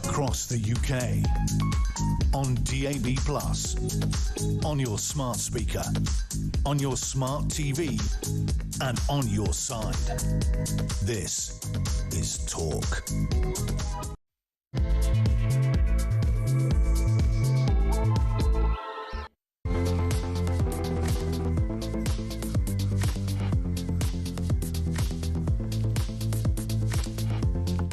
across the UK, on DAB+, on your smart speaker, on your smart TV, and on your side. This is Talk.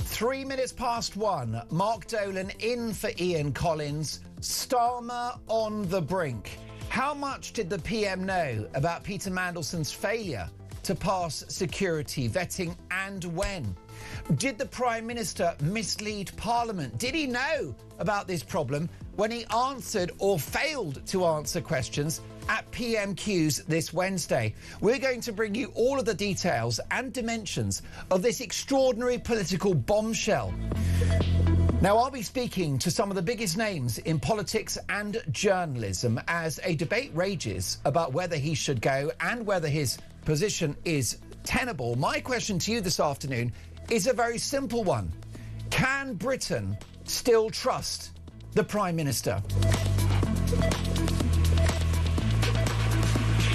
Three minutes past one. Mark Dolan in for Ian Collins. Starmer on the brink. How much did the PM know about Peter Mandelson's failure to pass security vetting, and when? Did the Prime Minister mislead Parliament? Did he know about this problem when he answered or failed to answer questions at PMQs this Wednesday? We're going to bring you all of the details and dimensions of this extraordinary political bombshell. Now, I'll be speaking to some of the biggest names in politics and journalism as a debate rages about whether he should go and whether his position is tenable. My question to you this afternoon is a very simple one. Can Britain still trust the Prime Minister?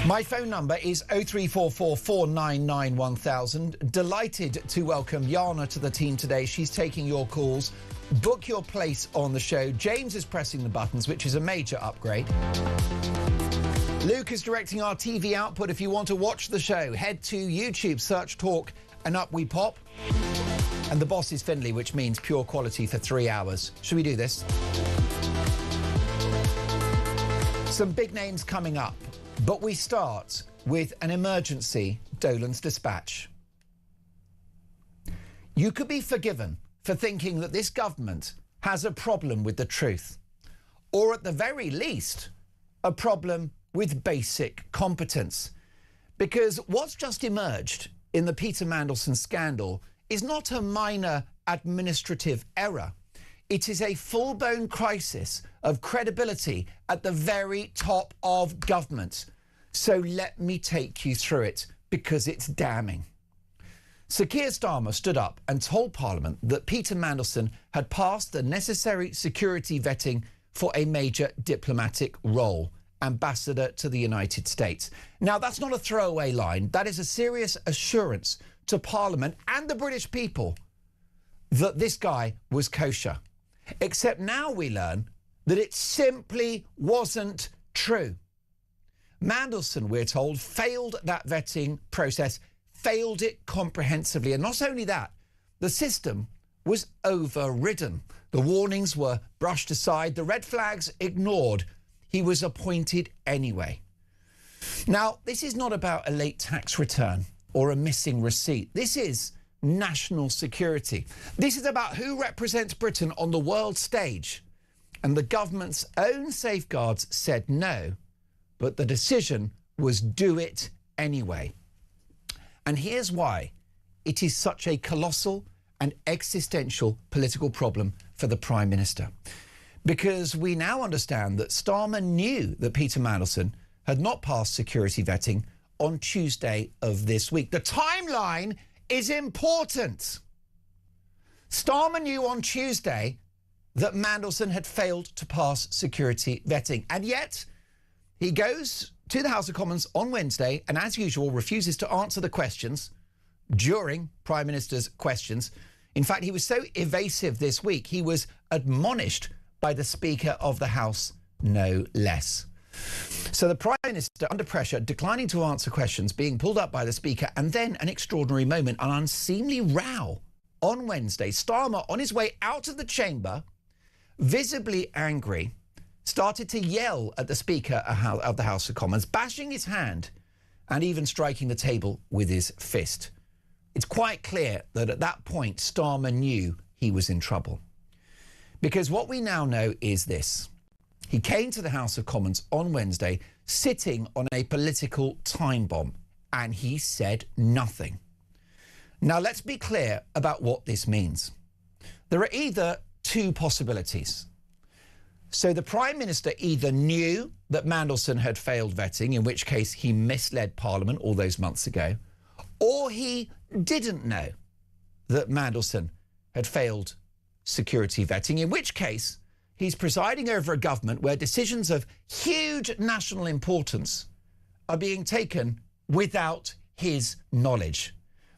My phone number is 0344 499 1000. Delighted to welcome Jana to the team today. She's taking your calls. Book your place on the show. James is pressing the buttons, which is a major upgrade. Luke is directing our TV output. If you want to watch the show, head to YouTube, search Talk, and up we pop. And the boss is Finley, which means pure quality for 3 hours. Should we do this? Some big names coming up, but we start with an emergency Dolan's dispatch. You could be forgiven for thinking that this government has a problem with the truth, or at the very least, a problem with basic competence. Because what's just emerged in the Peter Mandelson scandal is not a minor administrative error. It is a full-blown crisis of credibility at the very top of government. So let me take you through it, because it's damning. Sir Keir Starmer stood up and told Parliament that Peter Mandelson had passed the necessary security vetting for a major diplomatic role, ambassador to the United States. Now, that's not a throwaway line. That is a serious assurance to Parliament and the British people that this guy was kosher. Except now we learn that it simply wasn't true. Mandelson, we're told, failed that vetting process, failed it comprehensively. And not only that, the system was overridden. The warnings were brushed aside, the red flags ignored. He was appointed anyway. Now, this is not about a late tax return or a missing receipt. This is national security. This is about who represents Britain on the world stage. And the government's own safeguards said no, but the decision was do it anyway. And here's why it is such a colossal and existential political problem for the Prime Minister. Because we now understand that Starmer knew that Peter Mandelson had not passed security vetting on Tuesday of this week. The timeline is important. Starmer knew on Tuesday that Mandelson had failed to pass security vetting. And yet he goes to the House of Commons on Wednesday and, as usual, refuses to answer the questions during Prime Minister's questions. In fact, he was so evasive this week, he was admonished by the Speaker of the House, no less. So the Prime Minister, under pressure, declining to answer questions, being pulled up by the Speaker, and then an extraordinary moment, an unseemly row on Wednesday. Starmer, on his way out of the chamber, visibly angry, started to yell at the Speaker of the House of Commons, bashing his hand and even striking the table with his fist. It's quite clear that at that point, Starmer knew he was in trouble. Because what we now know is this. He came to the House of Commons on Wednesday sitting on a political time bomb, and he said nothing. Now, let's be clear about what this means. There are either two possibilities. So the Prime Minister either knew that Mandelson had failed vetting, in which case he misled Parliament all those months ago, or he didn't know that Mandelson had failed security vetting, in which case he's presiding over a government where decisions of huge national importance are being taken without his knowledge.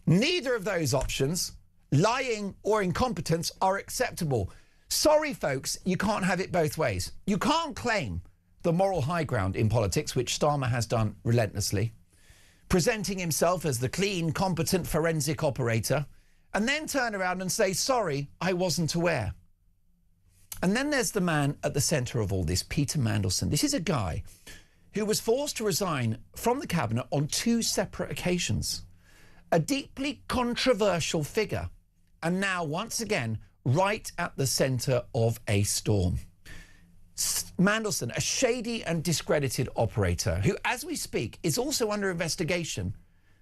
Neither of those options, lying or incompetence, are acceptable. Sorry, folks, you can't have it both ways. You can't claim the moral high ground in politics, which Starmer has done relentlessly, presenting himself as the clean, competent forensic operator, and then turn around and say, sorry, I wasn't aware. And then there's the man at the centre of all this, Peter Mandelson. This is a guy who was forced to resign from the cabinet on 2 separate occasions. A deeply controversial figure, and now once again right at the centre of a storm. Mandelson, a shady and discredited operator who, as we speak, is also under investigation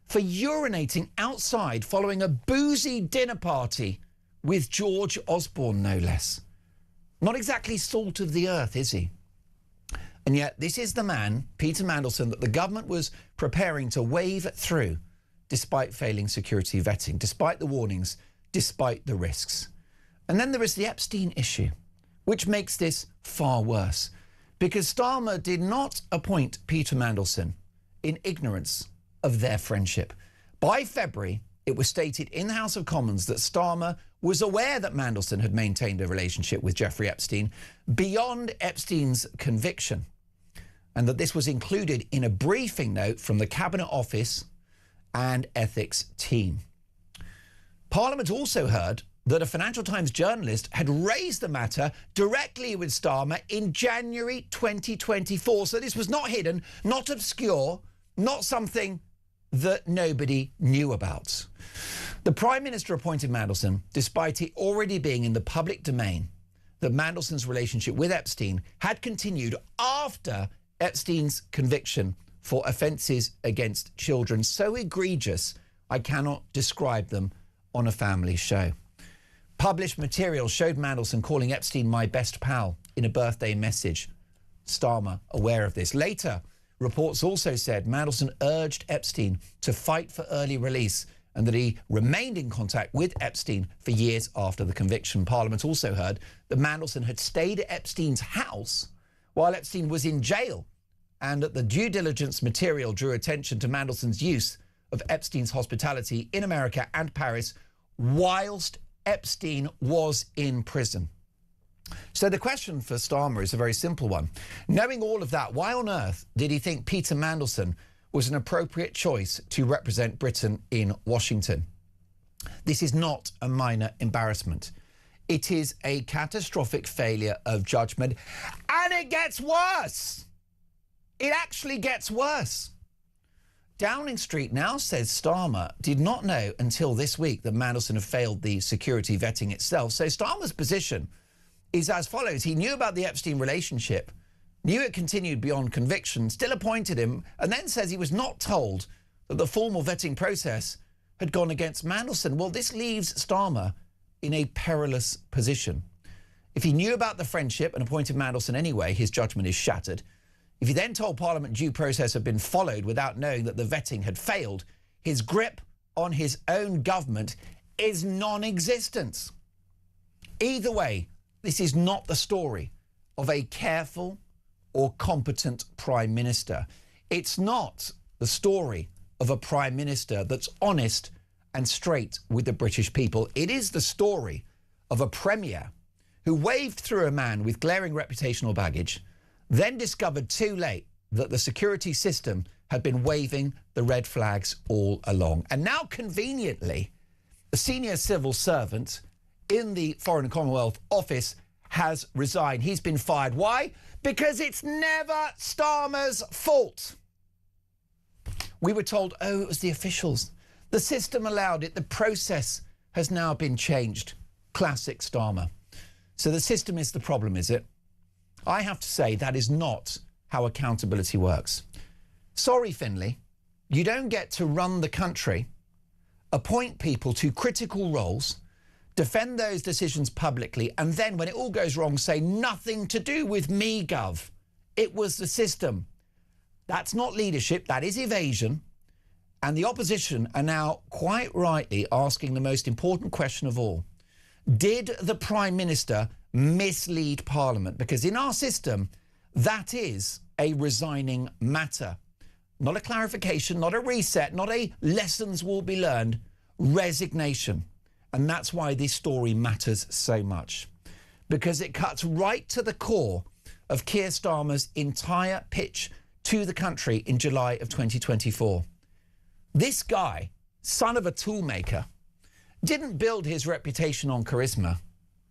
for urinating outside following a boozy dinner party with George Osborne, no less. Not exactly salt of the earth, is he? And yet this is the man, Peter Mandelson, that the government was preparing to wave through despite failing security vetting, despite the warnings, despite the risks. And then there is the Epstein issue, which makes this far worse, because Starmer did not appoint Peter Mandelson in ignorance of their friendship. By February, it was stated in the House of Commons that Starmer was aware that Mandelson had maintained a relationship with Jeffrey Epstein beyond Epstein's conviction, and that this was included in a briefing note from the Cabinet Office and ethics team. Parliament also heard that a Financial Times journalist had raised the matter directly with Starmer in January 2024. So this was not hidden, not obscure, not something that nobody knew about. The Prime Minister appointed Mandelson, despite it already being in the public domain that Mandelson's relationship with Epstein had continued after Epstein's conviction for offences against children so egregious I cannot describe them on a family show. Published material showed Mandelson calling Epstein my best pal in a birthday message. Starmer aware of this. Later, reports also said Mandelson urged Epstein to fight for early release and that he remained in contact with Epstein for years after the conviction. Parliament also heard that Mandelson had stayed at Epstein's house while Epstein was in jail, and that the due diligence material drew attention to Mandelson's use of Epstein's hospitality in America and Paris whilst Epstein was in prison. So the question for Starmer is a very simple one. Knowing all of that, why on earth did he think Peter Mandelson was an appropriate choice to represent Britain in Washington? This is not a minor embarrassment. It is a catastrophic failure of judgment, and it gets worse. It actually gets worse. Downing Street now says Starmer did not know until this week that Mandelson had failed the security vetting itself. So Starmer's position is as follows. He knew about the Epstein relationship, knew it continued beyond conviction, still appointed him, and then says he was not told that the formal vetting process had gone against Mandelson. Well, this leaves Starmer in a perilous position. If he knew about the friendship and appointed Mandelson anyway, his judgment is shattered. If he then told Parliament due process had been followed without knowing that the vetting had failed, his grip on his own government is non-existent. Either way, this is not the story of a careful or competent Prime Minister. It's not the story of a Prime Minister that's honest and straight with the British people. It is the story of a Premier who waved through a man with glaring reputational baggage, then discovered too late that the security system had been waving the red flags all along. And now, conveniently, a senior civil servant in the Foreign and Commonwealth Office has resigned. He's been fired. Why? Because it's never Starmer's fault. We were told, oh, it was the officials. The system allowed it. The process has now been changed. Classic Starmer. So the system is the problem, is it? I have to say that is not how accountability works. Sorry, Finlay, you don't get to run the country, appoint people to critical roles, defend those decisions publicly, and then when it all goes wrong, say nothing to do with me, Gov. It was the system. That's not leadership, that is evasion. And the opposition are now quite rightly asking the most important question of all. Did the Prime Minister mislead Parliament? Because in our system, that is a resigning matter. Not a clarification, not a reset, not a lessons will be learned, resignation. And that's why this story matters so much, because it cuts right to the core of Keir Starmer's entire pitch to the country in July of 2024. This guy, son of a toolmaker, didn't build his reputation on charisma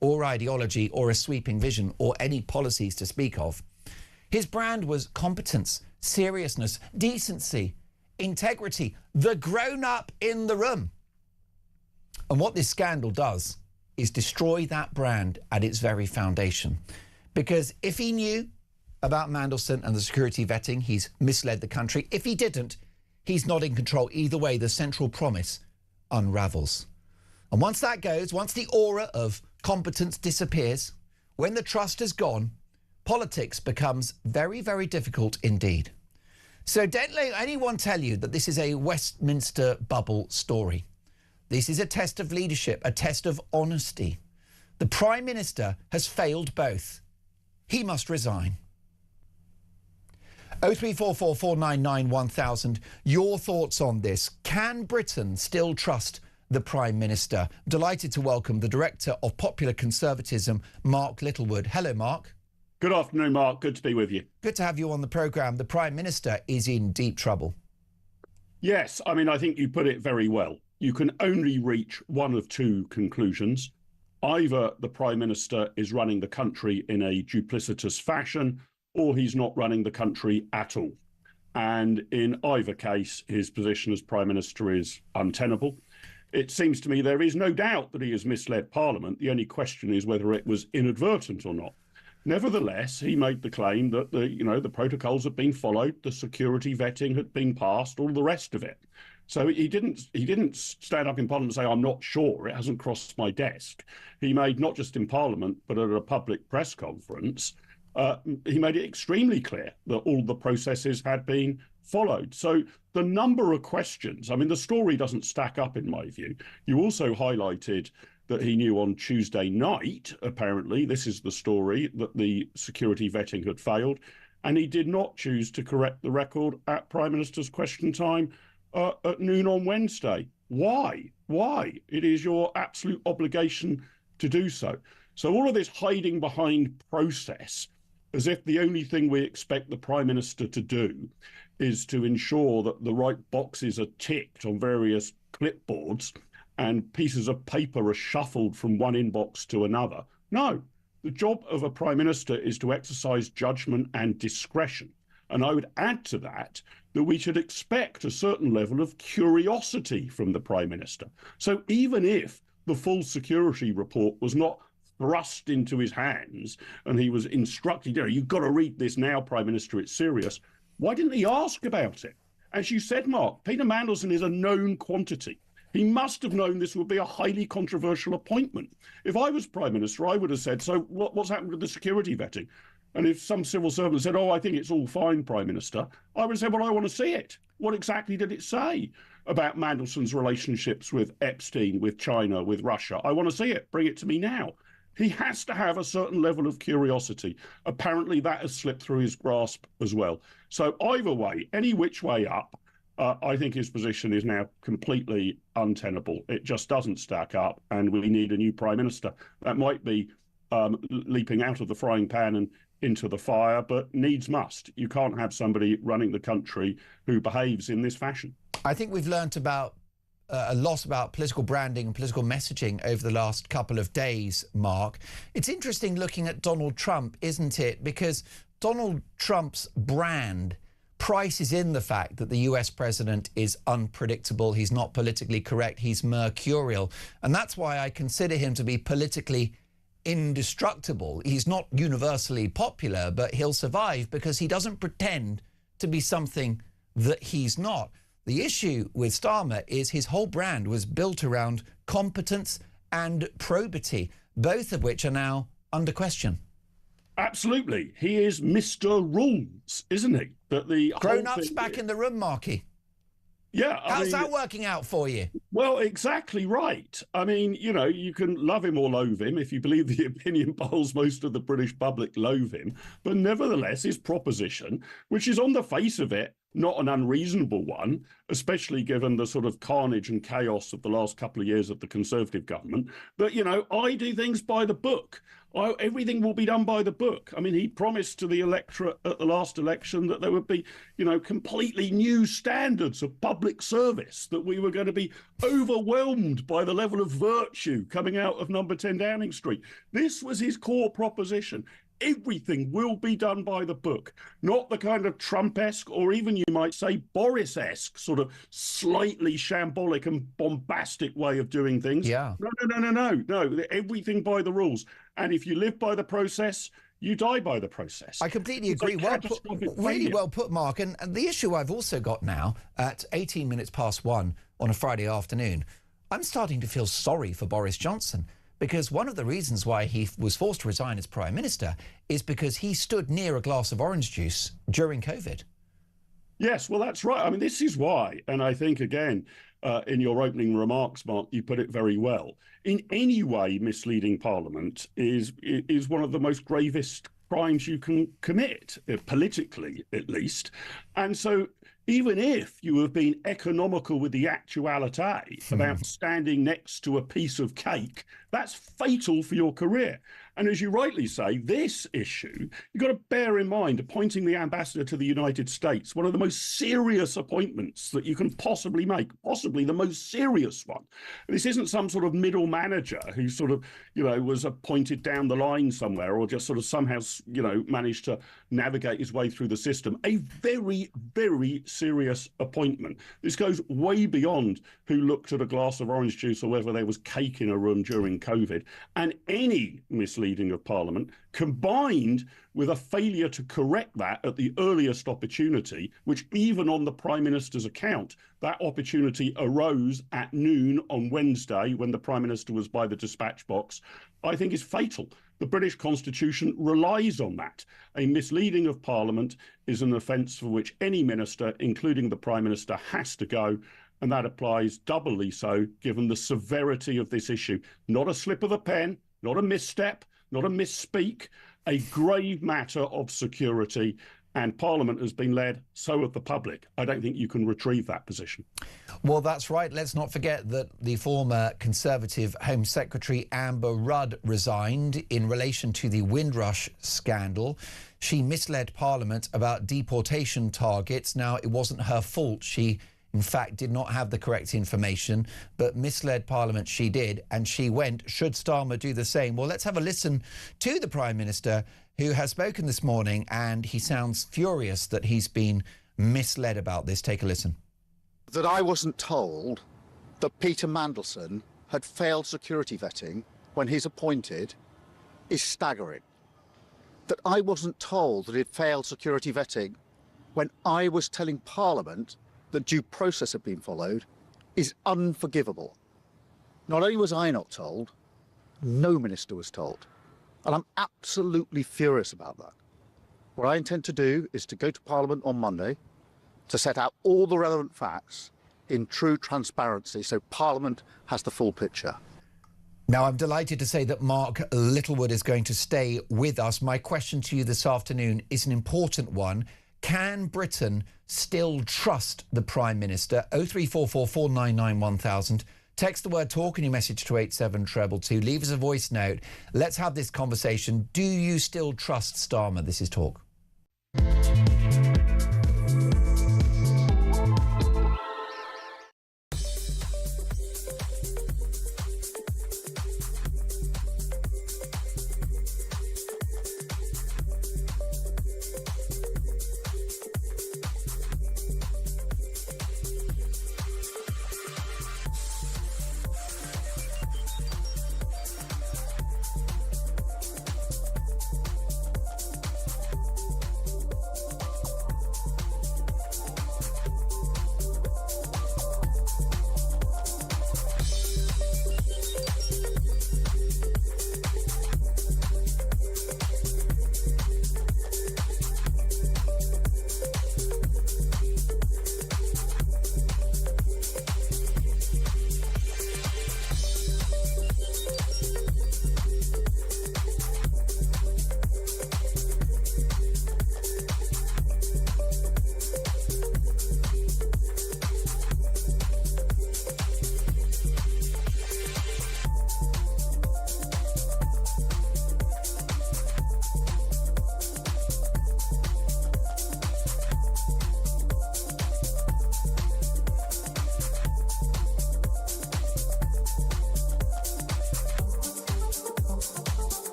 or ideology or a sweeping vision or any policies to speak of. His brand was competence, seriousness, decency, integrity, the grown-up in the room. And what this scandal does is destroy that brand at its very foundation. Because if he knew about Mandelson and the security vetting, he's misled the country. If he didn't, he's not in control. Either way, the central promise unravels. And once that goes, once the aura of competence disappears, when the trust is gone, politics becomes very, very difficult indeed. So don't let anyone tell you that this is a Westminster bubble story. This is a test of leadership, a test of honesty. The Prime Minister has failed both. He must resign. 0344 499 1000. Your thoughts on this. Can Britain still trust the Prime Minister? Delighted to welcome the Director of Popular Conservatism, Mark Littlewood. Hello, Mark. Good afternoon, Mark. Good to be with you. Good to have you on the programme. The Prime Minister is in deep trouble. Yes, I mean, I think you put it very well. You can only reach one of two conclusions. Either the Prime Minister is running the country in a duplicitous fashion, or he's not running the country at all. And in either case, his position as Prime Minister is untenable. It seems to me there is no doubt that he has misled Parliament. The only question is whether it was inadvertent or not. Nevertheless, he made the claim that the protocols had been followed, the security vetting had been passed, all the rest of it. So he didn't stand up in Parliament and say, I'm not sure, it hasn't crossed my desk. He made, not just in Parliament, but at a public press conference, he made it extremely clear that all the processes had been followed. So the number of questions, I mean, the story doesn't stack up in my view. You also highlighted that he knew on Tuesday night, apparently, this is the story, that the security vetting had failed, and he did not choose to correct the record at Prime Minister's question time at noon on Wednesday. Why? Why? It is your absolute obligation to do so. So all of this hiding behind process, as if the only thing we expect the Prime Minister to do is to ensure that the right boxes are ticked on various clipboards and pieces of paper are shuffled from one inbox to another. No, the job of a Prime Minister is to exercise judgment and discretion. And I would add to that we should expect a certain level of curiosity from the Prime Minister. So even if the full security report was not thrust into his hands and he was instructed, you've got to read this now, Prime Minister, it's serious, why didn't he ask about it? As you said, Mark, Peter Mandelson is a known quantity. He must have known this would be a highly controversial appointment. If I was Prime Minister, I would have said, so what's happened with the security vetting? And if some civil servant said, I think it's all fine, Prime Minister, I would say, well, I want to see it. What exactly did it say about Mandelson's relationships with Epstein, with China, with Russia? I want to see it. Bring it to me now. He has to have a certain level of curiosity. Apparently that has slipped through his grasp as well. So either way, any which way up, I think his position is now completely untenable. It just doesn't stack up, and we need a new Prime Minister. That might be leaping out of the frying pan and into the fire, but needs must. You can't have somebody running the country who behaves in this fashion. I think we've learnt about a lot about political branding and political messaging over the last couple of days, Mark. It's interesting looking at Donald Trump, isn't it? Because Donald Trump's brand prices in the fact that the US president is unpredictable, he's not politically correct, he's mercurial. And that's why I consider him to be politically indestructible. He's not universally popular, but he'll survive because he doesn't pretend to be something that he's not. The issue with Starmer is his whole brand was built around competence and probity, both of which are now under question. Absolutely. He is Mr. Rules, isn't he? That the grown-ups back in the room, Marky. Yeah. How's that working out for you? Well, exactly right. I mean, you can love him or loathe him. If you believe the opinion polls, most of the British public loathe him. But nevertheless, his proposition, which is on the face of it, not an unreasonable one, especially given the sort of carnage and chaos of the last couple of years of the Conservative government, that, I do things by the book. Everything will be done by the book. I mean, he promised to the electorate at the last election that there would be, completely new standards of public service, that we were going to be overwhelmed by the level of virtue coming out of number 10 Downing Street. This was his core proposition. Everything will be done by the book, not the kind of Trump-esque or even, you might say, Boris-esque sort of slightly shambolic and bombastic way of doing things. Yeah. No, everything by the rules. And if you live by the process, you die by the process. I completely agree. Really well put, Mark. And the issue I've also got now at 18 minutes past 1 on a Friday afternoon, I'm starting to feel sorry for Boris Johnson. Because one of the reasons why he was forced to resign as Prime Minister is because he stood near a glass of orange juice during COVID. Yes, well, that's right. I mean, this is why. And I think, again, in your opening remarks, Mark, you put it very well. In any way, misleading Parliament is one of the most gravest crimes you can commit, politically at least. And so even if you have been economical with the actuality about standing next to a piece of cake, that's fatal for your career. And as you rightly say, this issue, you've got to bear in mind, appointing the ambassador to the United States, one of the most serious appointments that you can possibly make, possibly the most serious one. This isn't some sort of middle manager who sort of, was appointed down the line somewhere or just sort of somehow, managed to navigate his way through the system. A very, very serious appointment. This goes way beyond who looked at a glass of orange juice or whether there was cake in a room during COVID. And any misleading of Parliament, combined with a failure to correct that at the earliest opportunity, which even on the Prime Minister's account, that opportunity arose at noon on Wednesday when the Prime Minister was by the dispatch box, I think is fatal. The British Constitution relies on that. A misleading of Parliament is an offence for which any minister, including the Prime Minister, has to go. And that applies doubly so given the severity of this issue. Not a slip of the pen, not a misstep, not a misspeak, a grave matter of security. And Parliament has been led, so have the public. I don't think you can retrieve that position. Well, that's right. Let's not forget that the former Conservative Home Secretary Amber Rudd resigned in relation to the Windrush scandal. She misled Parliament about deportation targets. Now, it wasn't her fault. She, in fact, did not have the correct information, but misled Parliament she did, and she went. Should Starmer do the same? Well, let's have a listen to the Prime Minister, who has spoken this morning, and he sounds furious that he's been misled about this. Take a listen. That I wasn't told that Peter Mandelson had failed security vetting when he's appointed is staggering. That I wasn't told that he'd failed security vetting when I was telling Parliament that due process had been followed is unforgivable. Not only was I not told, no minister was told. And I'm absolutely furious about that. What I intend to do is to go to Parliament on Monday to set out all the relevant facts in true transparency so Parliament has the full picture. Now, I'm delighted to say that Mark Littlewood is going to stay with us. My question to you this afternoon is an important one. Can Britain still trust the Prime Minister? 0344 499 1000. Text the word talk and your message to 87222. Leave us a voice note. Let's have this conversation. Do you still trust Starmer? This is Talk.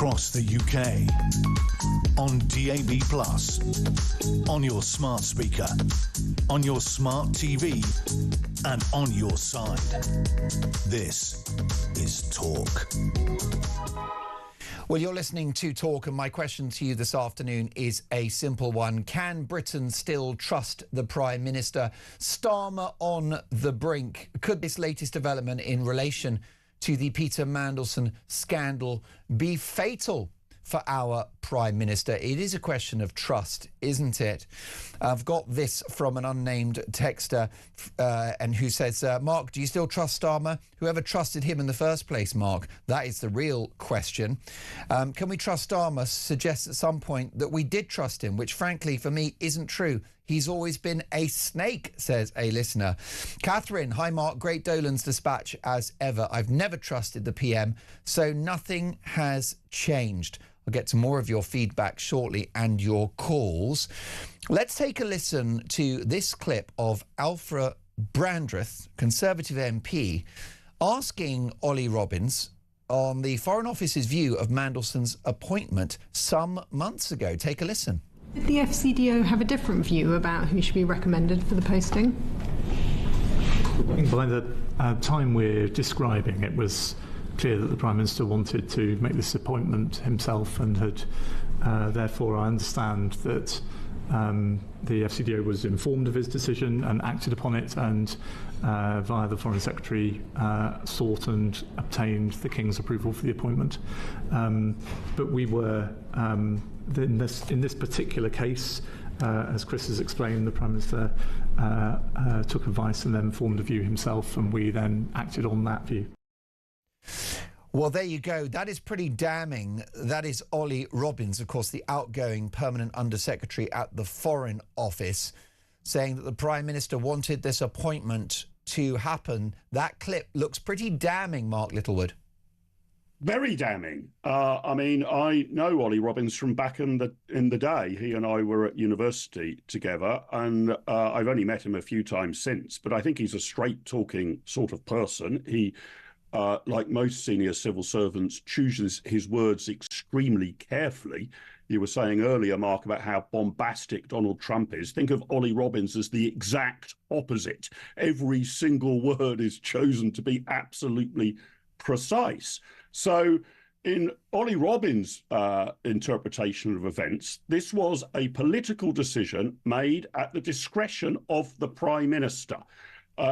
across the UK. On DAB+, on your smart speaker, on your smart TV, and on your side. This is Talk. Well, you're listening to Talk, and my question to you this afternoon is a simple one. Can Britain still trust the Prime Minister? Starmer on the brink. Could this latest development in relation to the Peter Mandelson scandal be fatal for our Prime Minister? It is a question of trust, isn't it? I've got this from an unnamed texter and who says, Mark, do you still trust Starmer? Whoever trusted him in the first place, Mark? That is the real question. Can we trust Starmer? Suggests at some point that we did trust him, which frankly for me isn't true. He's always been a snake, says a listener. Catherine, hi Mark, great Dolan's dispatch as ever. I've never trusted the PM, so nothing has changed. I'll get to more of your feedback shortly and your calls. Let's take a listen to this clip of Alfred Brandreth, Conservative MP, asking Ollie Robbins on the Foreign Office's view of Mandelson's appointment some months ago. Take a listen. Did the FCDO have a different view about who should be recommended for the posting? I think by the time we're describing, it was clear that the Prime Minister wanted to make this appointment himself and had therefore I understand that the FCDO was informed of his decision and acted upon it and via the Foreign Secretary sought and obtained the King's approval for the appointment. But we were, in this particular case, as Chris has explained, the Prime Minister took advice and then formed a view himself, and we then acted on that view. Well, there you go. That is pretty damning. That is Ollie Robbins, of course, the outgoing permanent undersecretary at the Foreign Office, saying that the Prime Minister wanted this appointment to happen. That clip looks pretty damning, Mark Littlewood. Very damning. I mean, I know Ollie Robbins from back in the day. He and I were at university together, and I've only met him a few times since, but I think he's a straight-talking sort of person. He like most senior civil servants, chooses his words extremely carefully. You were saying earlier, Mark, about how bombastic Donald Trump is. Think of Ollie Robbins as the exact opposite. Every single word is chosen to be absolutely precise. So in Ollie Robbins' interpretation of events, this was a political decision made at the discretion of the Prime Minister.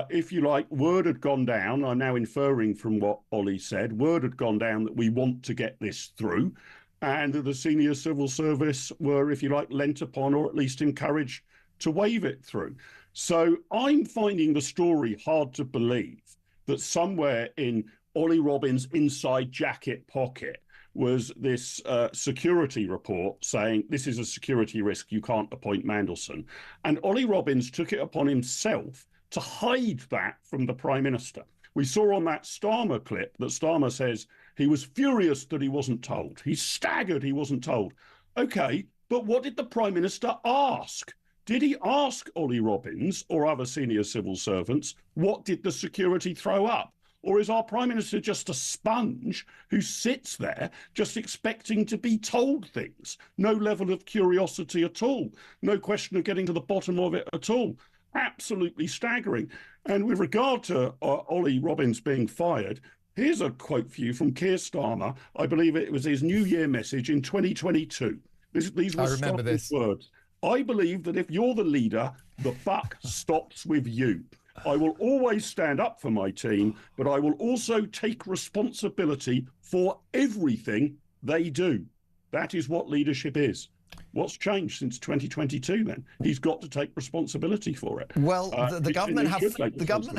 If you like, word had gone down, I'm now inferring from what Ollie said, word had gone down that we want to get this through, and the senior civil service were, if you like, lent upon or at least encouraged to wave it through. So I'm finding the story hard to believe that somewhere in Ollie Robbins' inside jacket pocket was this security report saying this is a security risk, you can't appoint Mandelson. And Ollie Robbins took it upon himself to hide that from the Prime Minister. We saw on that Starmer clip that Starmer says he was furious that he wasn't told. He's staggered he wasn't told. OK, but what did the Prime Minister ask? Did he ask Ollie Robbins or other senior civil servants, what did the security throw up? Or is our Prime Minister just a sponge who sits there just expecting to be told things? No level of curiosity at all. No question of getting to the bottom of it at all. Absolutely staggering. And with regard to Ollie Robbins being fired, here's a quote for you from Keir Starmer. I believe it was his New Year message in 2022. These were Starmer's words. I believe that if you're the leader, the buck stops with you. I will always stand up for my team, but I will also take responsibility for everything they do. That is what leadership is. What's changed since 2022 then? He's got to take responsibility for it. Well, the government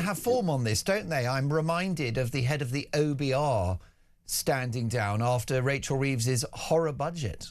have form on this, don't they? I'm reminded of the head of the OBR standing down after Rachel Reeves's horror budget.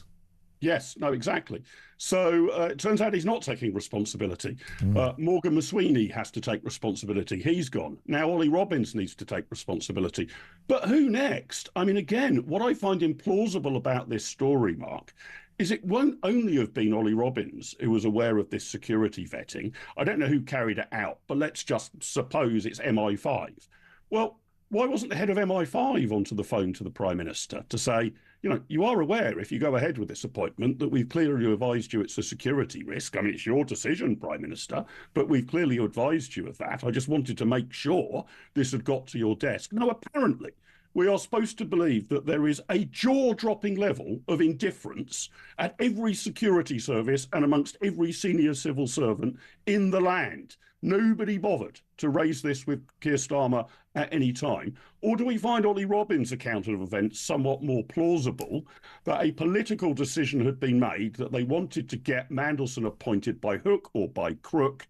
Yes, no, exactly. So it turns out he's not taking responsibility. Morgan McSweeney has to take responsibility. He's gone. Now Ollie Robbins needs to take responsibility. But who next? I mean, again, what I find implausible about this story, Mark, is it won't only have been Ollie Robbins who was aware of this security vetting. I don't know who carried it out, but let's just suppose it's MI5. Well, why wasn't the head of MI5 onto the phone to the Prime Minister to say, you are aware, if you go ahead with this appointment, that we've clearly advised you it's a security risk. I mean, it's your decision, Prime Minister, but we've clearly advised you of that. I just wanted to make sure this had got to your desk. No, apparently, we are supposed to believe that there is a jaw-dropping level of indifference at every security service and amongst every senior civil servant in the land. Nobody bothered to raise this with Keir Starmer at any time. Or do we find Ollie Robbins' account of events somewhat more plausible, that a political decision had been made that they wanted to get Mandelson appointed by hook or by crook,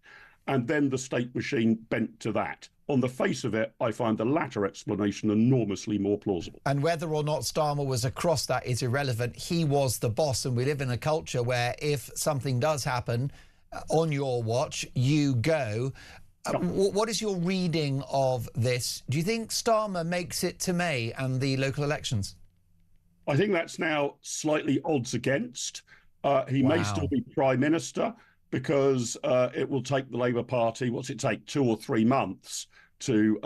and then the state machine bent to that? On the face of it, I find the latter explanation enormously more plausible. And whether or not Starmer was across that is irrelevant. He was the boss, and we live in a culture where if something does happen on your watch, you go. What is your reading of this? Do you think Starmer makes it to May and the local elections? I think that's now slightly odds against. He may still be Prime Minister, because it will take the Labour Party, what's it take, 2 or 3 months to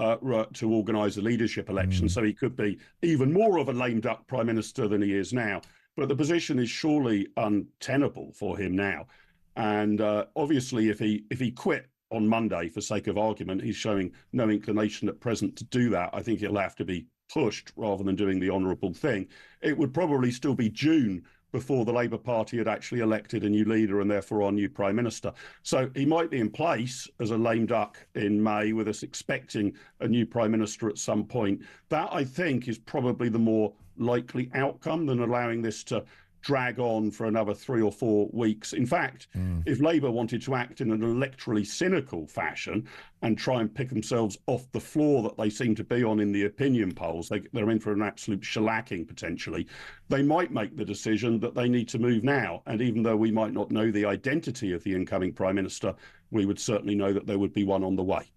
organise a leadership election. So he could be even more of a lame duck Prime Minister than he is now. But the position is surely untenable for him now. And obviously, if he quit on Monday, for sake of argument, he's showing no inclination at present to do that. I think he'll have to be pushed rather than doing the honourable thing. It would probably still be June before the Labour Party had actually elected a new leader and therefore our new Prime Minister. So he might be in place as a lame duck in May, with us expecting a new Prime Minister at some point. That, I think, is probably the more likely outcome than allowing this to drag on for another 3 or 4 weeks. In fact, if Labour wanted to act in an electorally cynical fashion and try and pick themselves off the floor that they seem to be on in the opinion polls, they're in for an absolute shellacking potentially. They might make the decision that they need to move now. And even though we might not know the identity of the incoming Prime Minister, we would certainly know that there would be one on the way.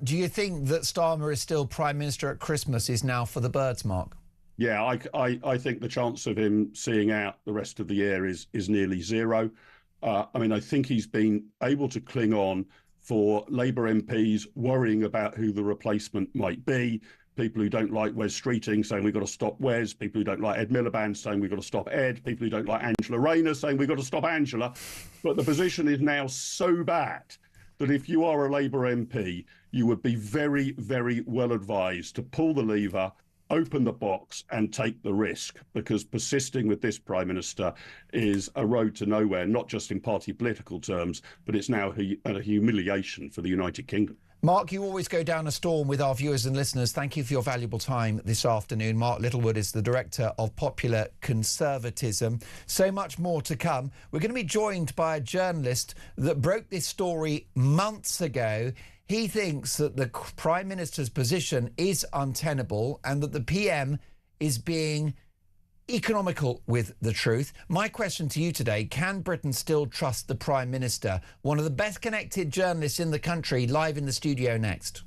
Do you think that Starmer is still Prime Minister at Christmas is now for the birds, Mark? Yeah, I think the chance of him seeing out the rest of the year is nearly zero. I mean, I think he's been able to cling on for Labour MPs worrying about who the replacement might be. People who don't like Wes Streeting saying we've got to stop Wes. People who don't like Ed Miliband saying we've got to stop Ed. People who don't like Angela Rayner saying we've got to stop Angela. But the position is now so bad that if you are a Labour MP, you would be very, very well advised to pull the lever, open the box and take the risk, because persisting with this Prime Minister is a road to nowhere, not just in party political terms, but it's now a humiliation for the United Kingdom. Mark, you always go down a storm with our viewers and listeners. Thank you for your valuable time this afternoon. Mark Littlewood is the Director of Popular Conservatism. So much more to come. We're going to be joined by a journalist that broke this story months ago. He thinks that the Prime Minister's position is untenable and that the PM is being economical with the truth. My question to you today, can Britain still trust the Prime Minister? One of the best connected journalists in the country, live in the studio next.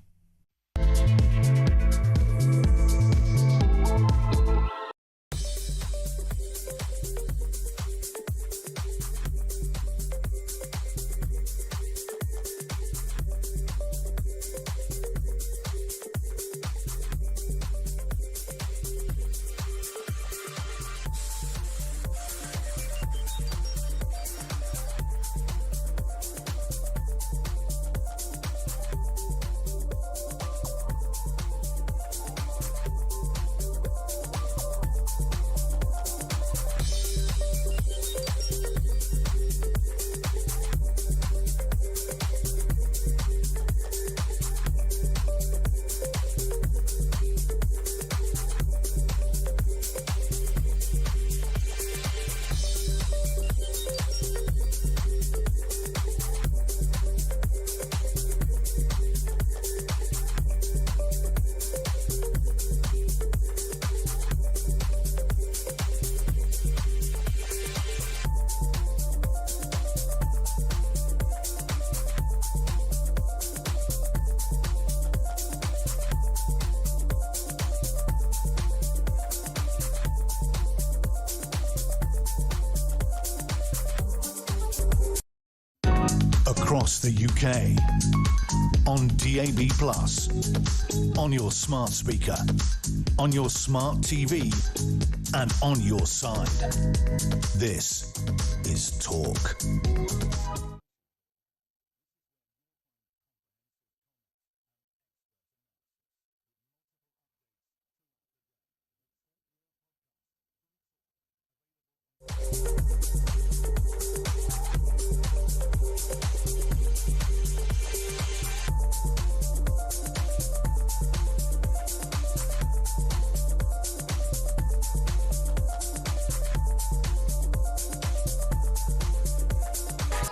across the UK. On DAB+, on your smart speaker, on your smart TV, and on your side. This is Talk.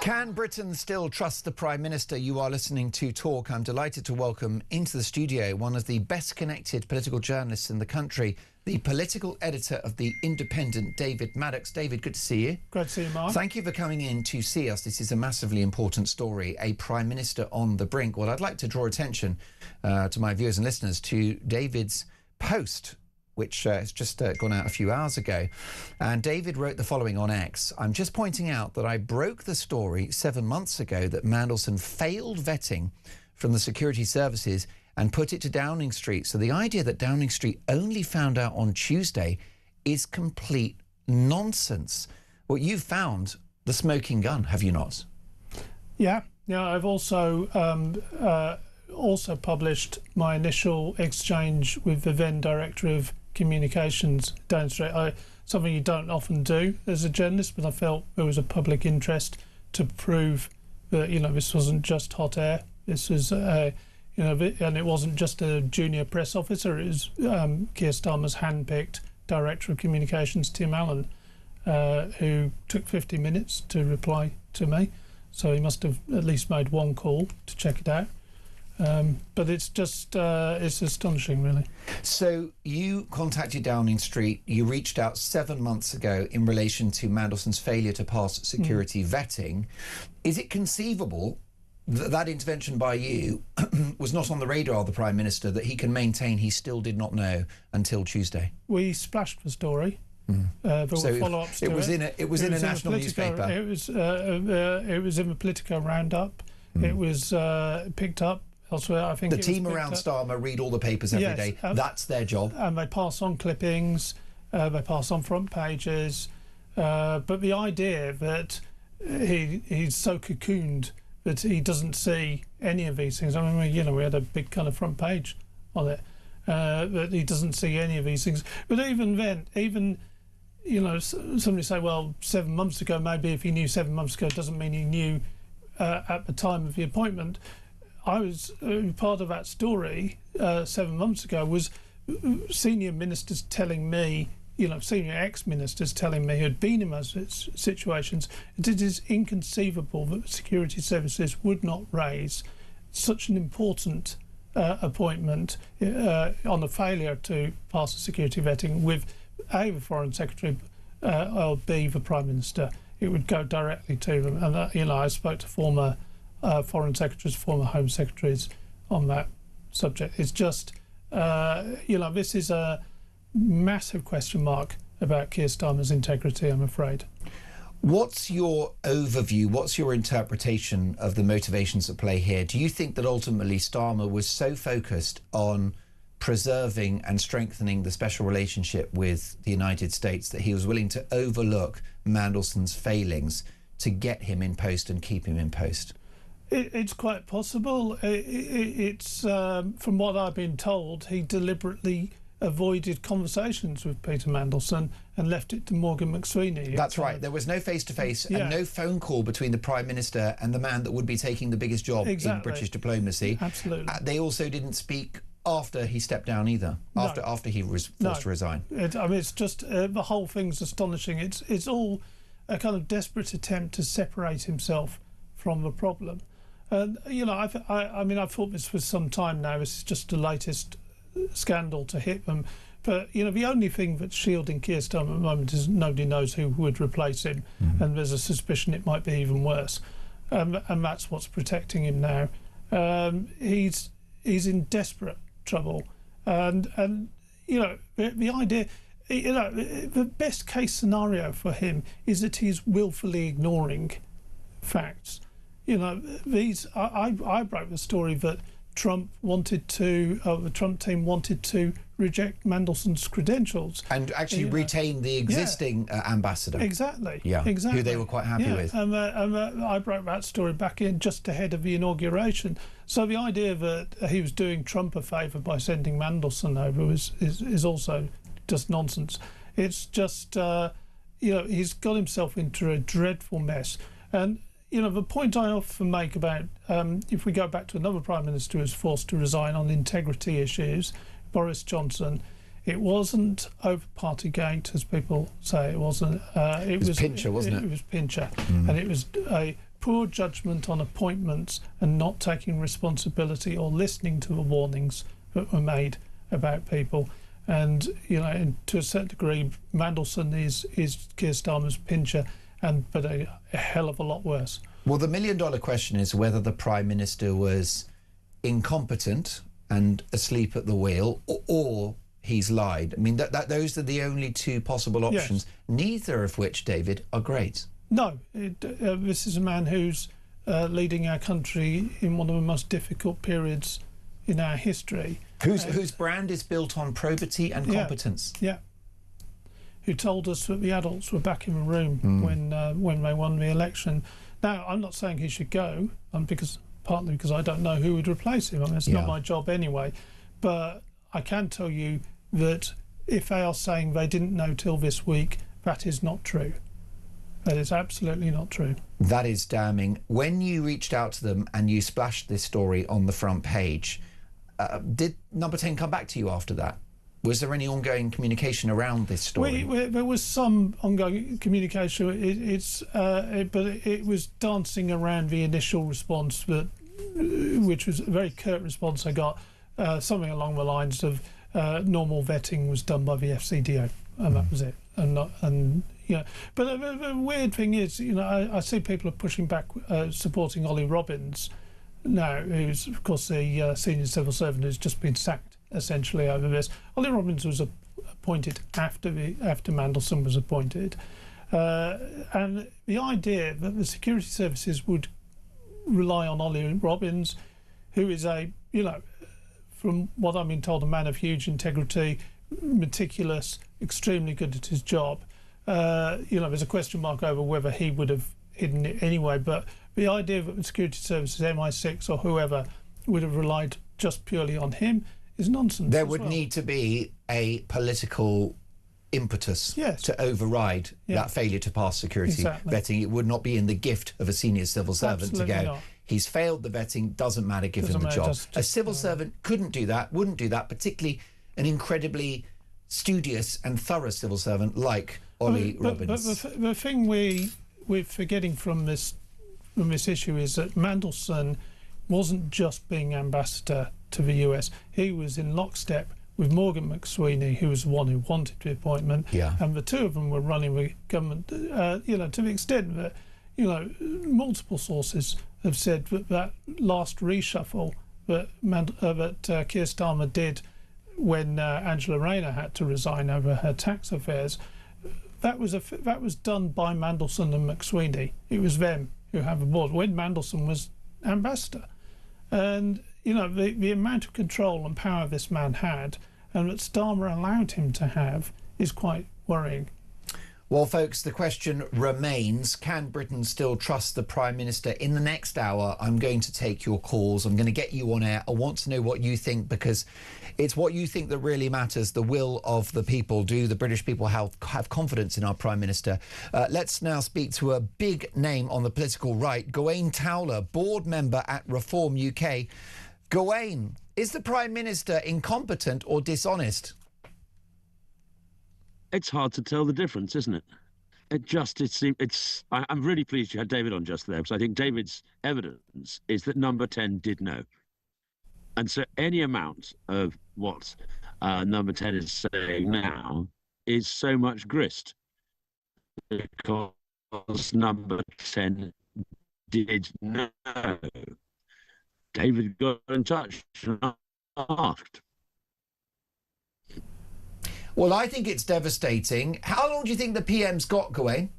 Can Britain still trust the Prime Minister? You are listening to Talk. I'm delighted to welcome into the studio one of the best connected political journalists in the country, the political editor of The Independent, David Maddox. David, good to see you. Great to see you, Mark. Thank you for coming in to see us. This is a massively important story, a Prime Minister on the brink. Well, I'd like to draw attention to my viewers and listeners to David's post, which has just gone out a few hours ago. And David wrote the following on X. I'm just pointing out that I broke the story 7 months ago that Mandelson failed vetting from the security services and put it to Downing Street. So the idea that Downing Street only found out on Tuesday is complete nonsense. Well, you've found the smoking gun, have you not? Yeah. I've also published my initial exchange with the then Director of Communications, Downing Street. Something you don't often do as a journalist, but I felt there was a public interest to prove that this wasn't just hot air. This was and it wasn't just a junior press officer. It was Keir Starmer's hand-picked Director of Communications, Tim Allen, who took 50 minutes to reply to me. So he must have at least made one call to check it out. But it's just, it's astonishing, really. So you contacted Downing Street. You reached out 7 months ago in relation to Mandelson's failure to pass security vetting. Is it conceivable that that intervention by you was not on the radar of the Prime Minister, that he can maintain he still did not know until Tuesday? We splashed the story. There were follow-ups to it. It was in a national newspaper. It was in the Politico roundup. It was picked up elsewhere. I think the team around Starmer read all the papers every day. That's their job. And they pass on clippings, they pass on front pages. But the idea that he's so cocooned that he doesn't see any of these things. I mean, we had a big kind of front page on it. That he doesn't see any of these things. But even then, somebody say, well, 7 months ago, maybe if he knew 7 months ago, doesn't mean he knew at the time of the appointment. I was part of that story 7 months ago was senior ministers telling me, senior ex-ministers telling me who had been in those situations, it is inconceivable that the security services would not raise such an important appointment on the failure to pass the security vetting with A, the Foreign Secretary, or B, the Prime Minister. It would go directly to them. And, I spoke to former Foreign Secretaries, former Home Secretaries on that subject. It's just, this is a massive question mark about Keir Starmer's integrity, I'm afraid. What's your overview? What's your interpretation of the motivations at play here? Do you think that ultimately Starmer was so focused on preserving and strengthening the special relationship with the United States that he was willing to overlook Mandelson's failings to get him in post and keep him in post? It's quite possible. It's from what I've been told, he deliberately avoided conversations with Peter Mandelson and left it to Morgan McSweeney. That's right. There was no face-to-face and no phone call between the Prime Minister and the man that would be taking the biggest job in British diplomacy. Absolutely. They also didn't speak after he stepped down either, after he was forced to resign. It's just, the whole thing's astonishing. It's all a kind of desperate attempt to separate himself from the problem. And, I've thought this for some time now. This is just the latest scandal to hit them. But, the only thing that's shielding Keir Starmer at the moment is nobody knows who would replace him. And there's a suspicion it might be even worse. And that's what's protecting him now. He's in desperate trouble. And the idea, the best case scenario for him is that he's willfully ignoring facts. you know, I broke the story that the Trump team wanted to reject Mandelson's credentials and actually retain the existing ambassador. Exactly. Yeah. Exactly. Who they were quite happy with. And I broke that story back in just ahead of the inauguration. So the idea that he was doing Trump a favour by sending Mandelson over is also just nonsense. It's just he's got himself into a dreadful mess. And the point I often make about if we go back to another Prime Minister who was forced to resign on integrity issues, Boris Johnson, it wasn't over Partygate, as people say. It wasn't. It was Pincher, wasn't it? It was Pincher. And it was a poor judgment on appointments and not taking responsibility or listening to the warnings that were made about people. And, and to a certain degree, Mandelson is Keir Starmer's Pincher, but a hell of a lot worse. Well, the million-dollar question is whether the Prime Minister was incompetent and asleep at the wheel, or he's lied. I mean, those are the only two possible options, neither of which, David, are great. No, this is a man who's leading our country in one of the most difficult periods in our history. Whose brand is built on probity and competence. Yeah. Who told us that the adults were back in the room when they won the election. Now, I'm not saying he should go, partly because I don't know who would replace him. I mean, it's not my job anyway. But I can tell you that if they are saying they didn't know till this week, that is not true. That is absolutely not true. That is damning. When you reached out to them and you splashed this story on the front page, did Number 10 come back to you after that? Was there any ongoing communication around this story? There was some ongoing communication. But it was dancing around the initial response, which was a very curt response I got, something along the lines of normal vetting was done by the FCDO, and that was it. But the weird thing is, I see people are pushing back, supporting Ollie Robbins now, who's of course the senior civil servant who's just been sacked essentially over this. Ollie Robbins was appointed after Mandelson was appointed, and the idea that the security services would rely on Ollie Robbins, who is from what I've been told, a man of huge integrity, meticulous, extremely good at his job. There's a question mark over whether he would have hidden it anyway, but the idea that the security services, MI6 or whoever, would have relied just purely on him is nonsense. There would need to be a political impetus to override that failure to pass security vetting. It would not be in the gift of a senior civil servant to go, he's failed the vetting, doesn't matter, give him the job. A civil servant couldn't do that, wouldn't do that, particularly an incredibly studious and thorough civil servant like Ollie Robbins. But the thing we're forgetting from this issue is that Mandelson wasn't just being ambassador to the US. He was in lockstep with Morgan McSweeney, who was the one who wanted the appointment, and the two of them were running the government. To the extent that multiple sources have said that last reshuffle that Keir Starmer did when Angela Rayner had to resign over her tax affairs, that was done by Mandelson and McSweeney. It was them who have the board when Mandelson was ambassador, and the amount of control and power this man had, and that Starmer allowed him to have, is quite worrying. Well, folks, the question remains, can Britain still trust the Prime Minister? In the next hour, I'm going to take your calls. I'm going to get you on air. I want to know what you think, because it's what you think that really matters, the will of the people. Do the British people have confidence in our Prime Minister? Let's now speak to a big name on the political right, Gawain Towler, board member at Reform UK. Gawain, is the Prime Minister incompetent or dishonest? It's hard to tell the difference, isn't it? I'm really pleased you had David on just there, because I think David's evidence is that Number 10 did know. And so any amount of what Number 10 is saying now is so much grist, because Number 10 did know. David got in touch and asked. Well, I think it's devastating. How long do you think the PM's got, Gawain?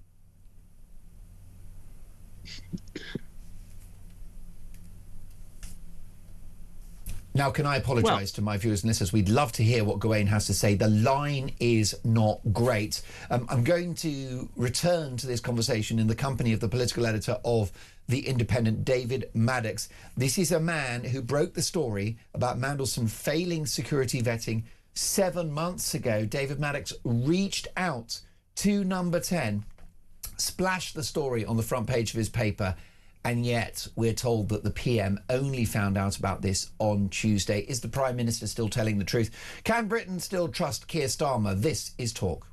Now, can I apologise to my viewers and listeners? We'd love to hear what Gawain has to say. The line is not great. I'm going to return to this conversation in the company of the political editor of The Independent, David Maddox. This is a man who broke the story about Mandelson failing security vetting 7 months ago. David Maddox reached out to Number 10, splashed the story on the front page of his paper, and yet we're told that the PM only found out about this on Tuesday. Is the Prime Minister still telling the truth? Can Britain still trust Keir Starmer? This is Talk.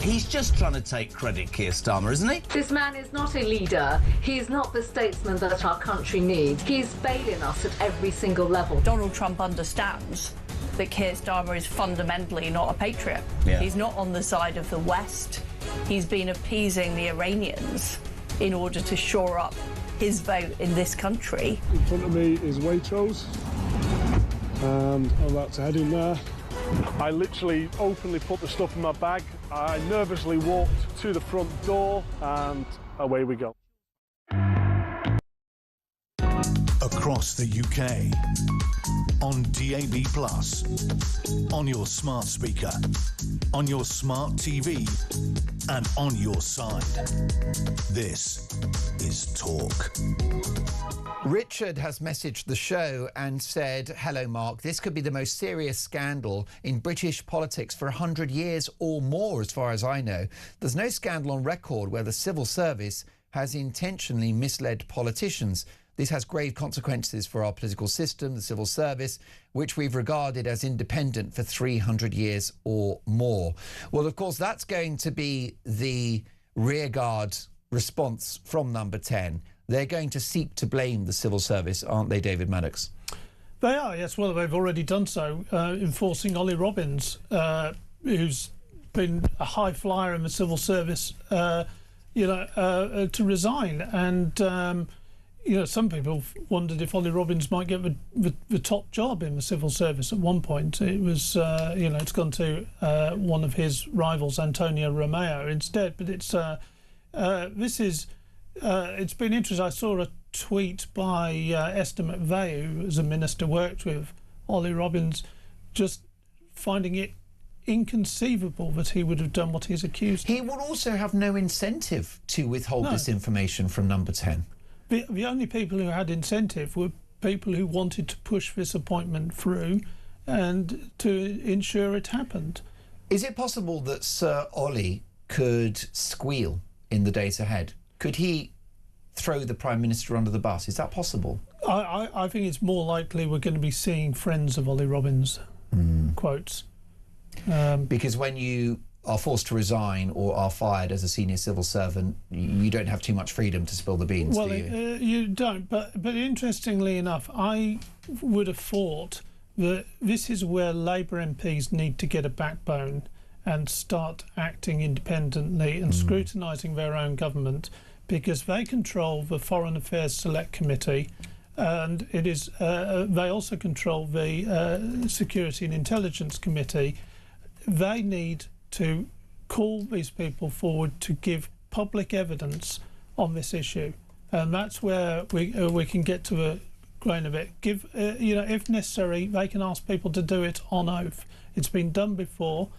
He's just trying to take credit, Keir Starmer, isn't he? This man is not a leader. He's not the statesman that our country needs. He's failing us at every single level. Donald Trump understands that Keir Starmer is fundamentally not a patriot. Yeah. He's not on the side of the West. He's been appeasing the Iranians in order to shore up his vote in this country. In front of me is Waitrose, and I'm about to head in there. I literally openly put the stuff in my bag. I nervously walked to the front door, and away we go. Across the UK, on DAB+, on your smart speaker, on your smart TV, and on your side. This is Talk. Richard has messaged the show and said, hello, Mark, this could be the most serious scandal in British politics for 100 years or more, as far as I know. There's no scandal on record where the civil service has intentionally misled politicians. This has grave consequences for our political system, the civil service, which we've regarded as independent for 300 years or more. Well, of course, that's going to be the rearguard response from Number 10. They're going to seek to blame the civil service, aren't they, David Maddox? They are, yes. Well, they've already done so, enforcing Ollie Robbins, who's been a high flyer in the civil service, to resign. And, some people wondered if Ollie Robbins might get the top job in the civil service at one point. It was, it's gone to one of his rivals, Antonio Romeo, instead. But it's been interesting. I saw a tweet by Esther McVeigh, who as a minister worked with Ollie Robbins, just finding it inconceivable that he would have done what he's accused of. He would also have no incentive to withhold this information from Number 10. The only people who had incentive were people who wanted to push this appointment through and to ensure it happened. Is it possible that Sir Ollie could squeal in the days ahead? Could he throw the Prime Minister under the bus? Is that possible? I think it's more likely we're going to be seeing friends of Ollie Robbins quotes. Because when you are forced to resign or are fired as a senior civil servant, you don't have too much freedom to spill the beans, do you? You don't. But interestingly enough, I would have thought that this is where Labour MPs need to get a backbone and start acting independently and scrutinising their own government, because they control the Foreign Affairs Select Committee, and it is they also control the Security and Intelligence Committee. They need to call these people forward to give public evidence on this issue, and that's where we can get to the grain of it. Give if necessary, they can ask people to do it on oath. It's been done before,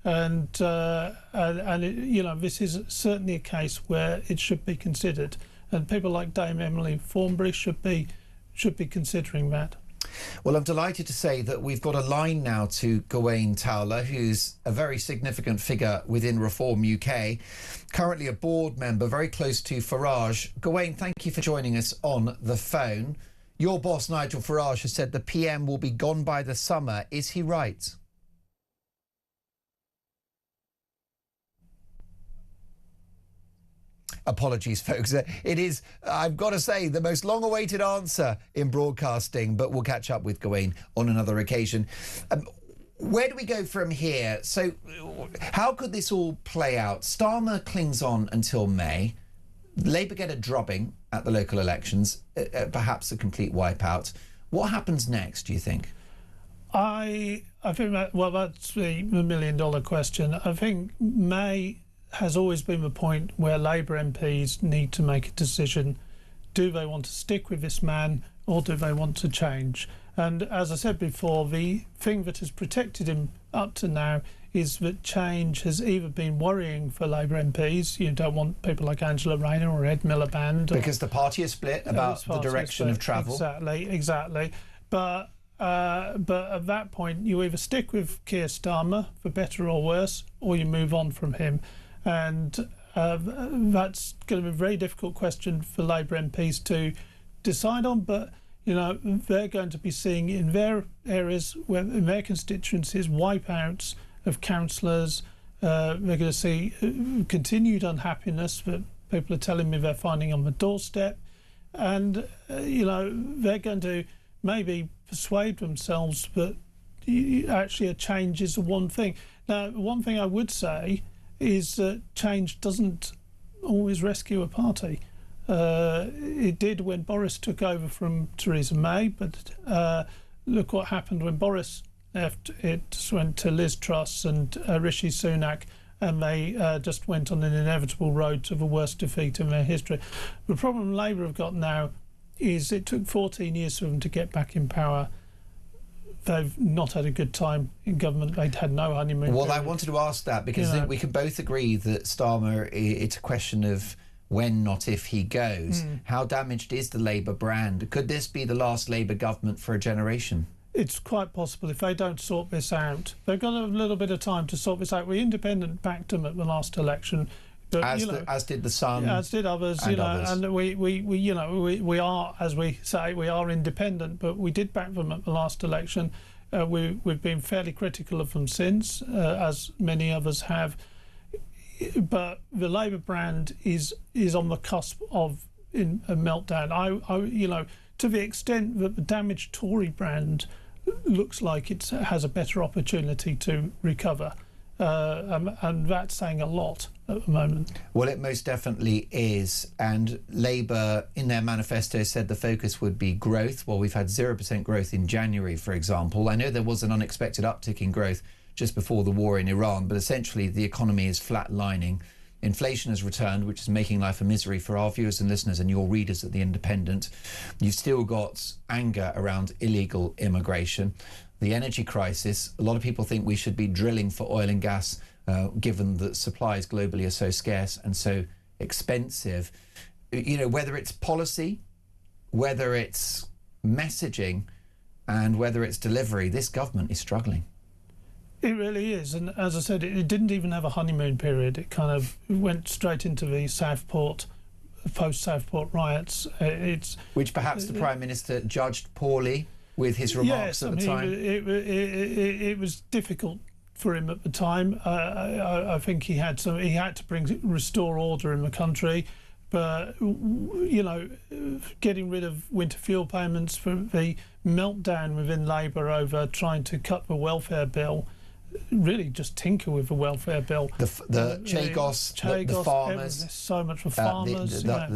and this is certainly a case where it should be considered, and people like Dame Emily Thornberry should be considering that. Well, I'm delighted to say that we've got a line now to Gawain Towler, who's a very significant figure within Reform UK, currently a board member very close to Farage. Gawain, thank you for joining us on the phone. Your boss, Nigel Farage, has said the PM will be gone by the summer. Is he right? Apologies, folks. It is, I've got to say, the most long-awaited answer in broadcasting, but we'll catch up with Gawain on another occasion. Where do we go from here? So how could this all play out? Starmer clings on until May. Labour get a drubbing at the local elections, perhaps a complete wipeout. What happens next, do you think? I think that's the million-dollar question. I think May has always been the point where Labour MPs need to make a decision. Do they want to stick with this man, or do they want to change? And as I said before, the thing that has protected him up to now is that change has either been worrying for Labour MPs. You don't want people like Angela Rayner or Ed Miliband. Because the party is split about the direction of travel. Exactly. But at that point, you either stick with Keir Starmer, for better or worse, or you move on from him. And that's going to be a very difficult question for Labour MPs to decide on. But they're going to be seeing in their areas, in their constituencies, wipeouts of councillors. They're going to see continued unhappiness that people are telling me they're finding on the doorstep, and they're going to maybe persuade themselves that actually a change is the one thing. Now, one thing I would say is that change doesn't always rescue a party. It did when Boris took over from Theresa May, but look what happened when Boris left. It just went to Liz Truss and Rishi Sunak, and they just went on an inevitable road to the worst defeat in their history. The problem Labour have got now is it took 14 years for them to get back in power. They've not had a good time in government. They'd had no honeymoon period. I wanted to ask that because I think we can both agree that Starmer, it's a question of when, not if, he goes. How damaged is the Labour brand? Could this be the last Labour government for a generation? It's quite possible if they don't sort this out. They've got a little bit of time to sort this out. We Independent backed them at the last election. But, as did the Sun, as did others, others. And we are, as we say, we are independent, but we did back them at the last election. We've been fairly critical of them since, as many others have. But the Labour brand is on the cusp of a meltdown. To the extent that the damaged Tory brand looks like it has a better opportunity to recover. And that's saying a lot at the moment. Well, it most definitely is. And Labour, in their manifesto, said the focus would be growth. Well, we've had 0% growth in January, for example. I know there was an unexpected uptick in growth just before the war in Iran, but essentially the economy is flatlining. Inflation has returned, which is making life a misery for our viewers and listeners and your readers at The Independent. You've still got anger around illegal immigration. The energy crisis, a lot of people think we should be drilling for oil and gas, given that supplies globally are so scarce and so expensive. Whether it's policy, whether it's messaging, and whether it's delivery, this government is struggling. It really is. And as I said, it didn't even have a honeymoon period. It kind of went straight into the post-Southport riots. Which perhaps the Prime Minister judged poorly with his remarks at the time. It was difficult for him at the time. I think he had to restore order in the country. But, you know, getting rid of winter fuel payments, for the meltdown within Labour over trying to cut the welfare bill, really just tinker with the welfare bill. The Chagos, the farmers. There's so much for farmers. I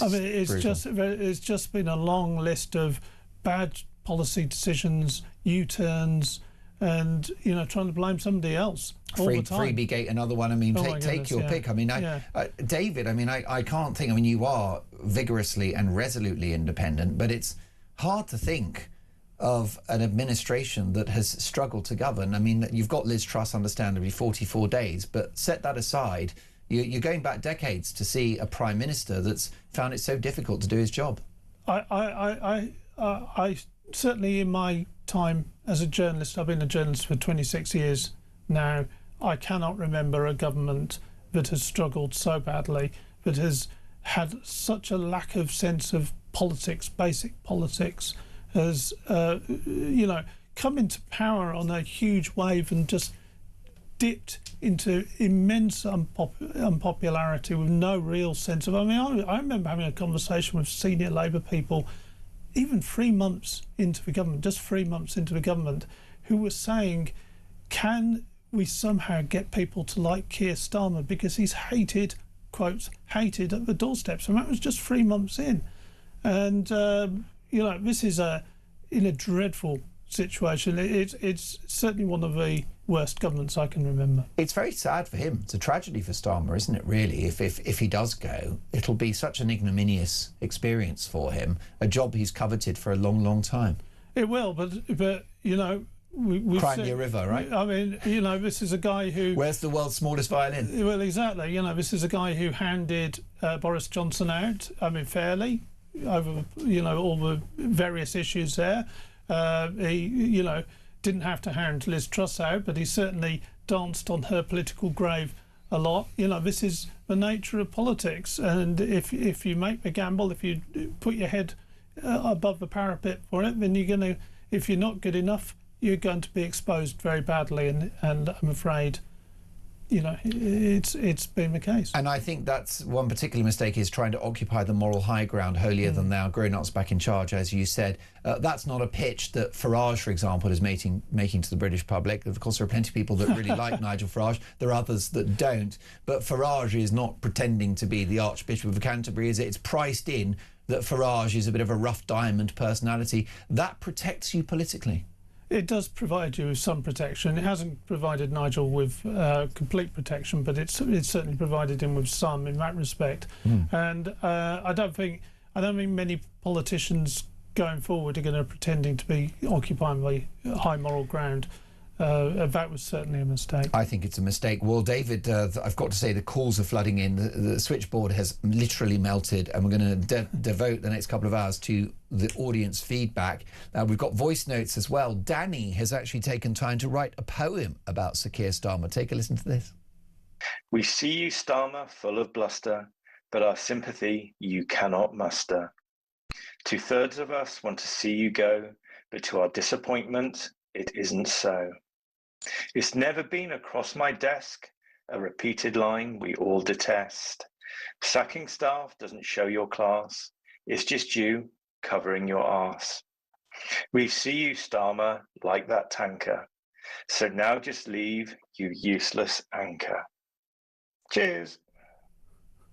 mean, it's just been a long list of bad policy decisions, U-turns, and, you know, trying to blame somebody else all the time. Freebie Gate, another one. I mean, take your pick. I mean, David, I mean, I can't think. I mean, you are vigorously and resolutely independent, but it's hard to think of an administration that has struggled to govern. I mean, you've got Liz Truss, understandably, 44 days, but set that aside, you're going back decades to see a Prime Minister that's found it so difficult to do his job. I certainly, in my time as a journalist, I've been a journalist for 26 years now, I cannot remember a government that has struggled so badly, that has had such a lack of sense of politics, basic politics, has, you know, come into power on a huge wave and just dipped into immense unpopularity with no real sense of... I mean, I remember having a conversation with senior Labour people, even 3 months into the government, just 3 months into the government, who were saying, can we somehow get people to like Keir Starmer because he's hated, quotes, hated at the doorsteps. And that was just 3 months in. And, you know, this is in a dreadful situation. It's certainly one of the worst governments I can remember. It's very sad for him. It's a tragedy for Starmer, isn't it, really? If he does go, it'll be such an ignominious experience for him, a job he's coveted for a long, long time. It will, but you know... We've Crimea River, right? I mean, you know, this is a guy who... Where's the world's smallest violin? Well, exactly. You know, this is a guy who handed Boris Johnson out, I mean, fairly, over, you know, all the various issues there. He, you know, didn't have to hand Liz Truss out, but he certainly danced on her political grave a lot. You know, this is the nature of politics, and if you make the gamble, if you put your head above the parapet for it, then you're going to, if you're not good enough, you're going to be exposed very badly, and I'm afraid, you know, it's been the case. And I think that's one particular mistake, is trying to occupy the moral high ground, holier than thou, grown-ups back in charge, as you said. That's not a pitch that Farage, for example, is making to the British public. Of course, there are plenty of people that really like Nigel Farage. There are others that don't. But Farage is not pretending to be the Archbishop of Canterbury, is it? It's priced in that Farage is a bit of a rough diamond personality. That protects you politically. It does provide you with some protection. It hasn't provided Nigel with complete protection, but it's certainly provided him with some in that respect. And I don't think many politicians going forward are going to be pretending to be occupying the high moral ground. That was certainly a mistake. I think it's a mistake. Well, David, I've got to say the calls are flooding in. The switchboard has literally melted, and we're going to devote the next couple of hours to the audience feedback. We've got voice notes as well. Danny has actually taken time to write a poem about Sir Keir Starmer. Take a listen to this. We see you, Starmer, full of bluster, but our sympathy you cannot muster. 2/3 of us want to see you go, but to our disappointment, it isn't so. It's never been across my desk, a repeated line we all detest. Sacking staff doesn't show your class, it's just you covering your arse. We see you, Starmer, like that tanker, so now just leave, you useless anchor. Cheers.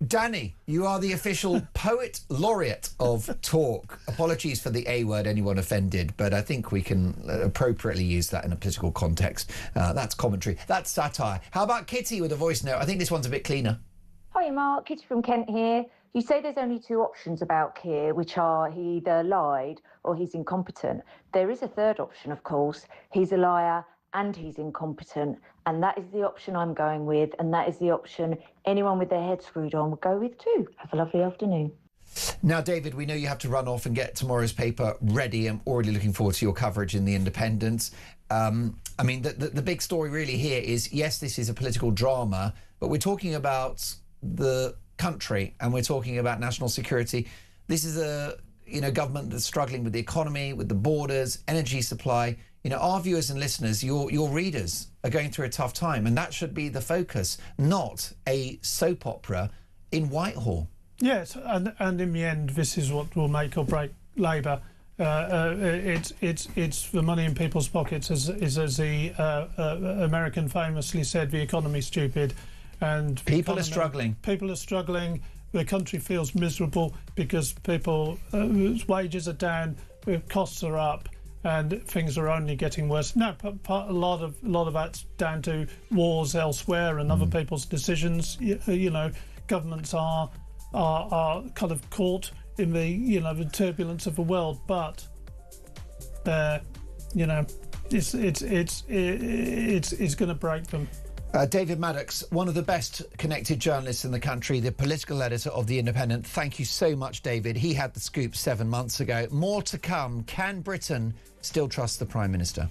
Danny, you are the official poet laureate of Talk. Apologies for the A word, anyone offended, but I think we can appropriately use that in a political context. That's commentary. That's satire. How about Kitty with a voice note? I think this one's a bit cleaner. Hi, Mark. Kitty from Kent here. You say there's only two options about Keir, which are he either lied or he's incompetent. There is a third option, of course. He's a liar and he's incompetent. And that is the option I'm going with. And that is the option anyone with their head screwed on would go with too. Have a lovely afternoon. Now, David, we know you have to run off and get tomorrow's paper ready. I'm already looking forward to your coverage in The Independent. I mean, the big story really here is, yes, this is a political drama, but we're talking about the country and we're talking about national security. This is a government that's struggling with the economy, with the borders, energy supply. You know, our viewers and listeners, your readers are going through a tough time, and that should be the focus, not a soap opera in Whitehall. Yes, and in the end, this is what will make or break Labour. It's the money in people's pockets, as the American famously said, the economy's stupid, and people are struggling. People are struggling. The country feels miserable because people's wages are down, costs are up, and things are only getting worse. No, a lot of that's down to wars elsewhere and other people's decisions. You know, governments are kind of caught in the turbulence of the world, but it's going to break them. David Maddox, one of the best connected journalists in the country, the political editor of The Independent. Thank you so much, David. He had the scoop 7 months ago. More to come. Can Britain still trust the Prime Minister?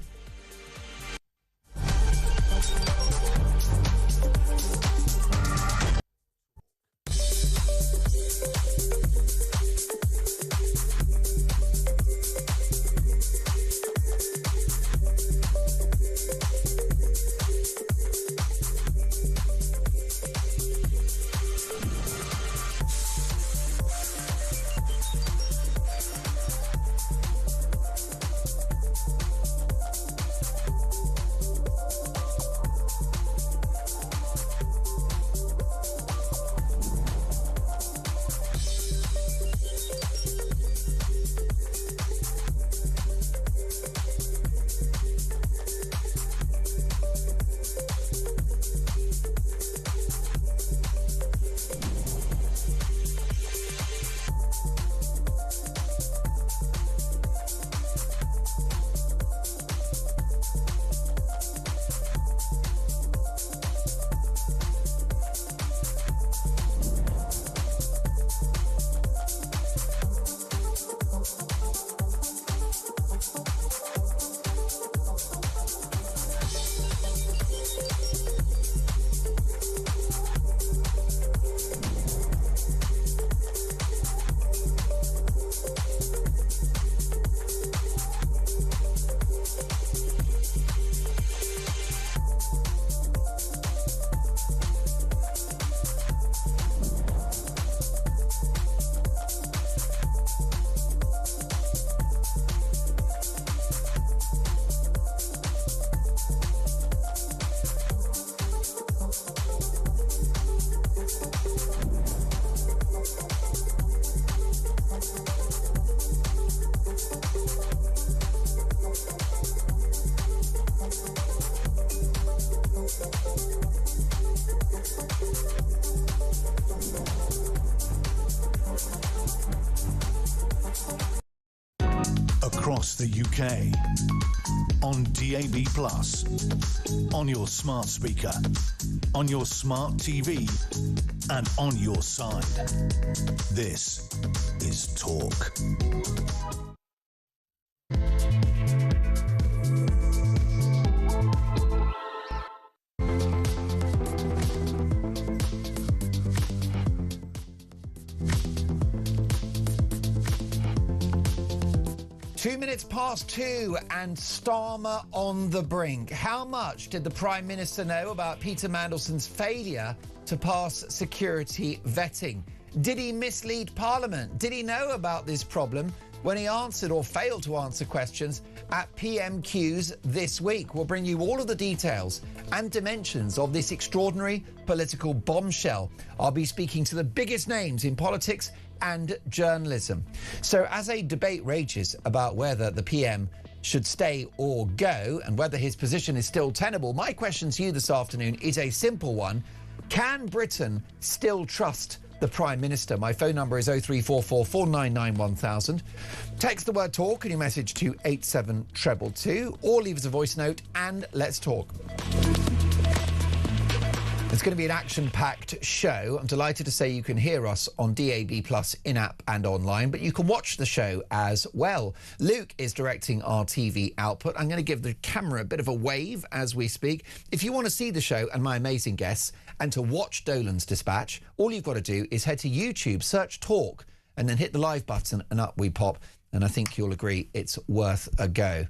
Across the UK, on DAB+, on your smart speaker, on your smart TV, and on your side. This is Talk. Past 2 and Starmer on the brink. How much did the Prime Minister know about Peter Mandelson's failure to pass security vetting? Did he mislead Parliament? Did he know about this problem when he answered or failed to answer questions at PMQs this week? We'll bring you all of the details and dimensions of this extraordinary political bombshell. I'll be speaking to the biggest names in politics and journalism. So as a debate rages about whether the PM should stay or go and whether his position is still tenable, my question to you this afternoon is a simple one. Can Britain still trust the Prime Minister? My phone number is 0344 499 1000. Text the word talk and your message to 87222 or leave us a voice note and let's talk. It's going to be an action-packed show. I'm delighted to say you can hear us on DAB+, in-app and online, but you can watch the show as well. Luke is directing our TV output. I'm going to give the camera a bit of a wave as we speak. If you want to see the show and my amazing guests and to watch Dolan's Dispatch, all you've got to do is head to YouTube, search Talk, and then hit the live button and up we pop. And I think you'll agree it's worth a go.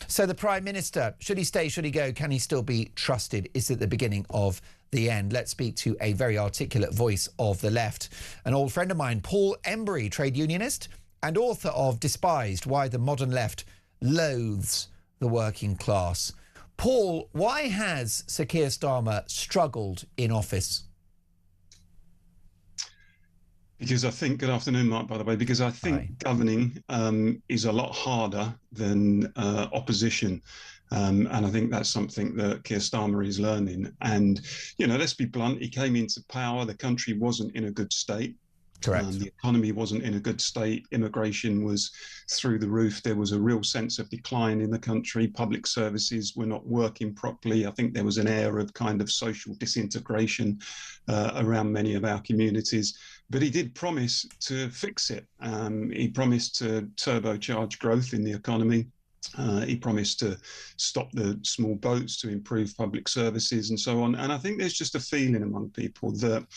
So the Prime Minister, should he stay, should he go? Can he still be trusted? Is it the beginning of the end? Let's speak to a very articulate voice of the left. An old friend of mine, Paul Embry, trade unionist and author of Despised, Why the Modern Left Loathes the Working Class. Paul, why has Sir Keir Starmer struggled in office? Because I think, good afternoon, Mark, by the way, because I think governing is a lot harder than opposition. And I think that's something that Keir Starmer is learning. And, you know, let's be blunt, he came into power, the country wasn't in a good state. Correct. The economy wasn't in a good state. Immigration was through the roof. There was a real sense of decline in the country. Public services were not working properly. I think there was an air of kind of social disintegration around many of our communities. But he did promise to fix it. He promised to turbocharge growth in the economy. He promised to stop the small boats, to improve public services and so on. And I think there's just a feeling among people that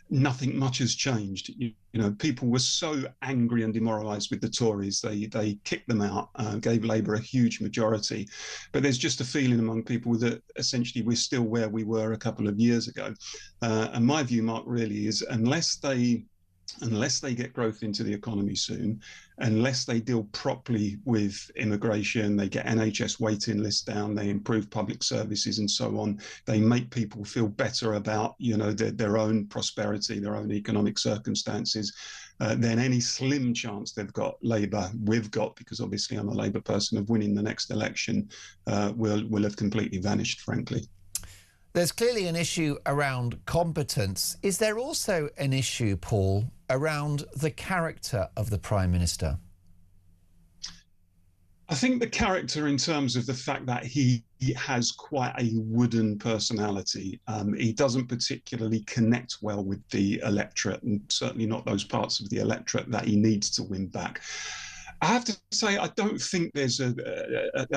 nothing much has changed. You know, people were so angry and demoralised with the Tories. They kicked them out, gave Labour a huge majority. But there's just a feeling among people that essentially we're still where we were a couple of years ago. And my view, Mark, really is unless they get growth into the economy soon, unless they deal properly with immigration, they get NHS waiting lists down, they improve public services and so on, they make people feel better about, you know, their own prosperity, their own economic circumstances, then any slim chance we've got, because obviously I'm a Labour person, of winning the next election will have completely vanished, frankly. There's clearly an issue around competence. Is there also an issue, Paul, around the character of the Prime Minister? I think the character in terms of the fact that he has quite a wooden personality. He doesn't particularly connect well with the electorate, and certainly not those parts of the electorate that he needs to win back. I have to say, I don't think there's a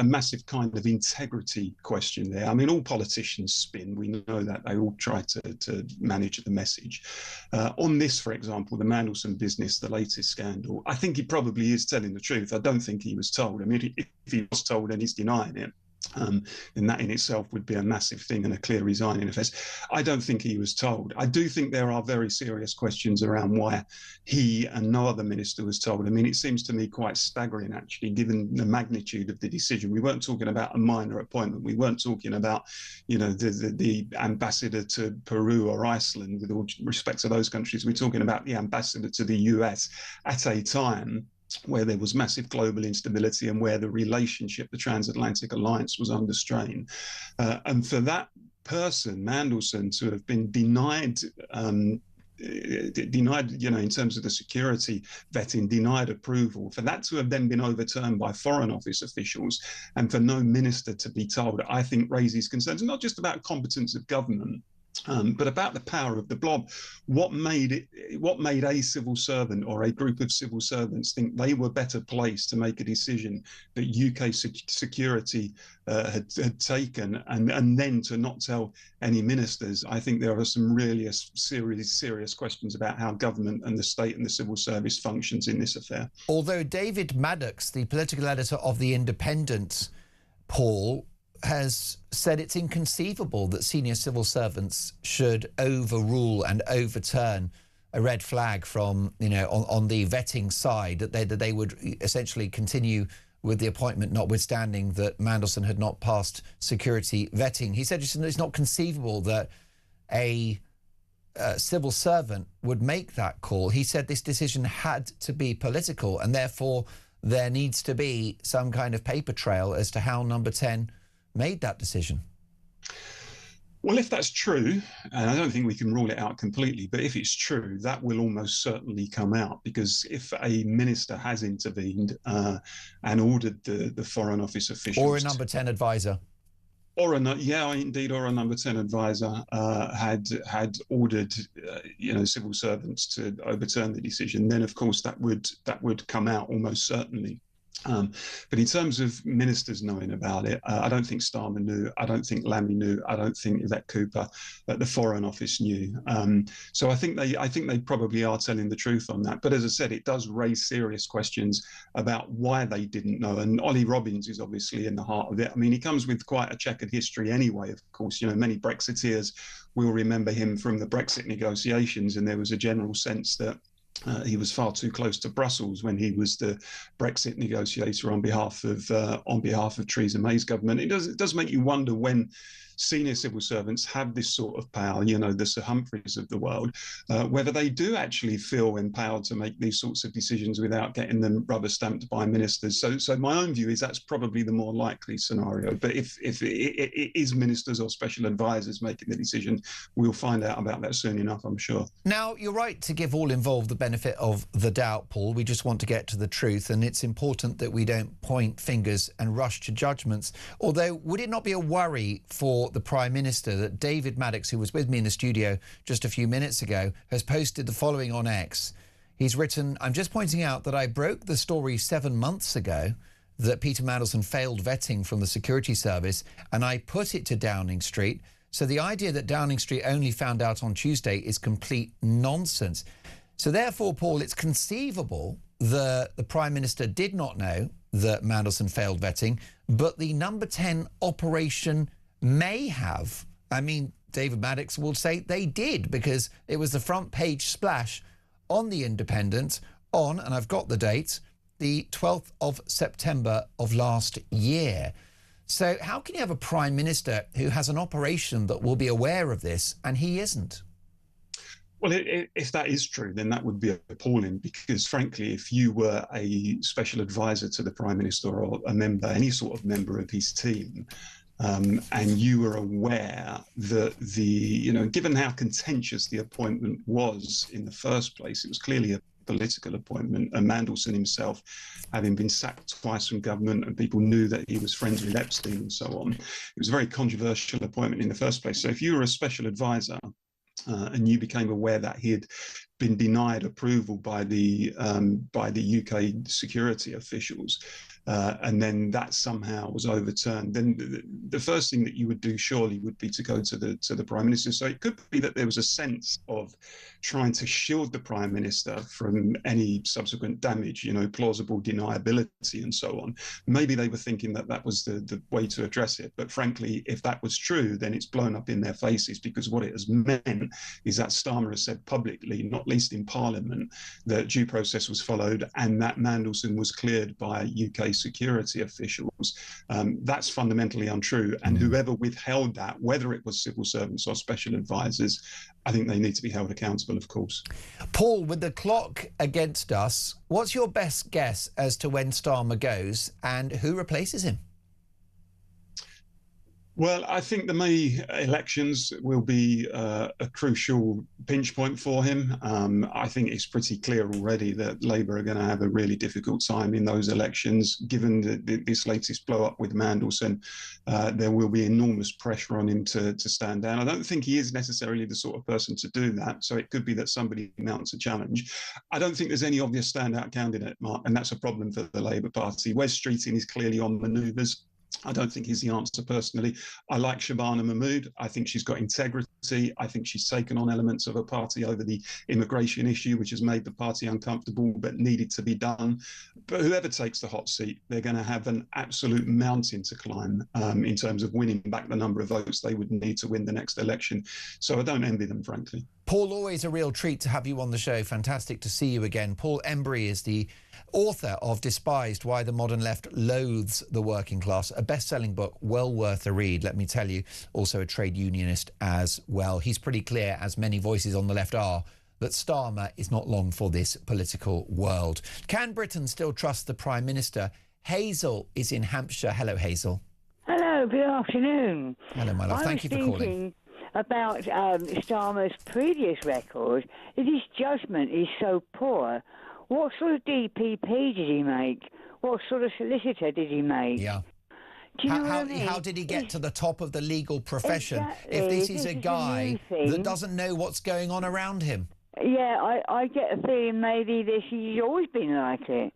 massive kind of integrity question there. I mean, all politicians spin. We know that. They all try to manage the message. On this, for example, the Mandelson business, the latest scandal, I think he probably is telling the truth. I don't think he was told. I mean, if he was told and he's denying it, then that in itself would be a massive thing and a clear resigning offence. I don't think he was told. I do think there are very serious questions around why he and no other minister was told. I mean, it seems to me quite staggering, actually, given the magnitude of the decision. We weren't talking about a minor appointment. We weren't talking about, you know, the ambassador to Peru or Iceland, with all respect to those countries. We're talking about the ambassador to the US at a time where there was massive global instability and where the relationship, the transatlantic alliance, was under strain. And for that person, Mandelson, to have been denied, you know, in terms of the security vetting, denied approval, for that to have then been overturned by Foreign Office officials and for no minister to be told, I think raises concerns, not just about competence of government, but about the power of the blob. What made a civil servant or a group of civil servants think they were better placed to make a decision that UK security had taken, and then to not tell any ministers? I think there are some really serious questions about how government and the state and the civil service functions in this affair. Although David Maddox, the political editor of The Independent, Paul, has said it's inconceivable that senior civil servants should overrule and overturn a red flag from, you know, on the vetting side, that they would essentially continue with the appointment, notwithstanding that Mandelson had not passed security vetting. He said it's not conceivable that a civil servant would make that call. He said this decision had to be political, and therefore there needs to be some kind of paper trail as to how Number 10 made that decision. Well, if that's true, and I don't think we can rule it out completely, but if it's true, that will almost certainly come out, because if a minister has intervened and ordered the Foreign Office officials, or a Number 10 advisor, or a Number 10 advisor had ordered you know, civil servants to overturn the decision, then of course that would come out almost certainly. But in terms of ministers knowing about it, I don't think Starmer knew. I don't think Lammy knew. I don't think Yvette Cooper at the Foreign Office knew. So I think they probably are telling the truth on that. But as I said, it does raise serious questions about why they didn't know. And Ollie Robbins is obviously in the heart of it. I mean, he comes with quite a checkered history anyway. Of course, many Brexiteers will remember him from the Brexit negotiations, and there was a general sense that he was far too close to Brussels when he was the Brexit negotiator on behalf of Theresa May's government. It does make you wonder when senior civil servants have this sort of power, the Sir Humphreys of the world, whether they do actually feel empowered to make these sorts of decisions without getting them rubber stamped by ministers. So my own view is that's probably the more likely scenario. But if it is ministers or special advisors making the decision, we'll find out about that soon enough, I'm sure. Now, you're right to give all involved the benefit of the doubt, Paul. We just want to get to the truth, and it's important that we don't point fingers and rush to judgments. Although, would it not be a worry for the Prime Minister that David Maddox, who was with me in the studio just a few minutes ago, has posted the following on X? He's written, "I'm just pointing out that I broke the story 7 months ago that Peter Mandelson failed vetting from the security service, and I put it to Downing Street. So the idea that Downing Street only found out on Tuesday is complete nonsense." So therefore, Paul, it's conceivable that the Prime Minister did not know that Mandelson failed vetting, but the number 10 operation may have. I mean, David Maddox will say they did, because it was the front page splash on The Independent on, and I've got the date, the 12th of September of last year. So how can you have a Prime Minister who has an operation that will be aware of this and he isn't? Well, if that is true, then that would be appalling, because frankly, if you were a special advisor to the Prime Minister or a member, any sort of member of his team, and you were aware that given how contentious the appointment was in the first place, it was clearly a political appointment, and Mandelson himself having been sacked twice from government, and people knew that he was friends with Epstein and so on. It was a very controversial appointment in the first place. So if you were a special advisor and you became aware that he had been denied approval by the UK security officials, and then that somehow was overturned, then the first thing that you would do surely would be to go to the Prime Minister. So it could be that there was a sense of trying to shield the Prime Minister from any subsequent damage, plausible deniability and so on. Maybe they were thinking that that was the way to address it. But frankly, if that was true, then it's blown up in their faces, because what it has meant is that Starmer has said publicly, not least in Parliament, that due process was followed and that Mandelson was cleared by UK security officials. That's fundamentally untrue. And whoever withheld that, whether it was civil servants or special advisors, I think they need to be held accountable, of course. Paul, with the clock against us, what's your best guess as to when Starmer goes and who replaces him? Well, I think the May elections will be a crucial pinch point for him. I think it's pretty clear already that Labour are going to have a really difficult time in those elections. Given this latest blow-up with Mandelson, there will be enormous pressure on him to stand down. I don't think he is necessarily the sort of person to do that, so it could be that somebody mounts a challenge. I don't think there's any obvious standout candidate, Mark, and that's a problem for the Labour Party. Wes Streeting is clearly on manoeuvres. I don't think he's the answer personally. I like Shabana Mahmood. I think she's got integrity. I think she's taken on elements of a party over the immigration issue, which has made the party uncomfortable but needed to be done. But whoever takes the hot seat, they're going to have an absolute mountain to climb in terms of winning back the number of votes they would need to win the next election. So I don't envy them, frankly. Paul, always a real treat to have you on the show. Fantastic to see you again. Paul Embry is the author of Despised, Why the Modern Left Loathes the Working Class, a best-selling book, well worth a read, let me tell you. Also a trade unionist as well. He's pretty clear, as many voices on the left are, that Starmer is not long for this political world. Can Britain still trust the Prime Minister? Hazel is in Hampshire. Hello, Hazel. Hello, good afternoon. Hello, my love. Thank you for calling. About Starmer's previous record, if his judgment is so poor, what sort of DPP did he make? What sort of solicitor did he make? Yeah. Do you know what I mean? How did he get to the top of the legal profession Exactly. if this is a guy that doesn't know what's going on around him? Yeah, I get a feeling maybe he's always been like it.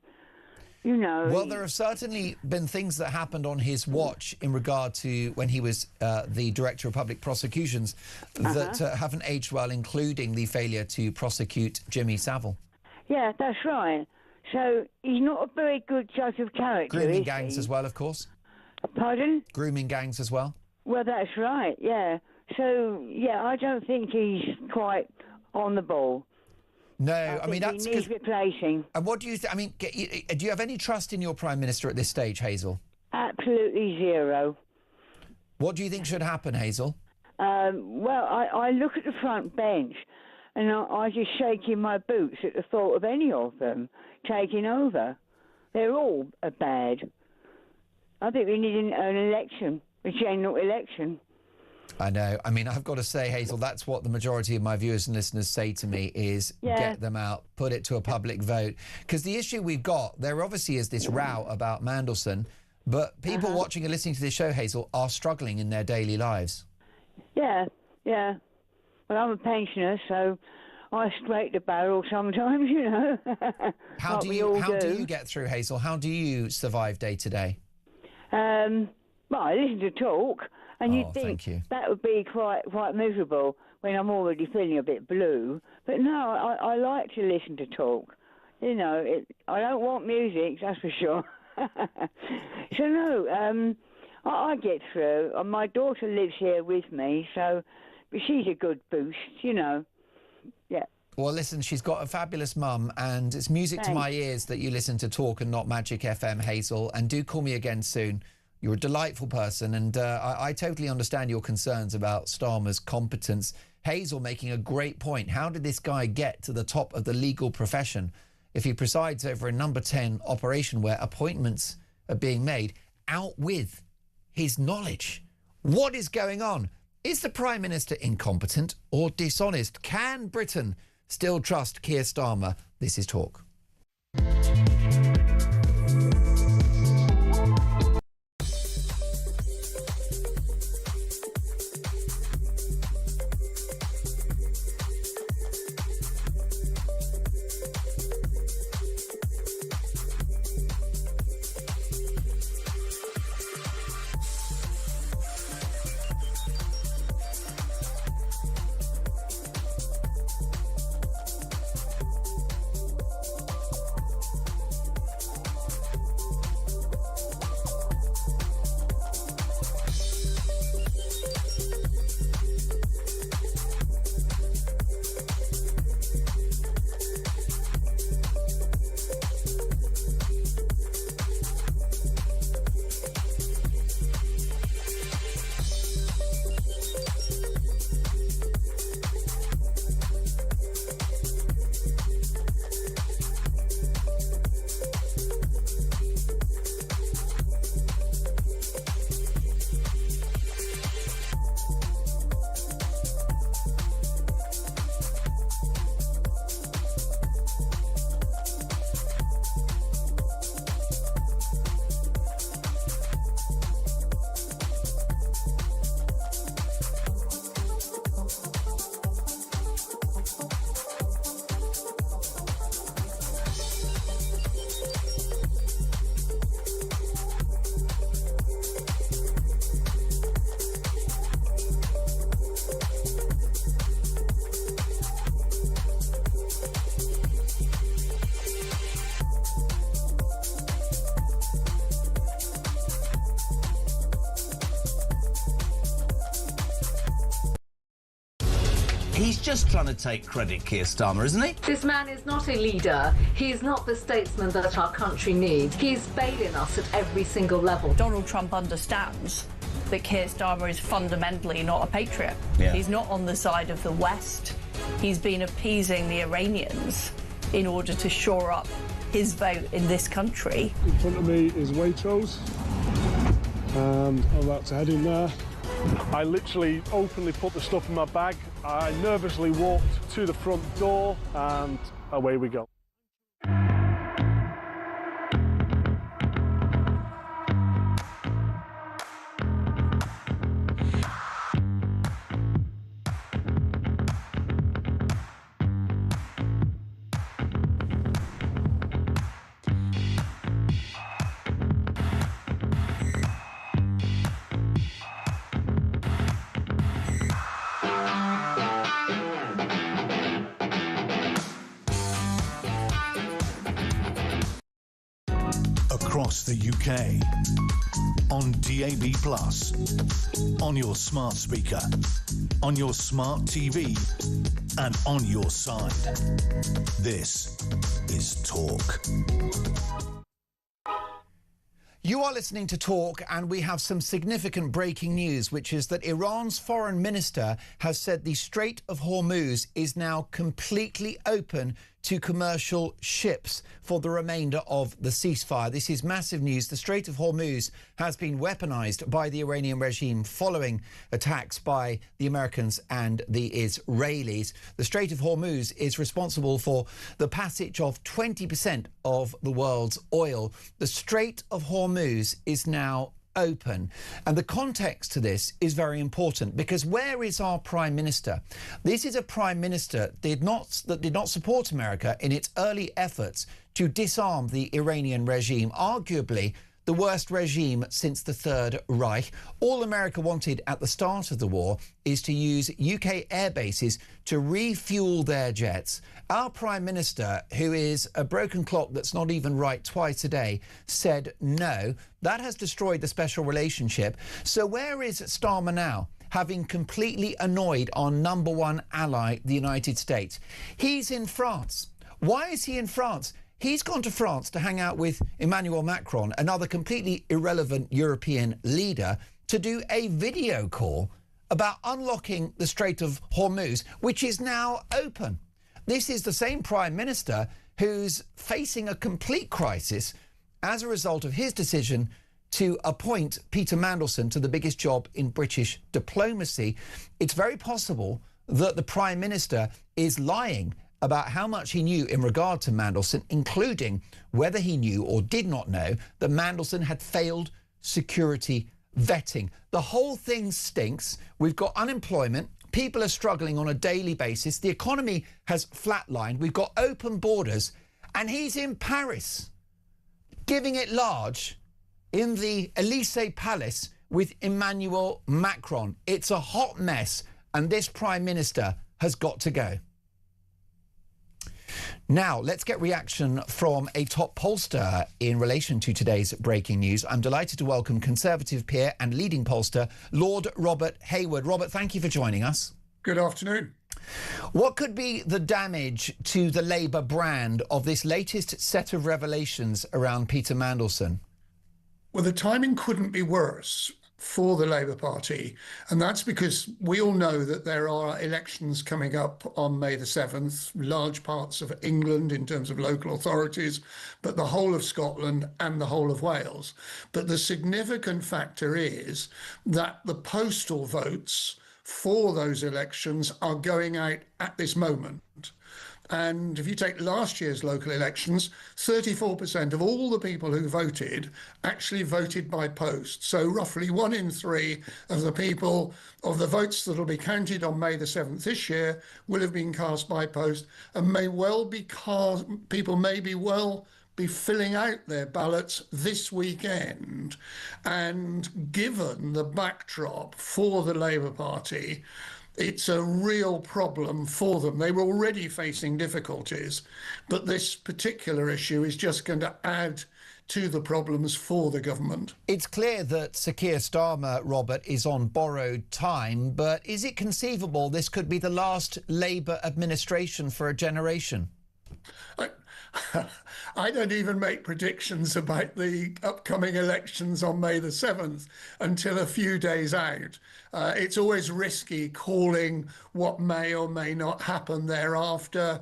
You know. Well, there have certainly been things that happened on his watch in regard to when he was the Director of Public Prosecutions that haven't aged well, including the failure to prosecute Jimmy Savile. Yeah, that's right. So he's not a very good judge of character, Grooming is gangs he? as well, of course. Pardon? Grooming gangs as well. Well, that's right, yeah. So, yeah, I don't think he's quite on the ball. No, I mean, that's... He needs replacing. And what do you... I mean, do you have any trust in your Prime Minister at this stage, Hazel? Absolutely zero. What do you think should happen, Hazel? Well, I look at the front bench and I just shaking my boots at the thought of any of them taking over. They're all bad. I think we need an election, a general election. I know. I mean, I've got to say, Hazel, that's what the majority of my viewers and listeners say to me is get them out, put it to a public vote. Because the issue we've got, there obviously is this row about Mandelson, but people watching and listening to this show, Hazel, are struggling in their daily lives. Yeah, yeah. Well, I'm a pensioner, so I scrape the barrel sometimes, you know. How do you get through, Hazel? How do you survive day to day? Well, I listen to talk. And you'd think that would be quite miserable when I'm already feeling a bit blue. But no, I like to listen to talk. You know, I don't want music, that's for sure. So no, I get through. My daughter lives here with me, so she's a good boost, you know. Yeah. Well, listen, she's got a fabulous mum, and it's music to my ears that you listen to Talk and not Magic FM, Hazel. And do call me again soon. You're a delightful person, and I totally understand your concerns about Starmer's competence. Hazel making a great point. How did this guy get to the top of the legal profession if he presides over a number 10 operation where appointments are being made out with his knowledge? What is going on? Is the Prime Minister incompetent or dishonest? Can Britain still trust Keir Starmer? This is Talk. He's just trying to take credit, Keir Starmer, isn't he? This man is not a leader. He is not the statesman that our country needs. He is failing us at every single level. Donald Trump understands that Keir Starmer is fundamentally not a patriot. Yeah. He's not on the side of the West. He's been appeasing the Iranians in order to shore up his vote in this country. In front of me is Waitrose, and I'm about to head in there. I literally openly put the stuff in my bag. I nervously walked to the front door, and away we go. across the UK. On DAB+, on your smart speaker, on your smart TV, and on your side. This is Talk. You are listening to Talk, and we have some significant breaking news, which is that Iran's foreign minister has said the Strait of Hormuz is now completely open to commercial ships for the remainder of the ceasefire. This is massive news. The Strait of Hormuz has been weaponized by the Iranian regime following attacks by the Americans and the Israelis. The Strait of Hormuz is responsible for the passage of 20% of the world's oil. The Strait of Hormuz is now open. And the context to this is very important, because where is our Prime Minister? This is a Prime Minister that did not support America in its early efforts to disarm the Iranian regime, arguably the worst regime since the Third Reich. All America wanted at the start of the war is to use UK air bases to refuel their jets. Our Prime Minister, who is a broken clock that's not even right twice a day, said no. That has destroyed the special relationship. So where is Starmer now, having completely annoyed our number one ally, the United States? He's in France. Why is he in France? He's gone to France to hang out with Emmanuel Macron, another completely irrelevant European leader, to do a video call about unlocking the Strait of Hormuz, which is now open. This is the same Prime Minister who's facing a complete crisis as a result of his decision to appoint Peter Mandelson to the biggest job in British diplomacy. It's very possible that the Prime Minister is lying about how much he knew in regard to Mandelson, including whether he knew or did not know that Mandelson had failed security vetting. The whole thing stinks. We've got unemployment. People are struggling on a daily basis. The economy has flatlined. We've got open borders. And he's in Paris, giving it large in the Elysee Palace with Emmanuel Macron. It's a hot mess, and this Prime Minister has got to go. Now, let's get reaction from a top pollster in relation to today's breaking news. I'm delighted to welcome Conservative peer and leading pollster, Lord Robert Hayward. Robert, thank you for joining us. Good afternoon. What could be the damage to the Labour brand of this latest set of revelations around Peter Mandelson? Well, the timing couldn't be worse for the Labour Party, and that's because we all know that there are elections coming up on May the 7th, large parts of England in terms of local authorities, but the whole of Scotland and the whole of Wales. But the significant factor is that the postal votes for those elections are going out at this moment. And if you take last year's local elections, 34% of all the people who voted actually voted by post. So roughly 1 in 3 of the people, of the votes that will be counted on May the 7th this year, will have been cast by post, and may well be cast, people may be well be filling out their ballots this weekend. And given the backdrop for the Labour Party, it's a real problem for them. They were already facing difficulties, but this particular issue is just going to add to the problems for the government. It's clear that Sir Keir Starmer, Robert, is on borrowed time, but is it conceivable this could be the last Labour administration for a generation? I don't even make predictions about the upcoming elections on May the 7th until a few days out. It's always risky calling what may or may not happen thereafter.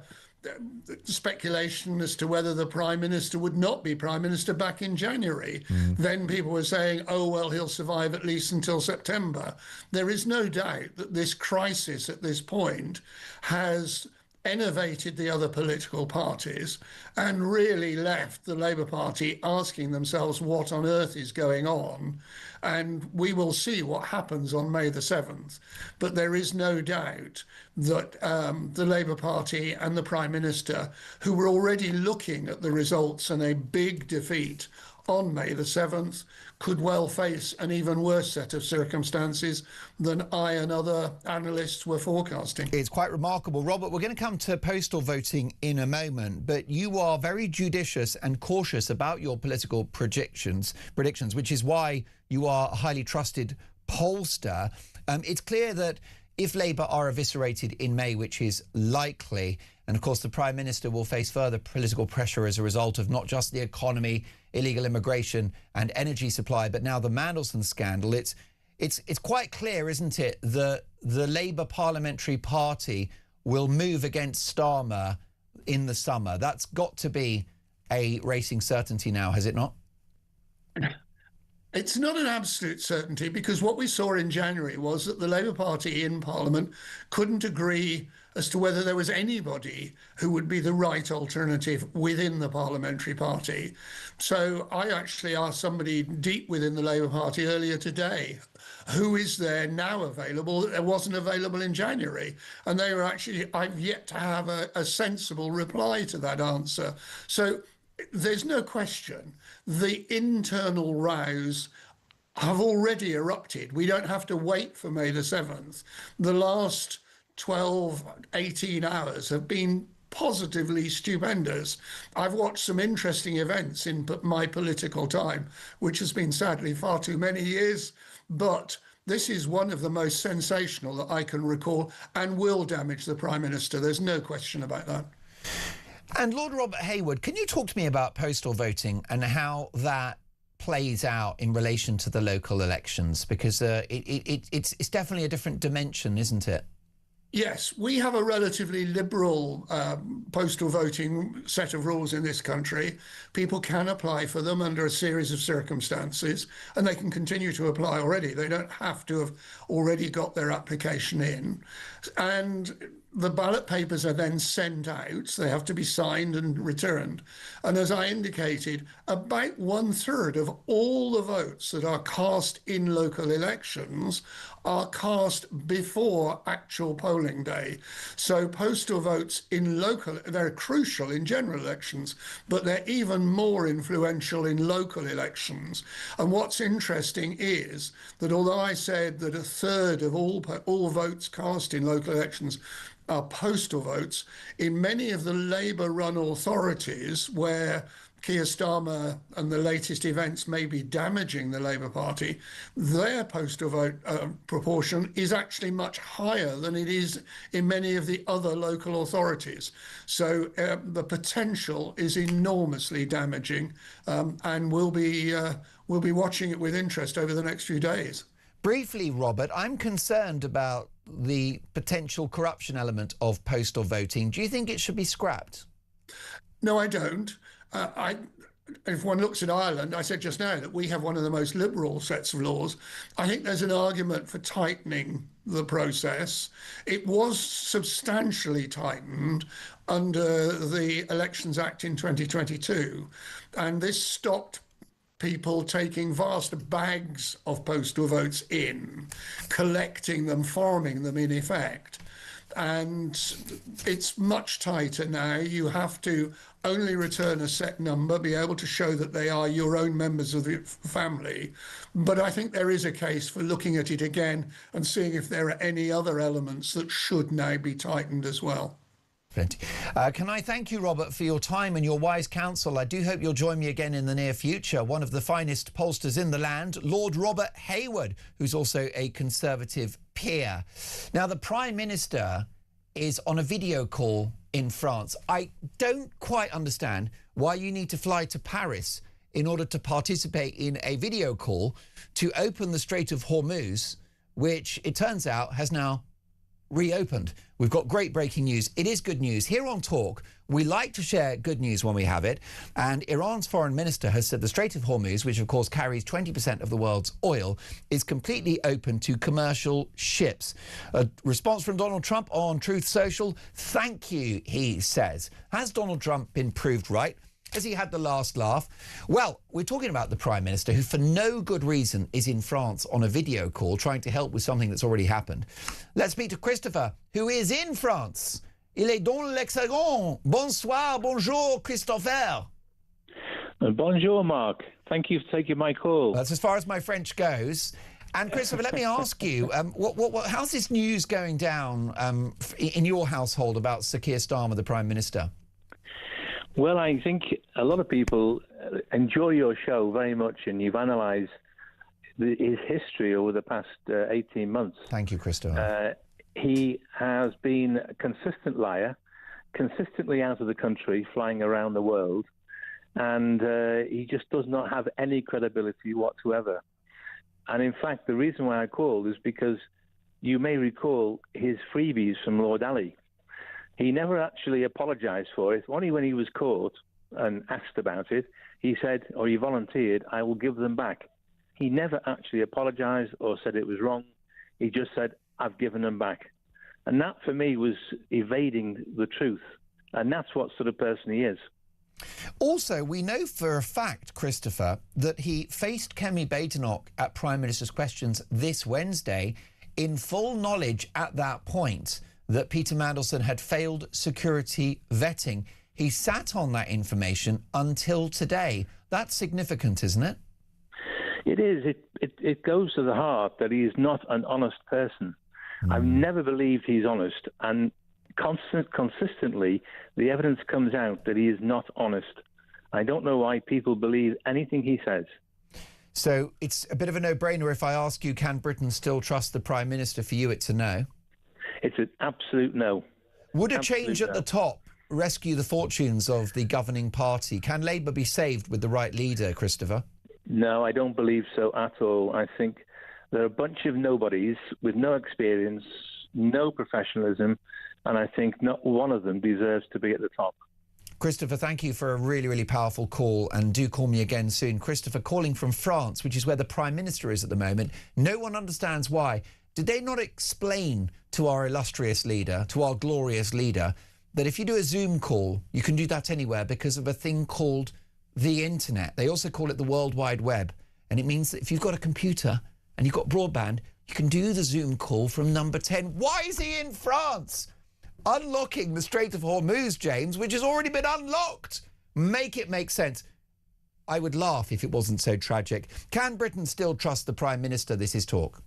Speculation as to whether the Prime Minister would not be Prime Minister back in January. Then people were saying, oh, well, he'll survive at least until September. There is no doubt that this crisis at this point has enervated the other political parties and really left the Labour Party asking themselves what on earth is going on. And we will see what happens on May the 7th. But there is no doubt that the Labour Party and the Prime Minister, who were already looking at the results and a big defeat on May the 7th could well face an even worse set of circumstances than I and other analysts were forecasting. It's quite remarkable. Robert, we're going to come to postal voting in a moment, but you are very judicious and cautious about your political predictions, which is why you are a highly trusted pollster. It's clear that if Labour are eviscerated in May, which is likely, and of course the Prime Minister will face further political pressure as a result of not just the economy, illegal immigration and energy supply, but now the Mandelson scandal, it's quite clear, isn't it, that the Labour Parliamentary Party will move against Starmer in the summer. That's got to be a racing certainty now, has it not? It's not an absolute certainty, because what we saw in January was that the Labour Party in Parliament couldn't agree as to whether there was anybody who would be the right alternative within the parliamentary party. So I actually asked somebody deep within the Labour Party earlier today, who is there now available that wasn't available in January? And they were actually, I've yet to have a sensible reply to that answer. So there's no question the internal rows have already erupted. We don't have to wait for May the 7th. The last 12, 18 hours have been positively stupendous. I've watched some interesting events in my political time, which has been sadly far too many years, but this is one of the most sensational that I can recall and will damage the Prime Minister. There's no question about that. And Lord Robert Hayward, can you talk to me about postal voting and how that plays out in relation to the local elections? Because it's definitely a different dimension, isn't it? Yes, we have a relatively liberal postal voting set of rules in this country. People can apply for them under a series of circumstances, and they can continue to apply already. They don't have to have already got their application in. And the ballot papers are then sent out. They have to be signed and returned. And as I indicated, about 1/3 of all the votes that are cast in local elections are cast before actual polling day. So postal votes in local, they're crucial in general elections, but they're even more influential in local elections. And what's interesting is that although I said that 1/3 of all votes cast in local elections are postal votes, in many of the Labour-run authorities where Keir Starmer and the latest events may be damaging the Labour Party, their postal vote proportion is actually much higher than it is in many of the other local authorities. So the potential is enormously damaging, and we'll be watching it with interest over the next few days. Briefly, Robert, I'm concerned about the potential corruption element of postal voting. Do you think it should be scrapped? No, I don't. If one looks at Ireland, I said just now that we have one of the most liberal sets of laws. I think there's an argument for tightening the process. It was substantially tightened under the Elections Act in 2022, and this stopped people taking vast bags of postal votes in, collecting them, farming them in effect. And it's much tighter now. You have to only return a set number, be able to show that they are your own members of the family. But I think there is a case for looking at it again and seeing if there are any other elements that should now be tightened as well. Plenty. Can I thank you, Robert, for your time and your wise counsel? I do hope you'll join me again in the near future. One of the finest pollsters in the land, Lord Robert Hayward, who's also a Conservative peer. Now, the Prime Minister is on a video call in France. I don't quite understand why you need to fly to Paris in order to participate in a video call to open the Strait of Hormuz, which it turns out has now reopened. We've got great breaking news. It is good news. Here on Talk, we like to share good news when we have it. And Iran's foreign minister has said the Strait of Hormuz, which of course carries 20% of the world's oil, is completely open to commercial ships. A response from Donald Trump on Truth Social. Thank you, he says. Has Donald Trump been proved right? Has he had the last laugh? Well, we're talking about the Prime Minister, who for no good reason is in France on a video call trying to help with something that's already happened. Let's speak to Christopher, who is in France. Il est dans l'Hexagone. Bonsoir, bonjour, Christopher. Bonjour, Mark. Thank you for taking my call. That's as far as my French goes. And Christopher, let me ask you, how's this news going down in your household about Sir Keir Starmer, the Prime Minister? Well, I think a lot of people enjoy your show very much, and you've analysed his history over the past 18 months. Thank you, Christopher. He has been a consistent liar, consistently out of the country, flying around the world, and he just does not have any credibility whatsoever. And in fact, the reason why I called is because you may recall his freebies from Lord Ali. He never actually apologised for it. Only when he was caught and asked about it, he said, or he volunteered, I will give them back. He never actually apologised or said it was wrong. He just said, I've given them back. And that, for me, was evading the truth. And that's what sort of person he is. Also, we know for a fact, Christopher, that he faced Kemi Badenoch at Prime Minister's Questions this Wednesday in full knowledge at that point that Peter Mandelson had failed security vetting. He sat on that information until today. That's significant, isn't it? It is. It goes to the heart that he is not an honest person. I've never believed he's honest, and consistently the evidence comes out that he is not honest. I don't know why people believe anything he says. So it's a bit of a no-brainer if I ask you, can Britain still trust the Prime Minister? For you, it's a no. It's an absolute no. Would a change at the top rescue the fortunes of the governing party? Can Labour be saved with the right leader, Christopher? No, I don't believe so at all. I think they're a bunch of nobodies with no experience, no professionalism, and I think not one of them deserves to be at the top. Christopher, thank you for a really, really powerful call, and do call me again soon. Christopher calling from France, which is where the Prime Minister is at the moment. No one understands why. Did they not explain to our illustrious leader, to our glorious leader, that if you do a Zoom call, you can do that anywhere because of a thing called the internet? They also call it the World Wide Web. And it means that if you've got a computer and you've got broadband, you can do the Zoom call from number 10. Why is he in France? Unlocking the Strait of Hormuz, James, which has already been unlocked. Make it make sense. I would laugh if it wasn't so tragic. Can Britain still trust the Prime Minister? This is Talk.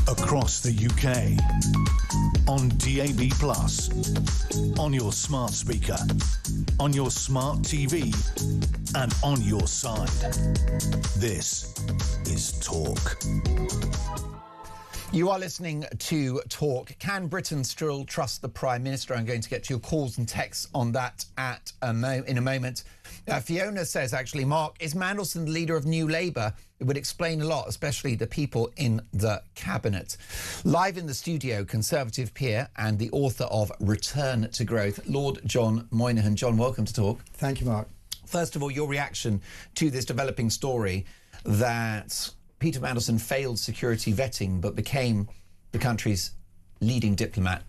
Across the UK, on DAB+, on your smart speaker, on your smart TV, and on your side. This is Talk. You are listening to Talk. Can Britain still trust the Prime Minister? I'm going to get to your calls and texts on that in a moment. Fiona says, actually, Mark, is Mandelson the leader of New Labour? It would explain a lot, especially the people in the cabinet. Live in the studio, Conservative peer and the author of Return to Growth, Lord John Moynihan. John, welcome to Talk. Thank you, Mark. First of all, your reaction to this developing story that Peter Mandelson failed security vetting but became the country's leading diplomat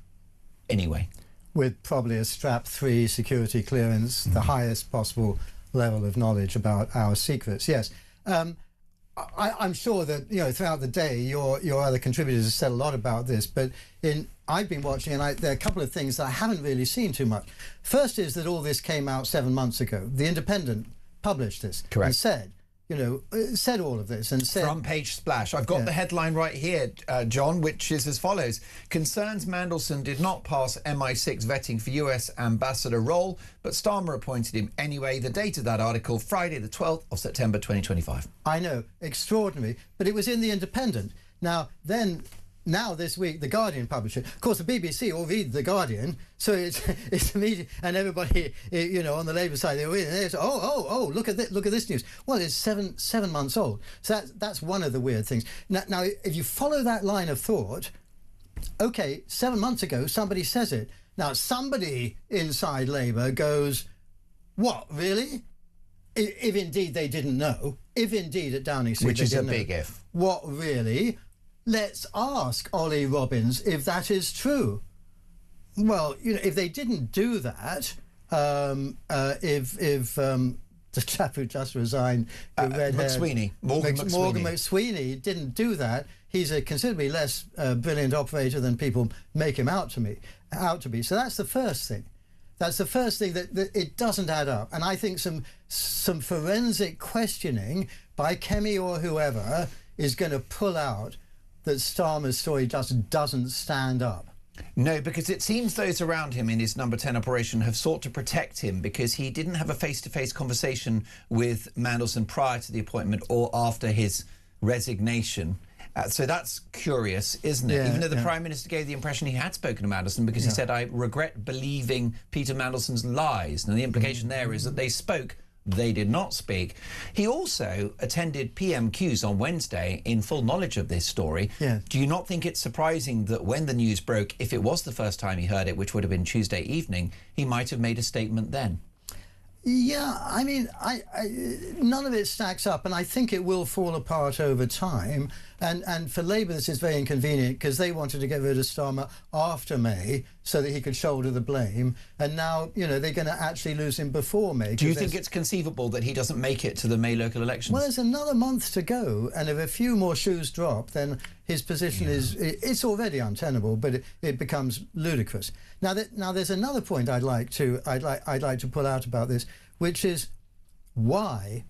anyway. With probably a strap 3 security clearance, the highest possible level of knowledge about our secrets. Yes. I'm sure that, you know, throughout the day, your other contributors have said a lot about this, but I've been watching, and there are a couple of things that I haven't really seen too much. First is that all this came out 7 months ago. The Independent published this. Correct. And said, you know, said all of this and said... Front page splash. I've got the headline right here, John, which is as follows. Concerns Mandelson did not pass MI6 vetting for US ambassador role, but Starmer appointed him anyway. The date of that article, Friday the 12th of September 2025. I know, extraordinary, but it was in the Independent. Now this week, The Guardian published it. Of course, the BBC all read The Guardian, so it's immediate, and everybody, you know, on the Labour side, they read it, and they say, oh, look at this news. Well, it's seven months old. So that's one of the weird things. Now, if you follow that line of thought, OK, 7 months ago, somebody says it. Now, somebody inside Labour goes, what, really? If indeed they didn't know, if indeed at Downing Street which is a big if. What, really? Let's ask Ollie Robbins if that is true. Well, you know, if they didn't do that, if the chap who just resigned, the red-haired Morgan McSweeney didn't do that, he's a considerably less brilliant operator than people make him out to be. So that's the first thing. That's the first thing that it doesn't add up. And I think some forensic questioning by Kemi or whoever is going to pull out that Starmer's story just doesn't stand up. No, because it seems those around him in his Number 10 operation have sought to protect him because he didn't have a face-to-face conversation with Mandelson prior to the appointment or after his resignation. So that's curious, isn't it? Yeah, even though the Prime Minister gave the impression he had spoken to Mandelson because he said, I regret believing Peter Mandelson's lies. Now, the implication there is that they spoke. They did not speak. He also attended PMQs on Wednesday in full knowledge of this story. Yeah. Do you not think it's surprising that when the news broke, if it was the first time he heard it, which would have been Tuesday evening, he might have made a statement then? Yeah, I mean, none of it stacks up, and I think it will fall apart over time. And for Labour, this is very inconvenient because they wanted to get rid of Starmer after May so that he could shoulder the blame. And now, you know, they're going to actually lose him before May. Do you think it's conceivable that he doesn't make it to the May local elections? Well, there's another month to go, and if a few more shoes drop, then his position it's already untenable, but it becomes ludicrous. Now, there's another point I'd like to pull out about this, which is why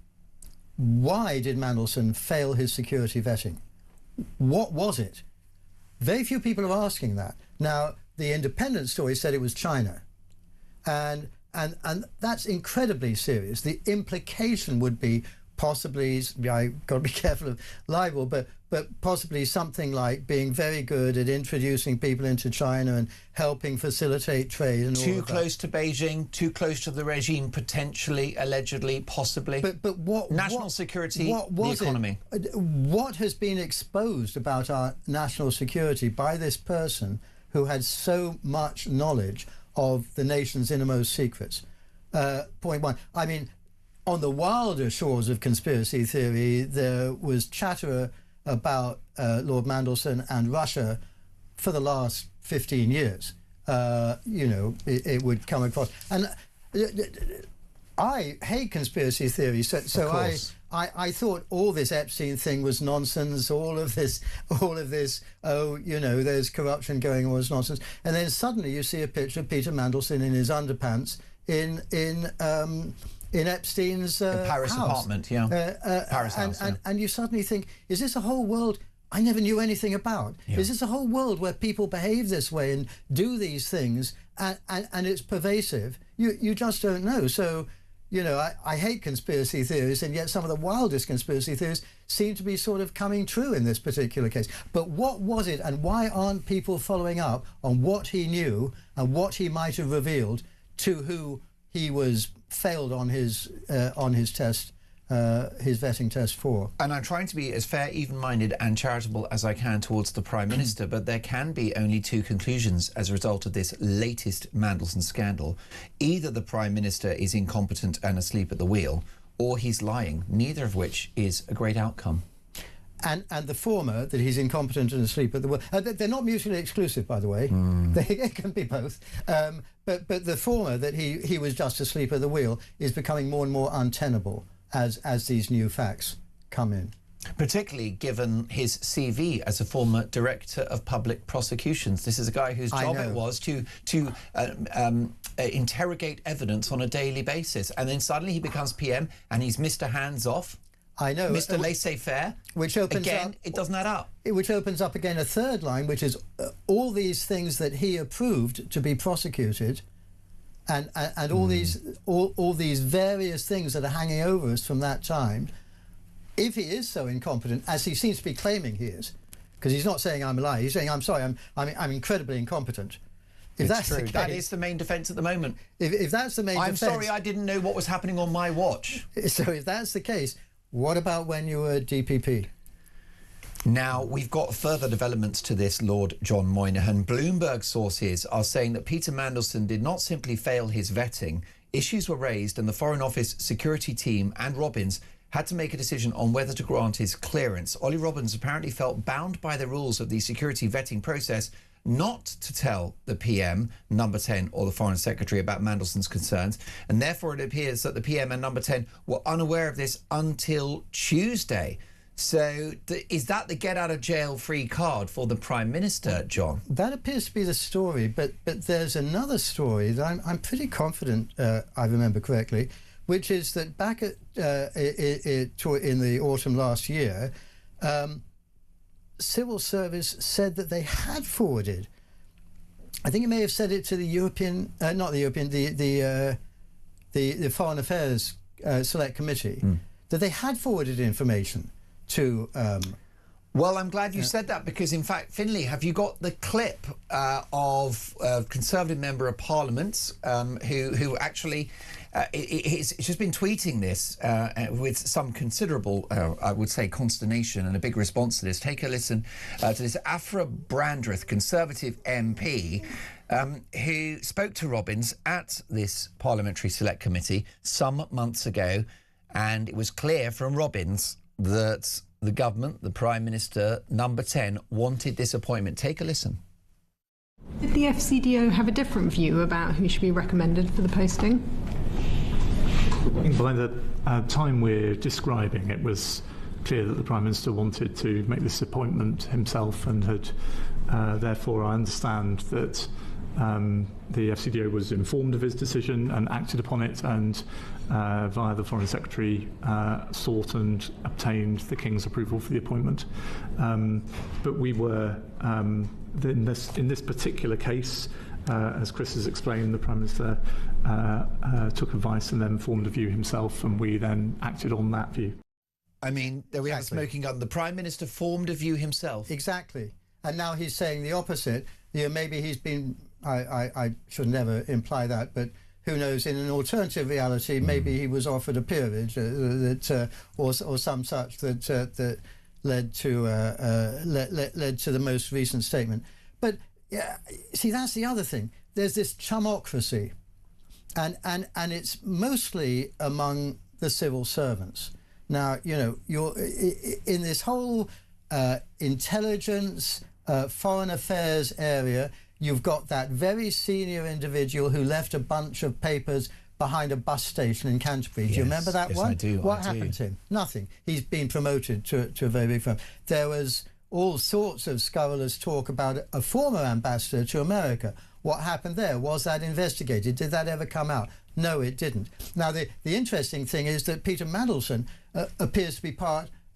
did Mandelson fail his security vetting? What was it? Very few people are asking that. Now, the Independent story said it was China, and that's incredibly serious. The implication would be possibly, I've got to be careful of libel, but possibly something like being very good at introducing people into China and helping facilitate trade and all of that. Too close to Beijing, too close to the regime, potentially, allegedly, possibly. But what... National security, the economy. What has been exposed about our national security by this person who had so much knowledge of the nation's innermost secrets? Point one. I mean, on the wilder shores of conspiracy theory, there was chatter about Lord Mandelson and Russia for the last 15 years. You know, it would come across. And I hate conspiracy theories, so I thought all this Epstein thing was nonsense, all of this, oh, you know, there's corruption going on, was nonsense. And then suddenly you see a picture of Peter Mandelson in his underpants in Epstein's Paris house. Apartment, Paris house. And you suddenly think, is this a whole world I never knew anything about? Yeah. Is this a whole world where people behave this way and do these things and it's pervasive? You just don't know. So, you know, I hate conspiracy theories, and yet some of the wildest conspiracy theories seem to be sort of coming true in this particular case. But what was it, and why aren't people following up on what he knew and what he might have revealed to who he was failed on his test, his vetting test for? And I'm trying to be as fair, even-minded and charitable as I can towards the Prime Minister, but there can be only two conclusions as a result of this latest Mandelson scandal. Either the Prime Minister is incompetent and asleep at the wheel, or he's lying, neither of which is a great outcome. And the former, that he's incompetent and asleep at the wheel, they're not mutually exclusive, by the way. It can be both. But the former, that he was just asleep at the wheel, is becoming more and more untenable as these new facts come in. Particularly given his CV as a former Director of Public Prosecutions. This is a guy whose job it was to interrogate evidence on a daily basis. And then suddenly he becomes PM and he's Mr. Hands-Off. I know. Mr. Laissez-faire. Which opens again, up, it doesn't add up. Which opens up again a third line, which is all these things that he approved to be prosecuted, and all these various things that are hanging over us from that time. If he is so incompetent, as he seems to be claiming he is, because he's not saying I'm a liar, he's saying I'm sorry, I'm incredibly incompetent. If that's true. the case, That is the main defence at the moment. If that's the main defence... I'm sorry, I didn't know what was happening on my watch. So if that's the case, what about when you were DPP? Now, we've got further developments to this, Lord John Moynihan. Bloomberg sources are saying that Peter Mandelson did not simply fail his vetting. Issues were raised and the Foreign Office security team and Robbins had to make a decision on whether to grant his clearance. Ollie Robbins apparently felt bound by the rules of the security vetting process not to tell the PM, Number 10, or the Foreign Secretary about Mandelson's concerns, and therefore it appears that the PM and Number 10 were unaware of this until Tuesday. So is that the get-out-of-jail-free card for the Prime Minister, John? That appears to be the story, but there's another story that I'm pretty confident I remember correctly, which is that back in the autumn last year, Civil Service said that they had forwarded, I think it may have said it to the European, not the European, the Foreign Affairs Select Committee, that they had forwarded information to... well, I'm glad you said that, because in fact, Finlay, have you got the clip of a Conservative Member of Parliament who actually he's just been tweeting this with some considerable, I would say, consternation and a big response to this. Take a listen to this. Afra Brandreth, Conservative MP, who spoke to Robbins at this Parliamentary Select Committee some months ago, and it was clear from Robbins that the government, the Prime Minister, Number 10, wanted this appointment. Take a listen. Did the FCDO have a different view about who should be recommended for the posting? I think by the time we're describing, it was clear that the Prime Minister wanted to make this appointment himself, and had therefore I understand that the FCDO was informed of his decision and acted upon it, and via the Foreign Secretary sought and obtained the King's approval for the appointment. But we were, in this particular case, as Chris has explained, the Prime Minister took advice and then formed a view himself, and we then acted on that view. I mean, there we have a smoking gun. The Prime Minister formed a view himself. Exactly. And now he's saying the opposite. You know, maybe he's been... I should never imply that, but who knows, in an alternative reality, maybe he was offered a peerage or some such that led to the most recent statement. But yeah, see, that's the other thing. There's this chumocracy, and it's mostly among the civil servants. Now, you know, you're in this whole intelligence, foreign affairs area. You've got that very senior individual who left a bunch of papers behind a bus station in Canterbury. Do you remember that one? I do. What happened to him? Nothing. He's been promoted to a very big firm. There was all sorts of scurrilous talk about a former ambassador to America. What happened there? Was that investigated? Did that ever come out? No, it didn't. Now, the interesting thing is that Peter Mandelson appears to be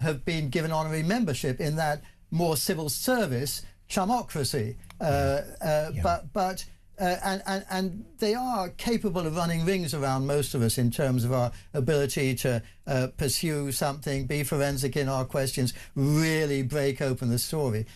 have been given honorary membership in that more civil service chumocracy. But and they are capable of running rings around most of us in terms of our ability to pursue something, be forensic in our questions, really break open the story.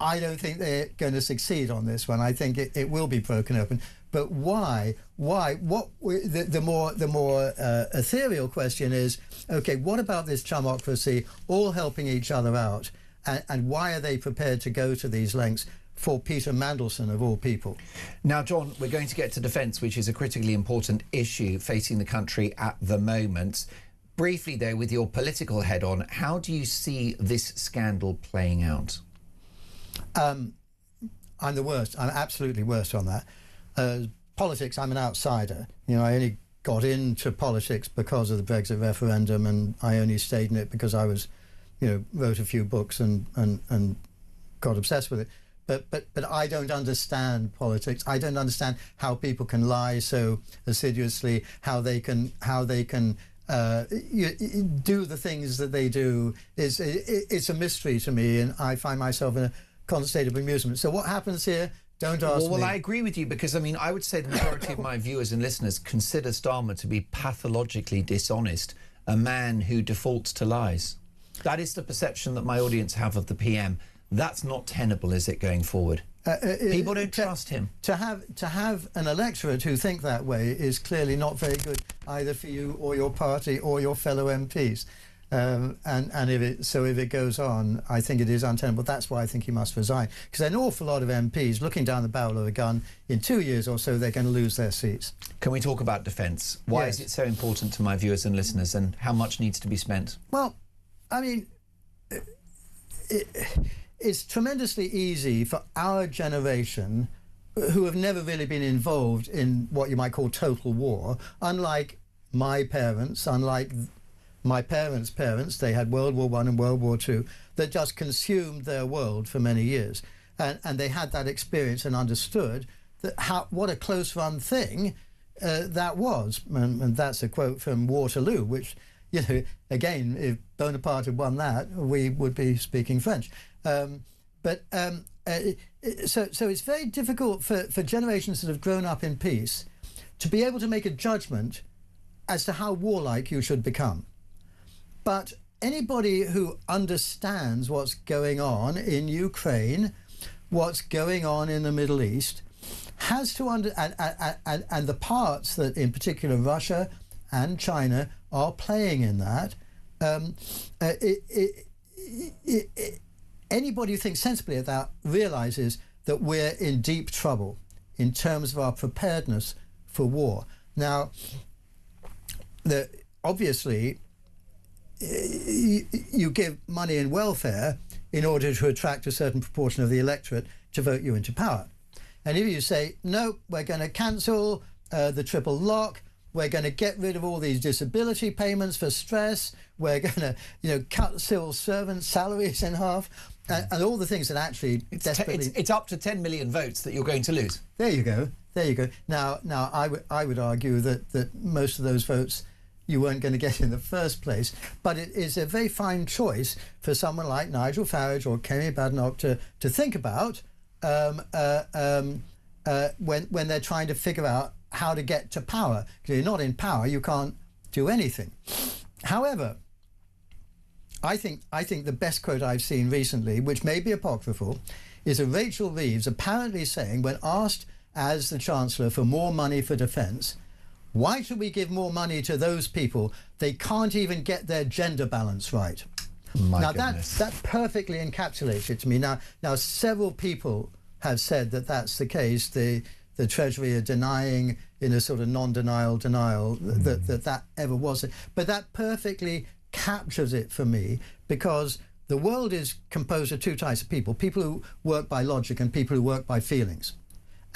I don't think they're going to succeed on this one. I think it will be broken open. But why? The more ethereal question is, okay, what about this democracy all helping each other out? And why are they prepared to go to these lengths for Peter Mandelson, of all people? Now, John, we're going to get to defence, which is a critically important issue facing the country at the moment. Briefly, though, with your political head on, how do you see this scandal playing out? I'm the worst. I'm absolutely worst on that. Politics, I'm an outsider. You know, I only got into politics because of the Brexit referendum, and I only stayed in it because I was, you know, wrote a few books and got obsessed with it. But I don't understand politics. I don't understand how people can lie so assiduously, how they can do the things that they do. It's a mystery to me, and I find myself in a constant state of amusement. So what happens here? Don't ask me. Well, I agree with you, because I mean, I would say the majority of my viewers and listeners consider Starmer to be pathologically dishonest, a man who defaults to lies. That is the perception that my audience have of the PM. That's not tenable, is it, going forward? People don't trust him. To have an electorate who think that way is clearly not very good either for you or your party or your fellow MPs. And if it goes on, I think it is untenable. That's why I think he must resign. Because an awful lot of MPs looking down the barrel of a gun, in 2 years or so, they're going to lose their seats. Can we talk about defence? Why is it so important to my viewers and listeners, and how much needs to be spent? Well, I mean, it's tremendously easy for our generation, who have never really been involved in what you might call total war, unlike my parents, unlike my parents' parents. They had World War I and World War II that just consumed their world for many years. And they had that experience and understood that what a close-run thing that was. And that's a quote from Waterloo, which, you know, again, if Bonaparte had won that, we would be speaking French. So it's very difficult for generations that have grown up in peace to be able to make a judgment as to how warlike you should become. But anybody who understands what's going on in Ukraine, what's going on in the Middle East, has to and the parts that, in particular, Russia and China are playing in that. Anybody who thinks sensibly of that realizes that we're in deep trouble in terms of our preparedness for war. Now, obviously, you give money and welfare in order to attract a certain proportion of the electorate to vote you into power. And if you say, no, we're going to cancel the triple lock, we're going to get rid of all these disability payments for stress, we're going to, you know, cut civil servants' salaries in half, and all the things that actually desperately... It's up to 10 million votes that you're going to lose. There you go. There you go. Now I would argue that most of those votes you weren't going to get in the first place, but it is a very fine choice for someone like Nigel Farage or Kemi Badenoch to think about when they're trying to figure out how to get to power. Because you're not in power, you can't do anything. However, I think the best quote I've seen recently, which may be apocryphal, is a Rachel Reeves apparently saying, when asked as the Chancellor for more money for defence, why should we give more money to those people? They can't even get their gender balance right. Now that perfectly encapsulates it to me. Now several people have said that that's the case. The Treasury are denying, in a sort of non-denial denial, that ever was it. But that perfectly captures it for me, because the world is composed of two types of people: people who work by logic and people who work by feelings.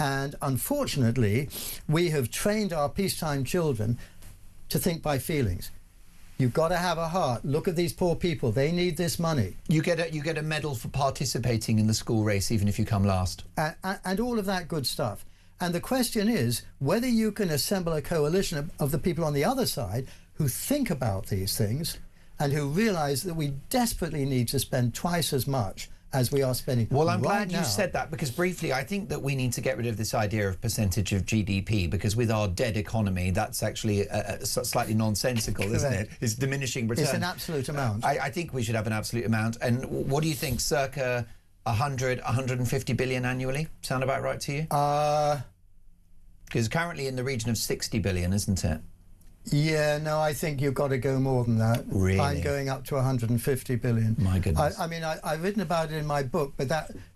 And unfortunately, we have trained our peacetime children to think by feelings. You've got to have a heart. Look at these poor people. They need this money. You get a medal for participating in the school race, even if you come last. And all of that good stuff. And the question is whether you can assemble a coalition of the people on the other side who think about these things and who realise that we desperately need to spend twice as much as we are spending. Well, I'm right glad now, you said that, because briefly, I think that we need to get rid of this idea of percentage of GDP, because with our dead economy, that's actually slightly nonsensical, isn't it? It's diminishing return. It's an absolute amount. I think we should have an absolute amount. And what do you think, circa 100, 150 billion annually? Sound about right to you? Because currently in the region of 60 billion, isn't it? Yeah, no, I think you've got to go more than that. Really? I'm going up to 150 billion. My goodness. I mean, I've written about it in my book, but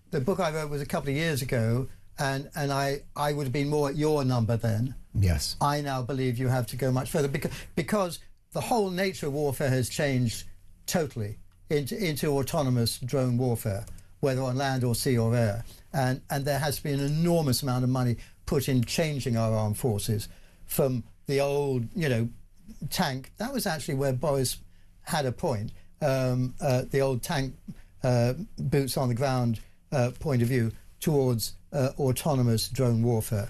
the book I wrote was a couple of years ago, and I would have been more at your number then. Yes. I now believe you have to go much further, because the whole nature of warfare has changed totally into autonomous drone warfare, whether on land or sea or air. And there has to be an enormous amount of money put in changing our armed forces from the old, tank. That was actually where Boris had a point. The old tank, boots on the ground point of view towards autonomous drone warfare.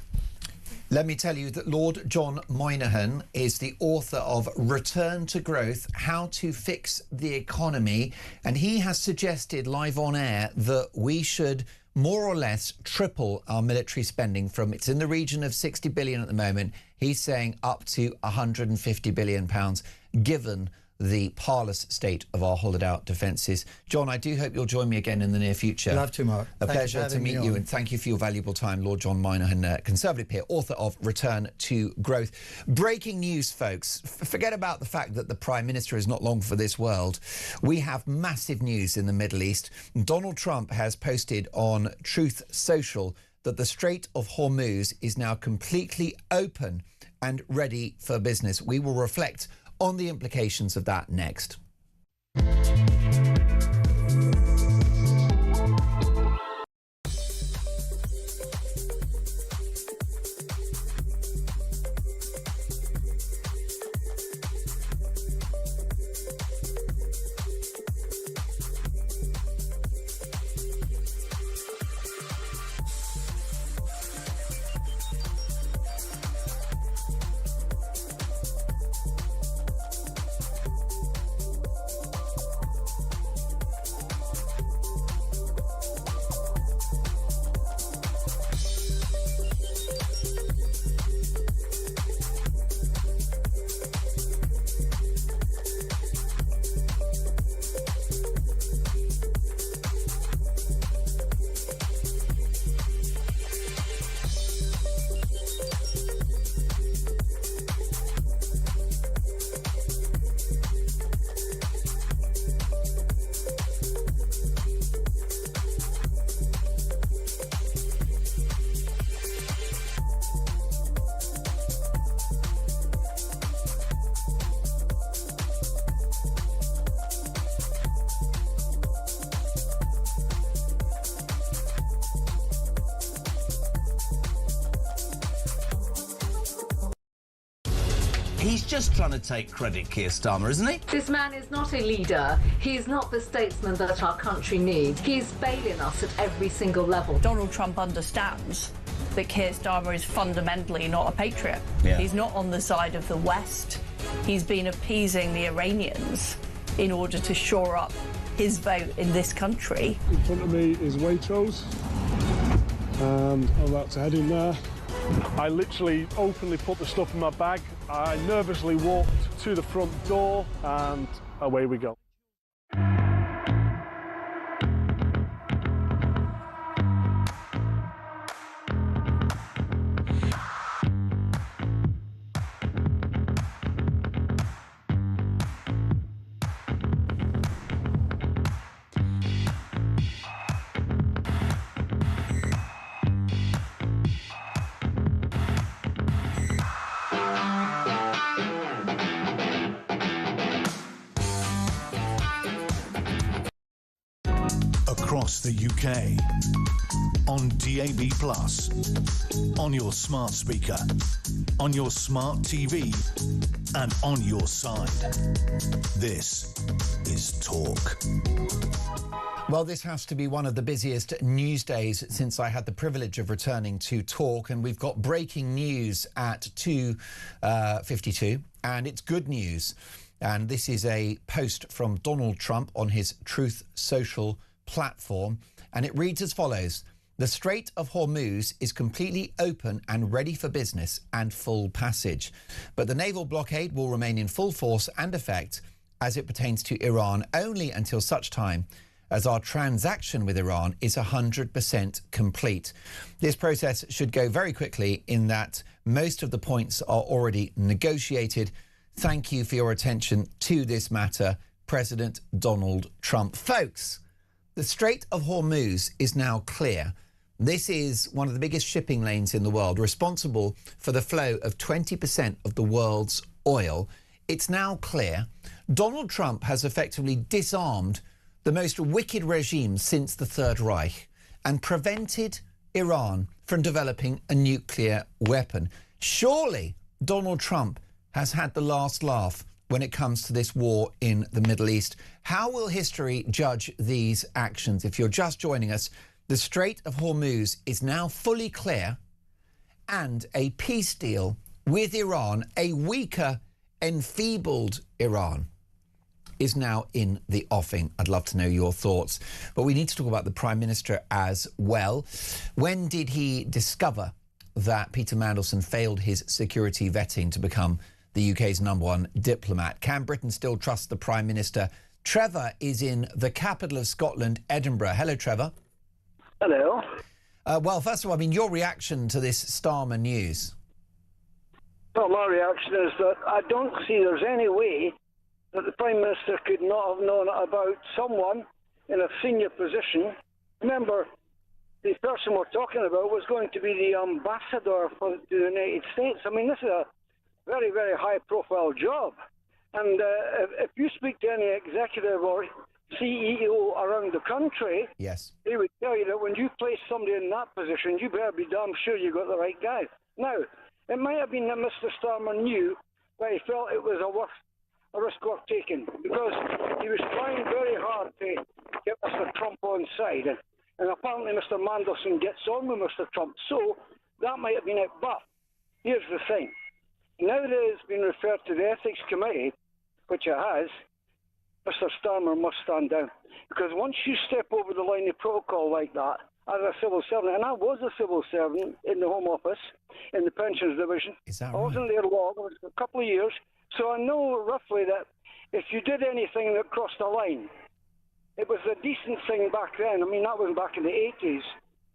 Let me tell you that Lord John Moynihan is the author of Return to Growth, How to Fix the Economy, and he has suggested live on air that we should more or less triple our military spending from, it's in the region of 60 billion at the moment, he's saying up to 150 billion pounds, given the parlous state of our hollowed out defences. John, I do hope you'll join me again in the near future. Love to, Mark. A pleasure to meet you, and thank you for your valuable time. Lord John Moynihan, Conservative peer, author of Return to Growth. Breaking news, folks. Forget about the fact that the Prime Minister is not long for this world. We have massive news in the Middle East. Donald Trump has posted on Truth Social that the Strait of Hormuz is now completely open and ready for business. We will reflect on the implications of that next. He's just trying to take credit, Keir Starmer, isn't he? This man is not a leader. He is not the statesman that our country needs. He is failing us at every single level. Donald Trump understands that Keir Starmer is fundamentally not a patriot. Yeah. He's not on the side of the West. He's been appeasing the Iranians in order to shore up his vote in this country. In front of me is Waitrose, and I'm about to head in there. I literally openly put the stuff in my bag. I nervously walked to the front door, and away we go. Across the UK, on DAB+, on your smart speaker, on your smart TV, and on your side. This is Talk. Well, this has to be one of the busiest news days since I had the privilege of returning to Talk, and we've got breaking news at 2:52, and it's good news. And this is a post from Donald Trump on his Truth Social platform, and it reads as follows. The Strait of Hormuz is completely open and ready for business and full passage. But the naval blockade will remain in full force and effect as it pertains to Iran only until such time as our transaction with Iran is 100% complete. This process should go very quickly in that most of the points are already negotiated. Thank you for your attention to this matter, President Donald Trump. Folks, the Strait of Hormuz is now clear. This is one of the biggest shipping lanes in the world, responsible for the flow of 20% of the world's oil. It's now clear. Donald Trump has effectively disarmed the most wicked regime since the Third Reich and prevented Iran from developing a nuclear weapon. Surely Donald Trump has had the last laugh when it comes to this war in the Middle East. How will history judge these actions? If you're just joining us, the Strait of Hormuz is now fully clear, and a peace deal with Iran, a weaker, enfeebled Iran, is now in the offing. I'd love to know your thoughts. But we need to talk about the Prime Minister as well. When did he discover that Peter Mandelson failed his security vetting to become the UK's #1 diplomat? Can Britain still trust the Prime Minister? Trevor is in the capital of Scotland, Edinburgh. Hello, Trevor. Hello. Well, first of all, I mean, your reaction to this Starmer news? Well, my reaction is that I don't see there's any way that the Prime Minister could not have known about someone in a senior position. Remember, the person we're talking about was going to be the ambassador for the United States. I mean, this is a very, very high-profile job. And if you speak to any executive or CEO around the country, yes, they would tell you that when you place somebody in that position, you better be damn sure you got the right guy. Now, it might have been that Mr. Starmer knew, but he felt it was a risk worth taking, because he was trying very hard to get Mr. Trump on side. And apparently Mr. Mandelson gets on with Mr. Trump, so that might have been it. But here's the thing. Now that it's been referred to the Ethics Committee, which it has, Mr. Starmer must stand down. Because once you step over the line of protocol like that, as a civil servant, and I was a civil servant in the Home Office, in the Pensions Division. Is that I wasn't there long, it was a couple of years. So I know roughly that if you did anything that crossed the line, it was a decent thing back then. I mean, that was back in the 80s.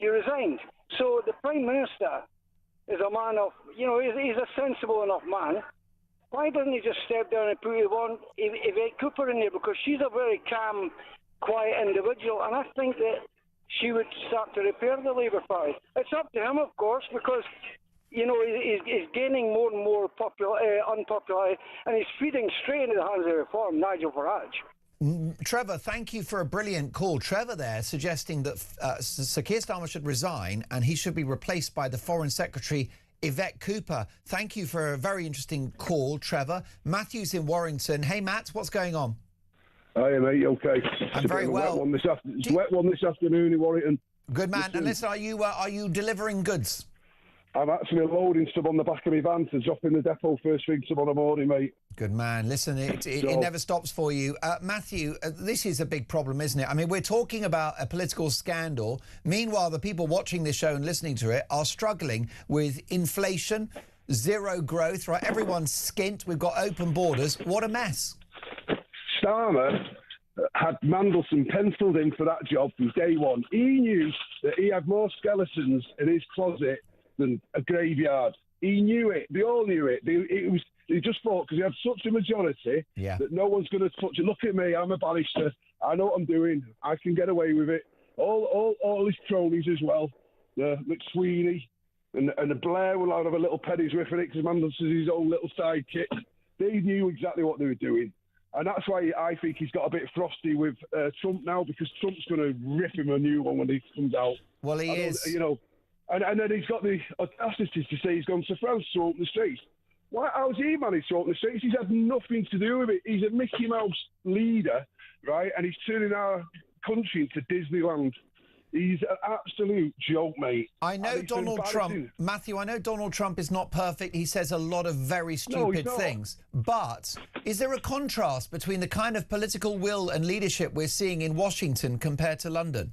You resigned. So the Prime Minister is a man of, you know, he's a sensible enough man. Why doesn't he just step down and put Yvette Cooper in there? Because she's a very calm, quiet individual, and I think that she would start to repair the Labour Party. It's up to him, of course, because, you know, he's gaining more and more unpopularity, and he's feeding straight into the hands of Reform, Nigel Farage. Trevor, thank you for a brilliant call. Trevor there suggesting that Sir Keir Starmer should resign and he should be replaced by the Foreign Secretary, Yvette Cooper. Thank you for a very interesting call, Trevor. Matthew's in Warrington. Hey, Matt, what's going on? Hi, mate. Okay. I'm very well. It's a wet one this afternoon in Warrington. Good man. And listen, are you delivering goods? I'm actually loading stuff on the back of my van to drop in the depot first thing tomorrow morning, mate. Good man. Listen, it never stops for you. Matthew, this is a big problem, isn't it? I mean, we're talking about a political scandal. Meanwhile, the people watching this show and listening to it are struggling with inflation, zero growth, right? Everyone's skint. We've got open borders. What a mess. Starmer had Mandelson penciled in for that job from day one. He knew that he had more skeletons in his closet than a graveyard. He knew it. They all knew it. He just thought, because he had such a majority, that no one's going to touch it. Look at me. I'm a barrister. I know what I'm doing. I can get away with it. All his cronies as well. McSweeney and the Blair will have a little penny's riff in it because Mandelson's his own little sidekick. They knew exactly what they were doing. And that's why I think he's got a bit frosty with Trump now, because Trump's going to rip him a new one when he comes out. Well, he is. You know, and then he's got the audacity to say he's gone to France to open the streets. How's he managed to open the streets? He's had nothing to do with it. He's a Mickey Mouse leader, right? And he's turning our country into Disneyland. He's an absolute joke, mate. I know Donald Trump, Matthew, I know Donald Trump is not perfect. He says a lot of very stupid things. But is there a contrast between the kind of political will and leadership we're seeing in Washington compared to London?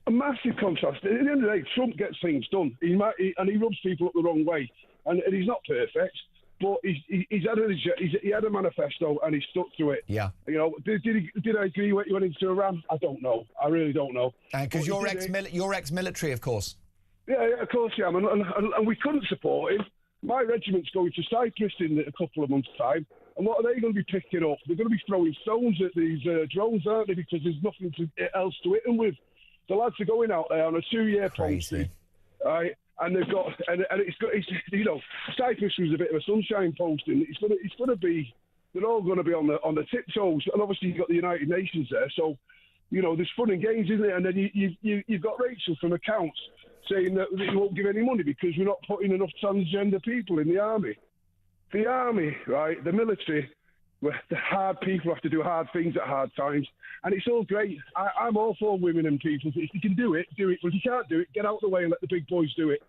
A massive contrast. At the end of the day, Trump gets things done. He rubs people up the wrong way. And he's not perfect. But he had a manifesto and he stuck to it. Yeah. You know, did I agree when he went into Iran? I don't know. I really don't know. Because you're ex-military, of course. Yeah, of course I am. And we couldn't support him. My regiment's going to Cyprus in a couple of months' time. And what are they going to be picking up? They're going to be throwing stones at these drones, aren't they? Because there's nothing else to hit them with. The lads are going out there on a 2-year posting. Right? And they've got, and it's you know, Cyprus was a bit of a sunshine posting. It's going to be, they're all going to be on the tiptoes. And obviously you've got the United Nations there, so you know there's fun and games, isn't it? And then you've got Rachel from Accounts saying that you won't give any money because we're not putting enough transgender people in the army. The army, right? The military, where the hard people have to do hard things at hard times, and it's all great. I'm all for women and people. If you can do it, do it. But if you can't do it, get out of the way and let the big boys do it.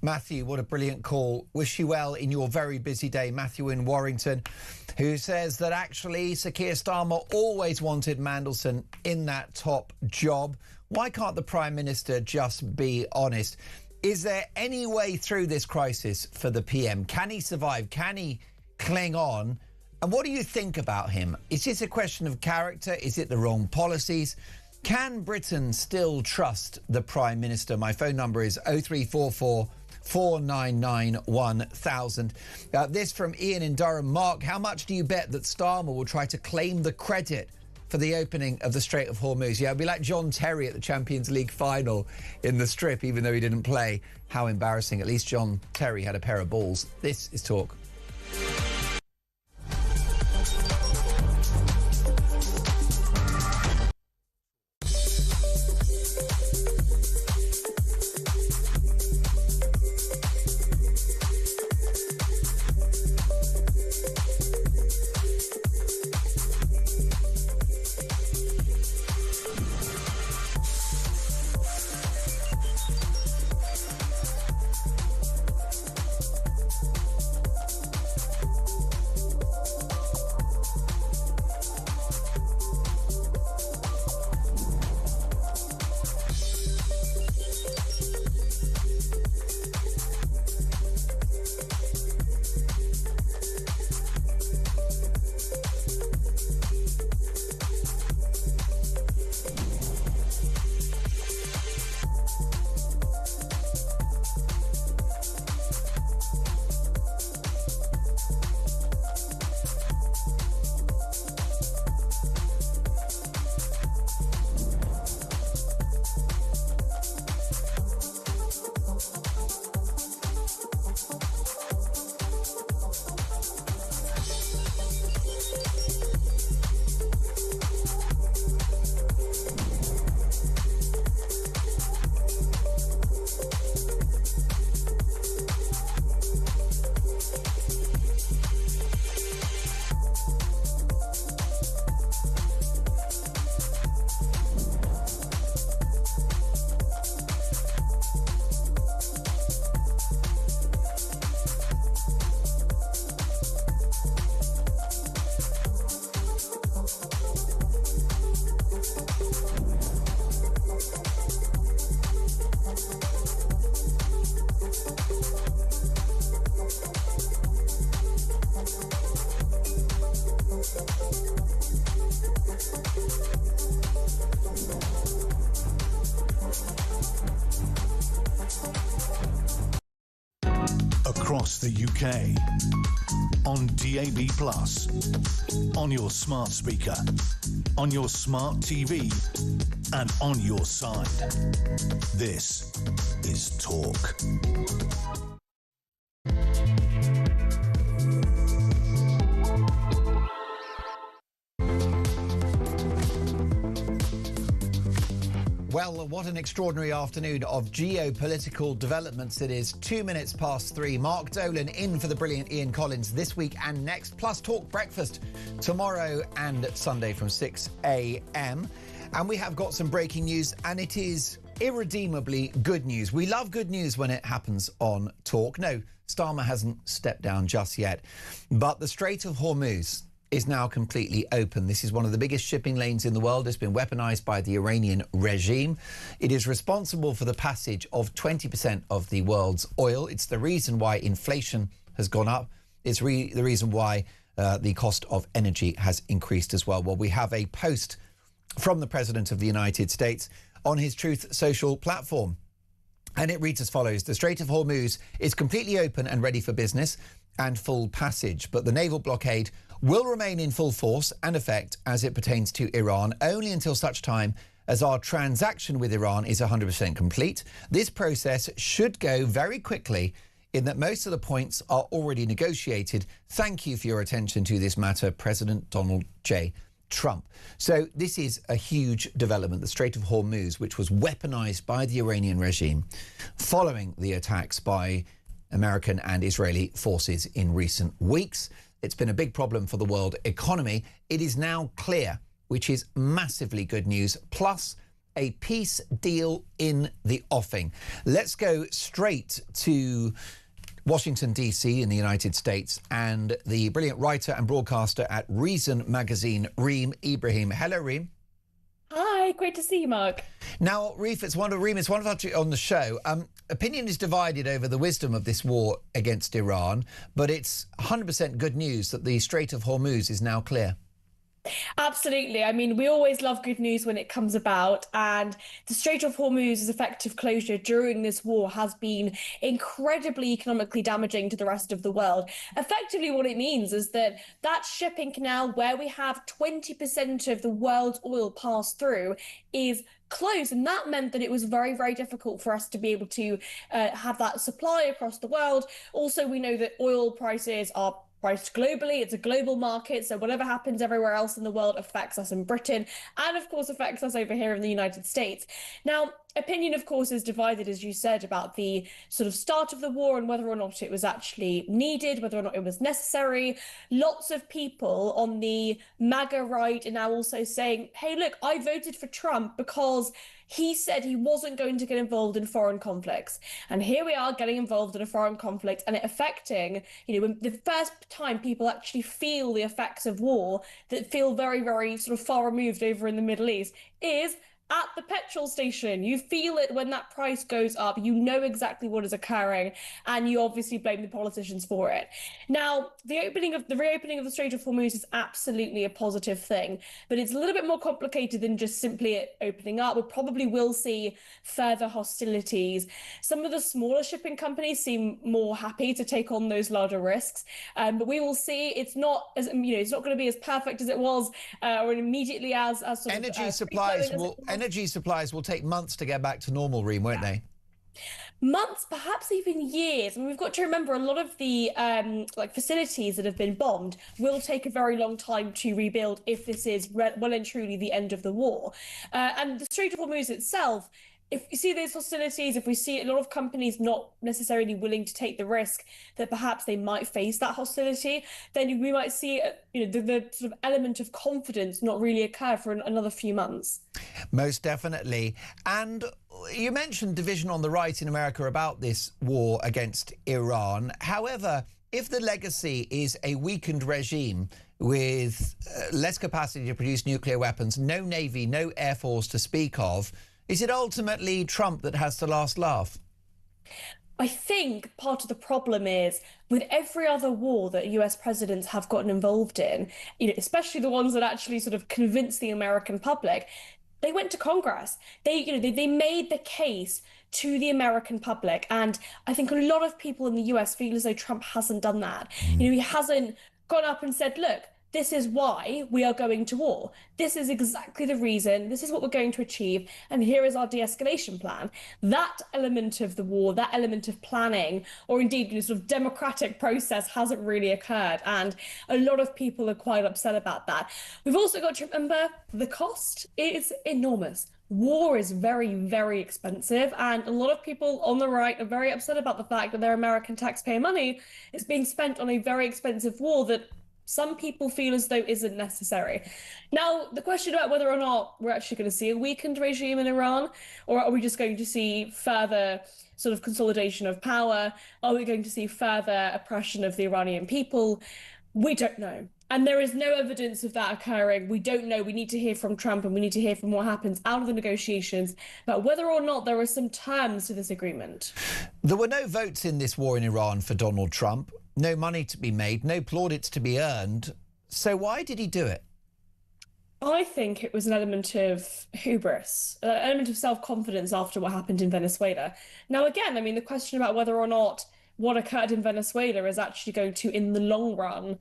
Matthew, what a brilliant call. Wish you well in your very busy day. Matthew in Warrington, who says that actually Sir Keir Starmer always wanted Mandelson in that top job. Why can't the Prime Minister just be honest? Is there any way through this crisis for the PM? Can he survive? Can he cling on? And what do you think about him? Is this a question of character? Is it the wrong policies? Can Britain still trust the Prime Minister? My phone number is 0344 499 1000. This from Ian in Durham. Mark, how much do you bet that Starmer will try to claim the credit for the opening of the Strait of Hormuz? Yeah, it'll be like John Terry at the Champions League final in the Strip, even though he didn't play. How embarrassing. At least John Terry had a pair of balls. This is Talk. Across the UK, on DAB+, on your smart speaker, on your smart TV, and on your side. This is Talk. Well, what an extraordinary afternoon of geopolitical developments it is. 2 minutes past 3. Mark Dolan in for the brilliant Ian Collins this week and next, plus Talk Breakfast tomorrow and Sunday from 6 a.m. And we have got some breaking news, and it is irredeemably good news. We love good news when it happens on Talk. No, Starmer hasn't stepped down just yet. But the Strait of Hormuz is now completely open. This is one of the biggest shipping lanes in the world. It's been weaponized by the Iranian regime. It is responsible for the passage of 20% of the world's oil. It's the reason why inflation has gone up. It's the reason why the cost of energy has increased as well. Well, we have a post from the President of the United States on his Truth Social platform. And it reads as follows. The Strait of Hormuz is completely open and ready for business and full passage, but the naval blockade will remain in full force and effect as it pertains to Iran only until such time as our transaction with Iran is 100% complete. This process should go very quickly in that most of the points are already negotiated. Thank you for your attention to this matter, President Donald J. Trump. So this is a huge development. The Strait of Hormuz, which was weaponized by the Iranian regime following the attacks by American and Israeli forces in recent weeks. It's been a big problem for the world economy. It is now clear, which is massively good news, plus a peace deal in the offing. Let's go straight to Washington, D.C. in the United States and the brilliant writer and broadcaster at Reason magazine, Reem Ibrahim. Hello, Reem. Hi, great to see you, Mark. Now, Reem, it's wonderful on the show. Opinion is divided over the wisdom of this war against Iran, but it's 100% good news that the Strait of Hormuz is now clear. Absolutely. I mean, we always love good news when it comes about, and the Strait of Hormuz's effective closure during this war has been incredibly economically damaging to the rest of the world. Effectively, what it means is that that shipping canal where we have 20% of the world's oil pass through is closed, and that meant that it was very, very difficult for us to be able to have that supply across the world. Also, we know that oil prices are priced globally. It's a global market, so whatever happens everywhere else in the world affects us in Britain and of course affects us over here in the United States. Now, opinion of course is divided, as you said, about the sort of start of the war and whether or not it was actually needed, whether or not it was necessary. Lots of people on the MAGA right are now also saying, hey, look, I voted for Trump because he said he wasn't going to get involved in foreign conflicts. And here we are getting involved in a foreign conflict and it affecting, when the first time people actually feel the effects of war that feel very, very sort of far removed over in the Middle East is at the petrol station. You feel it when that price goes up. You know exactly what is occurring, and you obviously blame the politicians for it. Now, the reopening of the Strait of Hormuz is absolutely a positive thing, but it's a little bit more complicated than just simply it opening up. We probably will see further hostilities. Some of the smaller shipping companies seem more happy to take on those larger risks, but we will see. It's not as it's not going to be as perfect as it was, or immediately as sort of Energy supplies will take months to get back to normal, Reem, won't they? Months, perhaps even years. I mean, we've got to remember a lot of the facilities that have been bombed will take a very long time to rebuild if this is well and truly the end of the war. And the Strait of Hormuz itself, if you see those hostilities, if we see a lot of companies not necessarily willing to take the risk that perhaps they might face that hostility, then we might see the sort of element of confidence not really occur for another few months. Most definitely. And you mentioned division on the right in America about this war against Iran. However, if the legacy is a weakened regime with less capacity to produce nuclear weapons, no navy, no air force to speak of, is it ultimately Trump that has the last laugh? I think part of the problem is with every other war that US presidents have gotten involved in, especially the ones that actually sort of convinced the American public, they went to Congress. They made the case to the American public. And I think a lot of people in the US feel as though Trump hasn't done that. He hasn't gone up and said, look, this is why we are going to war. This is exactly the reason. This is what we're going to achieve. And here is our de-escalation plan. That element of the war, that element of planning, or indeed sort of democratic process hasn't really occurred. And a lot of people are quite upset about that. We've also got to remember the cost is enormous. War is very, very expensive, and a lot of people on the right are very upset about the fact that their American taxpayer money is being spent on a very expensive war that some people feel as though isn't necessary. Now, the question about whether or not we're actually going to see a weakened regime in Iran, or are we just going to see further sort of consolidation of power? Are we going to see further oppression of the Iranian people? We don't know. And there is no evidence of that occurring. We don't know. We need to hear from Trump, and we need to hear from what happens out of the negotiations about whether or not there are some terms to this agreement. There were no votes in this war in Iran for Donald Trump, no money to be made, no plaudits to be earned. So why did he do it? I think it was an element of hubris, an element of self-confidence after what happened in Venezuela. Now, again, I mean, the question about whether or not what occurred in Venezuela is actually going to, in the long run,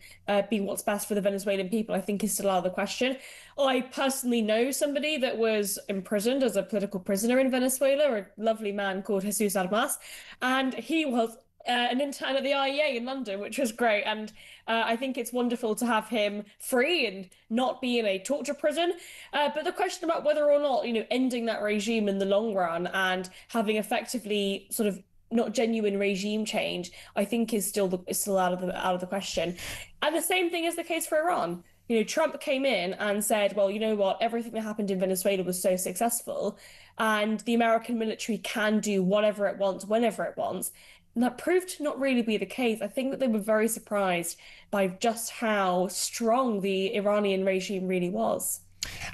be what's best for the Venezuelan people, I think is still out of the question. I personally know somebody that was imprisoned as a political prisoner in Venezuela, a lovely man called Jesus Armas, and he was an intern at the IEA in London, which was great. And I think it's wonderful to have him free and not be in a torture prison. But the question about whether or not, ending that regime in the long run and having effectively sort of not genuine regime change, I think is still out of the question. And the same thing is the case for Iran. Trump came in and said, well, you know what, everything that happened in Venezuela was so successful, and the American military can do whatever it wants, whenever it wants. And that proved to not really be the case. I think that they were very surprised by just how strong the Iranian regime really was.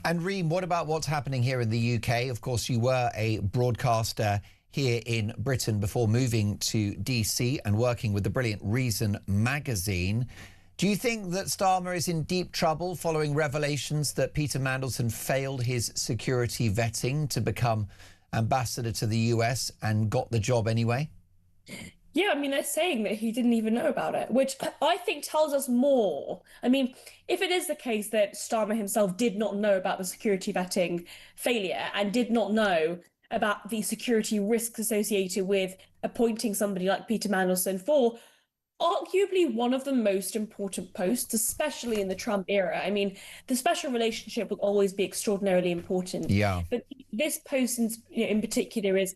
And Reem, what about what's happening here in the UK? Of course, you were a broadcaster here in Britain before moving to DC and working with the brilliant Reason magazine. Do you think that Starmer is in deep trouble following revelations that Peter Mandelson failed his security vetting to become ambassador to the US and got the job anyway? Yeah, I mean, they're saying that he didn't even know about it, which I think tells us more. I mean, if it is the case that Starmer himself did not know about the security vetting failure and did not know about the security risks associated with appointing somebody like Peter Mandelson for arguably one of the most important posts, especially in the Trump era. I mean, the special relationship will always be extraordinarily important. Yeah. But this post in particular is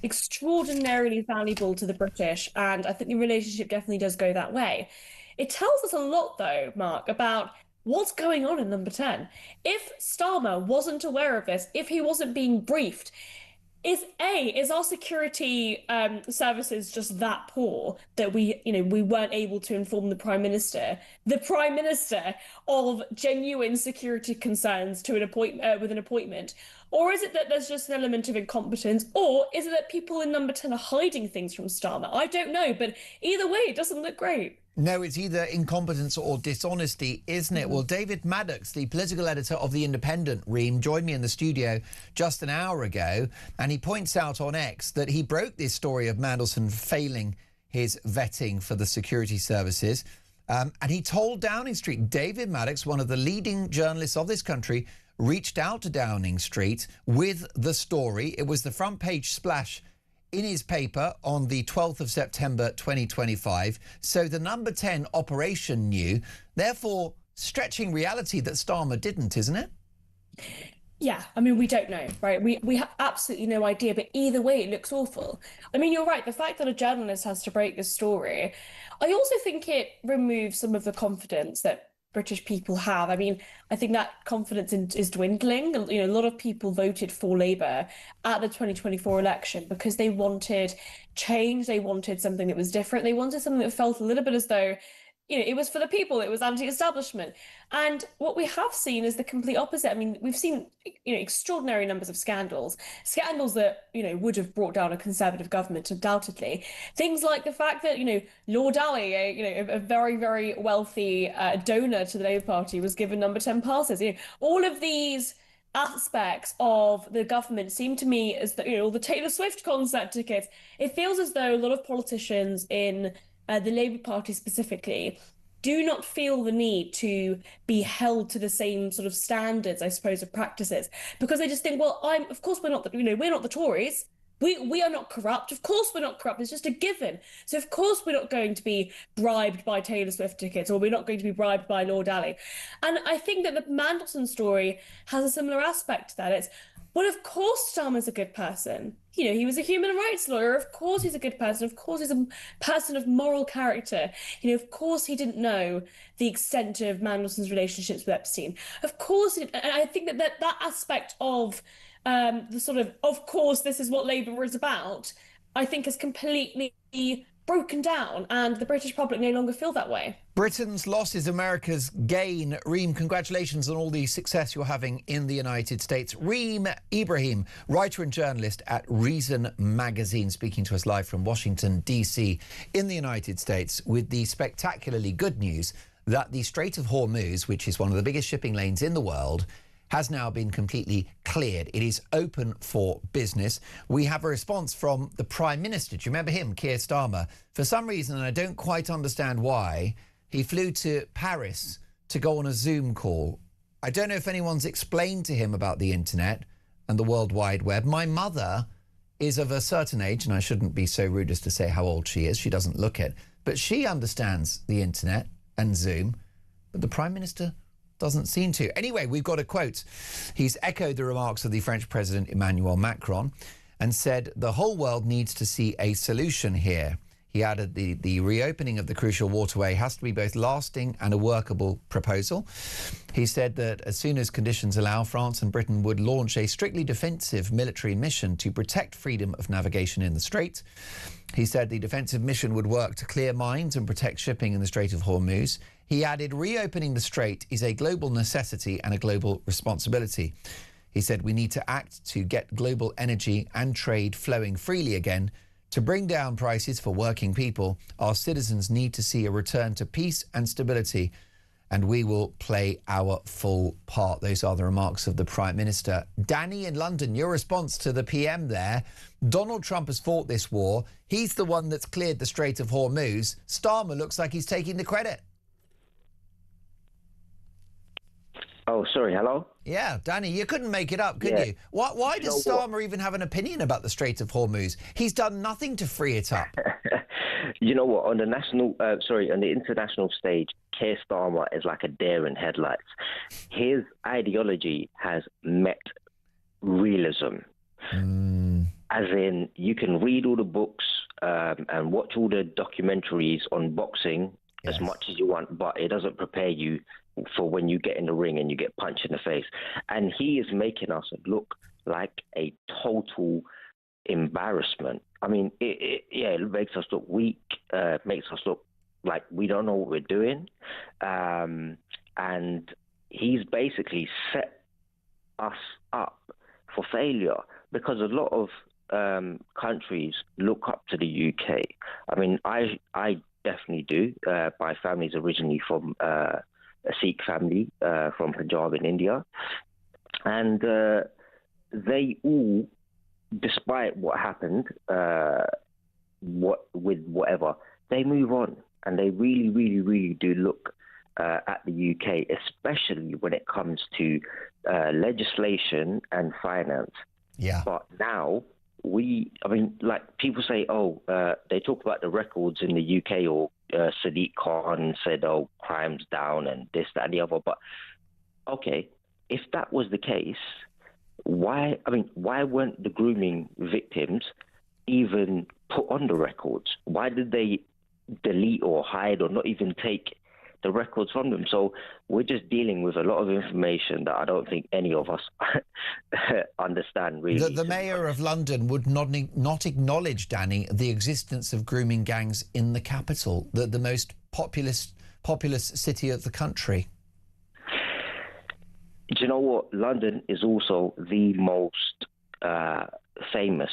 extraordinarily valuable to the British, and I think the relationship definitely does go that way. It tells us a lot, though, Mark, about what's going on in number 10. If Starmer wasn't aware of this, if he wasn't being briefed, is our security services just that poor that we weren't able to inform the Prime Minister of genuine security concerns to with an appointment? Or is it that there's just an element of incompetence? Or is it that people in number 10 are hiding things from Starmer? I don't know, but either way, it doesn't look great. No, it's either incompetence or dishonesty, isn't it? Well, David Maddox, the political editor of The Independent, Reem, joined me in the studio just an hour ago, and he points out on X that he broke this story of Mandelson failing his vetting for the security services. And he told Downing Street, David Maddox, one of the leading journalists of this country, reached out to Downing Street with the story. It was the front page splash in his paper on the 12th of September 2025. So the number 10 operation knew, therefore stretching reality that Starmer didn't, isn't it? Yeah, I mean, we don't know, right? We have absolutely no idea, but either way, it looks awful. I mean, you're right, the fact that a journalist has to break this story, I also think it removes some of the confidence that British people have. I mean, I think that confidence is dwindling. A lot of people voted for Labour at the 2024 election because they wanted change. They wanted something that was different. They wanted something that felt a little bit as though, it was for the people. It was anti-establishment. And what we have seen is the complete opposite. I mean, we've seen, extraordinary numbers of scandals that, would have brought down a Conservative government, undoubtedly. Things like the fact that, Lord Ali, a very, very wealthy donor to the Labour Party, was given number 10 passes. All of these aspects of the government seem to me as all the Taylor Swift concert tickets. It feels as though a lot of politicians in the Labour Party specifically do not feel the need to be held to the same sort of standards, I suppose, of practices, because they just think, well, of course we're not the Tories. We are not corrupt. Of course we're not corrupt. It's just a given. So of course we're not going to be bribed by Taylor Swift tickets, or we're not going to be bribed by Lord Ali. And I think that the Mandelson story has a similar aspect to that. It's, well, of course Starmer's a good person. You know, he was a human rights lawyer. Of course he's a good person. Of course he's a person of moral character. You know, of course he didn't know the extent of Mandelson's relationships with Epstein. Of course, and I think that aspect of the sort of course, this is what Labour is about, I think has completely broken down, and the British public no longer feel that way. Britain's loss is America's gain. Reem, congratulations on all the success you're having in the United States. Reem Ibrahim, writer and journalist at Reason Magazine, speaking to us live from Washington, D.C. in the United States with the spectacularly good news that the Strait of Hormuz, which is one of the biggest shipping lanes in the world, has now been completely cleared. It is open for business. We have a response from the Prime Minister. Do you remember him, Keir Starmer? For some reason, and I don't quite understand why, he flew to Paris to go on a Zoom call. I don't know if anyone's explained to him about the internet and the World Wide Web. My mother is of a certain age, and I shouldn't be so rude as to say how old she is. She doesn't look it. But she understands the internet and Zoom. But the Prime Minister doesn't seem to. Anyway, we've got a quote. He's echoed the remarks of the French President Emmanuel Macron and said the whole world needs to see a solution here. He added the reopening of the crucial waterway has to be both lasting and a workable proposal. He said that as soon as conditions allow, France and Britain would launch a strictly defensive military mission to protect freedom of navigation in the Strait. He said the defensive mission would work to clear mines and protect shipping in the Strait of Hormuz. He added, reopening the Strait is a global necessity and a global responsibility. He said we need to act to get global energy and trade flowing freely again. To bring down prices for working people, our citizens need to see a return to peace and stability, and we will play our full part. Those are the remarks of the Prime Minister. Danny in London, your response to the PM there. Donald Trump has fought this war. He's the one that's cleared the Strait of Hormuz. Starmer looks like he's taking the credit. Oh, sorry, hello? Yeah, Danny, you couldn't make it up, could you? Why does Starmer even have an opinion about the Strait of Hormuz? He's done nothing to free it up. You know what? On the on the international stage, Keir Starmer is like a deer in headlights. His ideology has met realism. As in, you can read all the books and watch all the documentaries on boxing as much as you want, but it doesn't prepare you for when you get in the ring and you get punched in the face. And he is making us look like a total embarrassment. I mean, it makes us look weak, makes us look like we don't know what we're doing. And he's basically set us up for failure because a lot of countries look up to the UK. I mean, I definitely do. My family's originally from a Sikh family from Punjab in India. And they all, despite what happened, with whatever, they move on. And they really, really, really do look at the UK, especially when it comes to legislation and finance. Yeah. But now, people say, they talk about the records in the UK, or Sadiq Khan said, crime's down and this, that, and the other. But, okay, if that was the case, why weren't the grooming victims even put on the records? Why did they delete or hide or not even take the records from them? So we're just dealing with a lot of information that I don't think any of us understand, really. The mayor of London would not acknowledge, Danny, the existence of grooming gangs in the capital, the most populous city of the country. Do you know what? London is also the most famous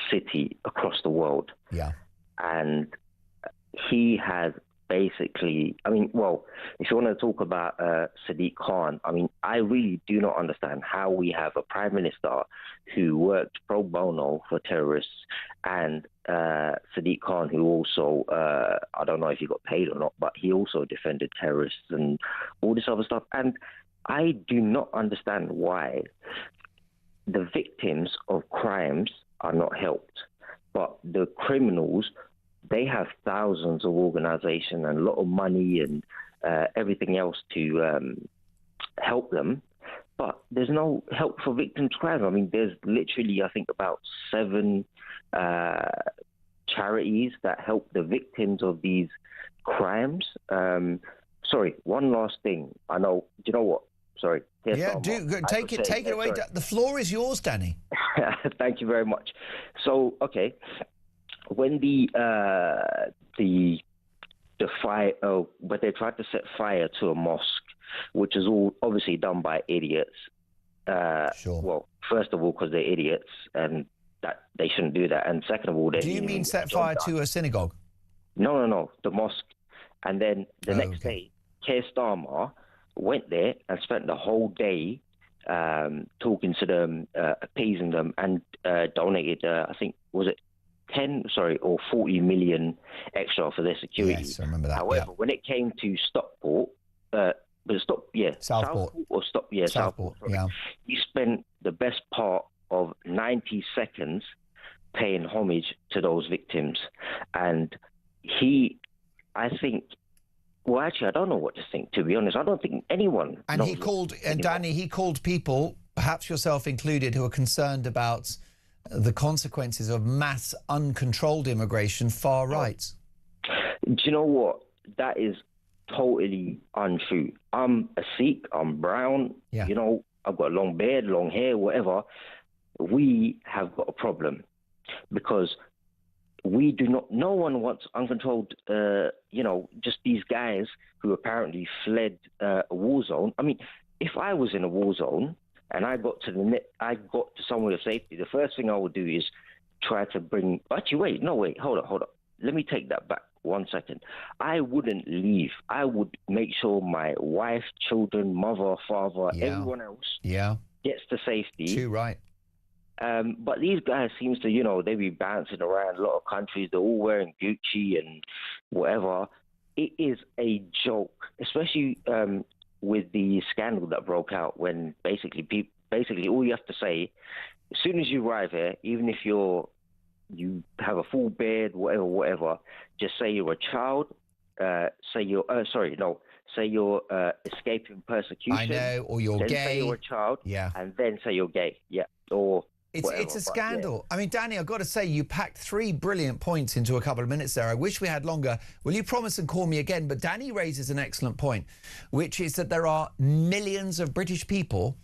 city across the world. Yeah. And he has basically, if you want to talk about Sadiq Khan, I really do not understand how we have a prime minister who worked pro bono for terrorists and Sadiq Khan, who also, I don't know if he got paid or not, but he also defended terrorists and all this other stuff. And I do not understand why the victims of crimes are not helped. But the criminals, they have thousands of organizations and a lot of money and everything else to help them. But there's no help for victims' crimes. I mean, there's literally, I think, about 7 charities that help the victims of these crimes. Sorry, one last thing. I know. Do you know what? Sorry. Take it away. Sorry. The floor is yours, Danny. Thank you very much. So, okay, when the fire, but they tried to set fire to a mosque, which is all obviously done by idiots. Sure. Well, first of all, because they're idiots, and that they shouldn't do that. And second of all, do you mean set fire to a synagogue? No, the mosque. And then the next day, Keir Starmer went there and spent the whole day talking to them, appeasing them, and donated, I think, was it 40 million extra for their security. Yes, I remember that. However, when it came to Stockport, Southport. Yeah. He spent the best part of 90 seconds paying homage to those victims. And I think, well, actually, I don't know what to think, to be honest. I don't think anyone. And Danny, he called people, perhaps yourself included, who are concerned about the consequences of mass uncontrolled immigration, far right. Do you know what? That is totally untrue. I'm a Sikh, I'm brown, you know, I've got a long beard, long hair, whatever. We have got a problem because we do not, no one wants uncontrolled, just these guys who apparently fled a war zone. I mean, if I was in a war zone and I got to somewhere of safety, the first thing I would do is try to bring, hold on. Let me take that back 1 second. I wouldn't leave. I would make sure my wife, children, mother, father, everyone else gets to safety. Too right. But these guys seems to, they be bouncing around a lot of countries. They're all wearing Gucci and whatever. It is a joke, especially with the scandal that broke out when basically all you have to say, as soon as you arrive here, even if you have a full beard, whatever, just say you're a child, say you're escaping persecution. I know, or you're then gay. Say you're a child, and then say you're gay, or It's a scandal. I mean, Danny, I've got to say, you packed 3 brilliant points into a couple of minutes there. I wish we had longer. Will you promise and call me again? But Danny raises an excellent point, which is that there are millions of British people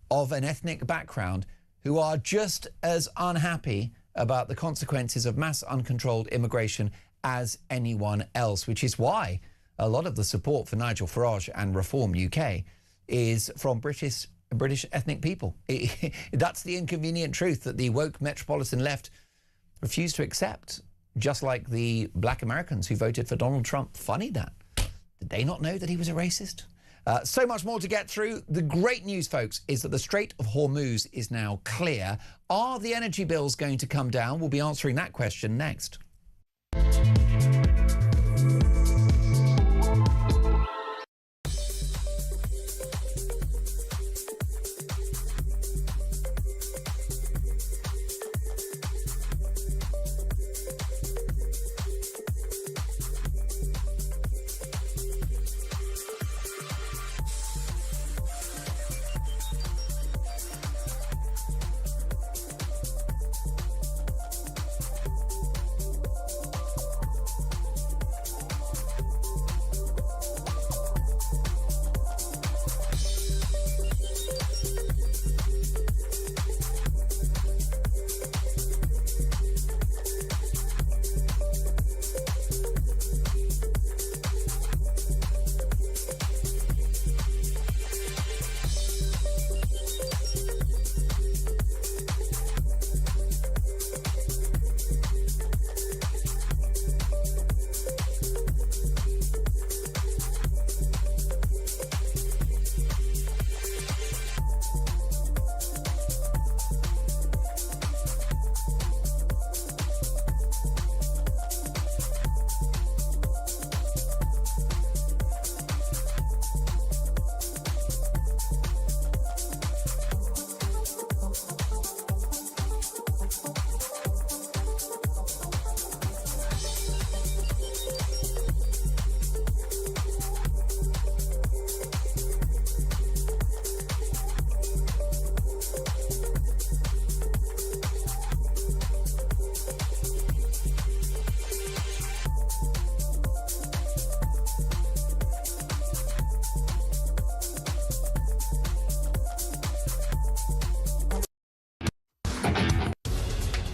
of an ethnic background who are just as unhappy about the consequences of mass uncontrolled immigration as anyone else, which is why a lot of the support for Nigel Farage and Reform UK is from British ethnic people. That's the inconvenient truth that the woke metropolitan left refused to accept, just like the black Americans who voted for Donald Trump. Funny that. Did they not know that he was a racist? So much more to get through. The great news, folks, is that the Strait of Hormuz is now clear. Are the energy bills going to come down? We'll be answering that question next.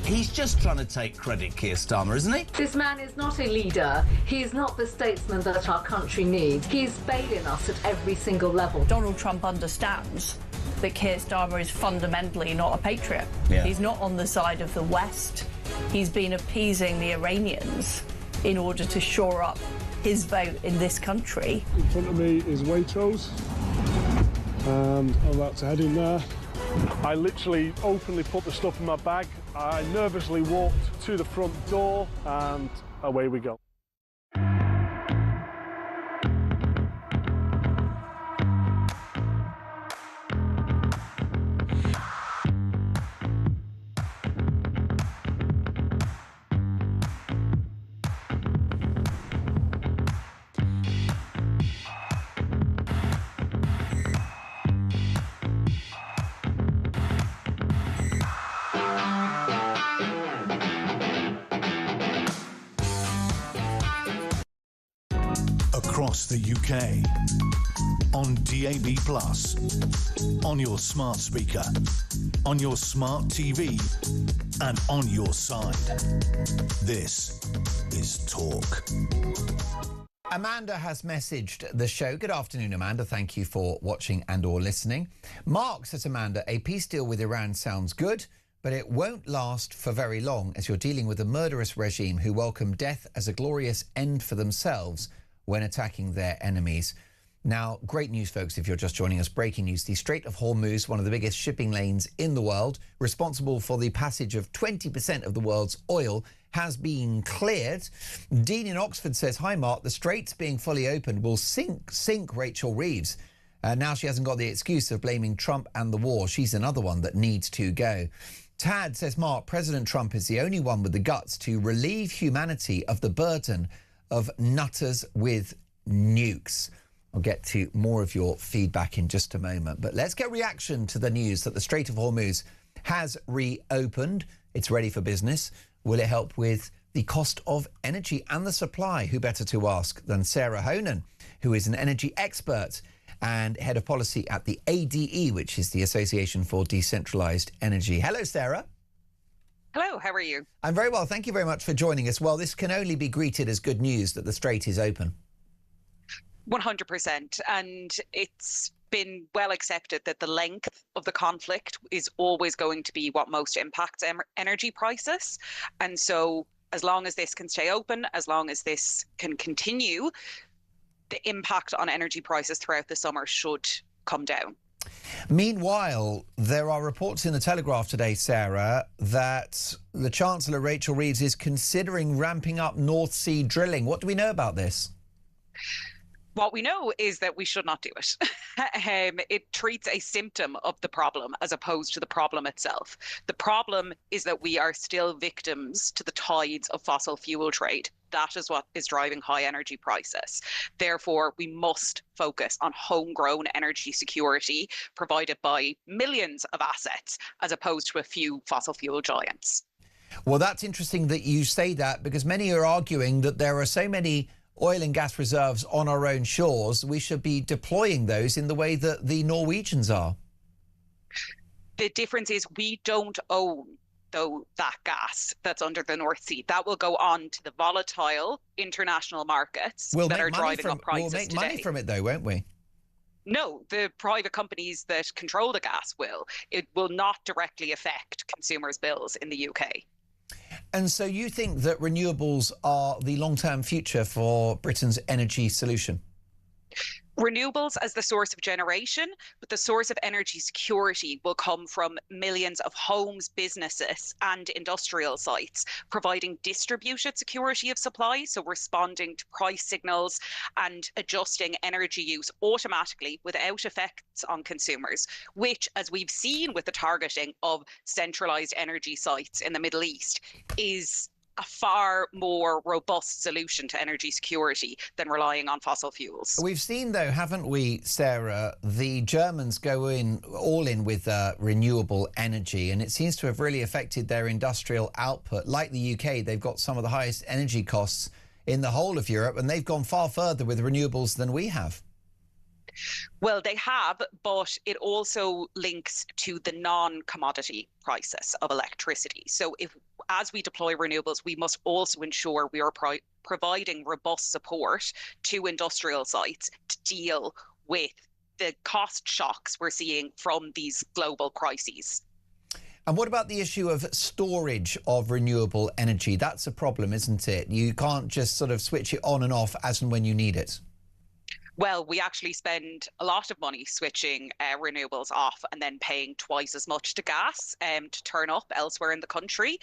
He's just trying to take credit, Keir Starmer, isn't he? This man is not a leader. He is not the statesman that our country needs. He is failing us at every single level. Donald Trump understands that Keir Starmer is fundamentally not a patriot. Yeah. He's not on the side of the West. He's been appeasing the Iranians in order to shore up his vote in this country. In front of me is Waitrose. I'm about to head in there. I literally openly put the stuff in my bag. I nervously walked to the front door and away we go. Across the UK, on DAB+, on your smart speaker, on your smart TV, and on your side. This is Talk. Amanda has messaged the show. Good afternoon, Amanda. Thank you for watching and or listening. Mark says, Amanda, a peace deal with Iran sounds good, but it won't last for very long as you're dealing with a murderous regime who welcome death as a glorious end for themselves when attacking their enemies. Now, great news, folks, if you're just joining us. Breaking news. The Strait of Hormuz, one of the biggest shipping lanes in the world, responsible for the passage of 20% of the world's oil, has been cleared. Dean in Oxford says, hi, Mark, the Straits being fully opened will sink Rachel Reeves. Now she hasn't got the excuse of blaming Trump and the war. She's another one that needs to go. Tad says, Mark, President Trump is the only one with the guts to relieve humanity of the burden of nutters with nukes. I'll get to more of your feedback in just a moment. But let's get reaction to the news that the Strait of Hormuz has reopened. It's ready for business. Will it help with the cost of energy and the supply? Who better to ask than Sarah Honan, who is an energy expert and head of policy at the ADE, which is the Association for Decentralized Energy. Hello, Sarah. Hello, how are you? I'm very well. Thank you very much for joining us. Well, this can only be greeted as good news that the Strait is open. 100%. And it's been well accepted that the length of the conflict is always going to be what most impacts energy prices. And so as long as this can stay open, as long as this can continue, the impact on energy prices throughout the summer should come down. Meanwhile, there are reports in the Telegraph today, Sarah, that the Chancellor, Rachel Reeves, is considering ramping up North Sea drilling. What do we know about this? What we know is that we should not do it. It treats a symptom of the problem as opposed to the problem itself. The problem is that we are still victims to the tides of fossil fuel trade. That is what is driving high energy prices. Therefore, we must focus on homegrown energy security provided by millions of assets as opposed to a few fossil fuel giants. Well, that's interesting that you say that, because many are arguing that there are so many oil and gas reserves on our own shores, we should be deploying those in the way that the Norwegians are. The difference is we don't own that gas that's under the North Sea. That will go on to the volatile international markets that are driving up prices today. We'll make money from it though, won't we? No, the private companies that control the gas will. It will not directly affect consumers' bills in the UK. And so you think that renewables are the long-term future for Britain's energy solution? Renewables as the source of generation, but the source of energy security will come from millions of homes, businesses and industrial sites, providing distributed security of supply, so responding to price signals and adjusting energy use automatically without effects on consumers, which, as we've seen with the targeting of centralised energy sites in the Middle East, is a far more robust solution to energy security than relying on fossil fuels. We've seen, though, haven't we, Sarah, the Germans go all in with renewable energy, and it seems to have really affected their industrial output. Like the UK, they've got some of the highest energy costs in the whole of Europe, and they've gone far further with renewables than we have. Well, they have, but it also links to the non-commodity prices of electricity. So if as we deploy renewables, we must also ensure we are providing robust support to industrial sites to deal with the cost shocks we're seeing from these global crises. And what about the issue of storage of renewable energy? That's a problem, isn't it? You can't just sort of switch it on and off as and when you need it. Well, we actually spend a lot of money switching renewables off and then paying twice as much to gas to turn up elsewhere in the country.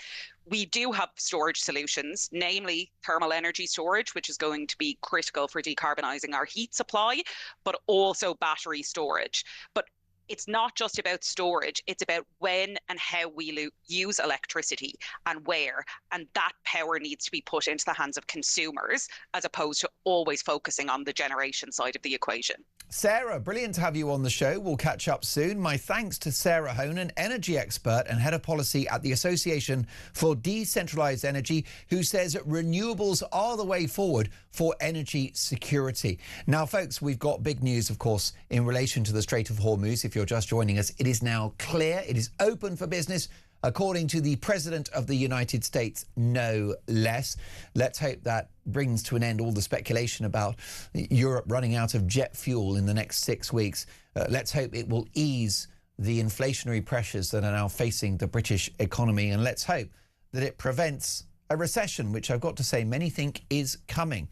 We do have storage solutions, namely thermal energy storage, which is going to be critical for decarbonising our heat supply, but also battery storage. But it's not just about storage, it's about when and how we use electricity and where. And that power needs to be put into the hands of consumers as opposed to always focusing on the generation side of the equation. Sarah, brilliant to have you on the show. We'll catch up soon. My thanks to Sarah Honan, energy expert and head of policy at the Association for Decentralised Energy, who says that renewables are the way forward for energy security. Now, folks, we've got big news, of course, in relation to the Strait of Hormuz. If you're just joining us, it is now clear. It is open for business, according to the President of the United States, no less. Let's hope that brings to an end all the speculation about Europe running out of jet fuel in the next 6 weeks. Let's hope it will ease the inflationary pressures that are now facing the British economy. And let's hope that it prevents a recession, which I've got to say many think is coming.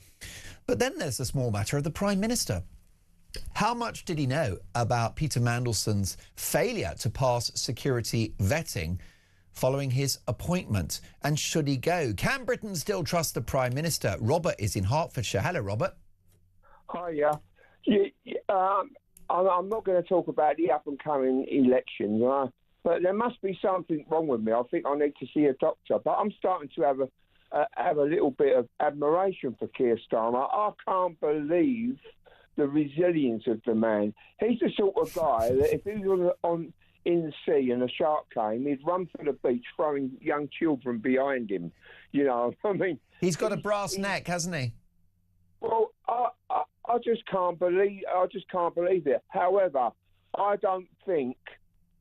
But then there's the small matter of the Prime Minister. How much did he know about Peter Mandelson's failure to pass security vetting following his appointment? And should he go? Can Britain still trust the Prime Minister? Robert is in Hertfordshire. Hello, Robert. Hiya. I'm not going to talk about the up-and-coming elections, but there must be something wrong with me. I think I need to see a doctor. But I'm starting to have a little bit of admiration for Keir Starmer. I can't believe the resilience of the man. He's the sort of guy that if he was in the sea and a shark came, he'd run for the beach throwing young children behind him. You know, I mean... He's got a brass neck, hasn't he? Well, I just can't believe it. However, I don't think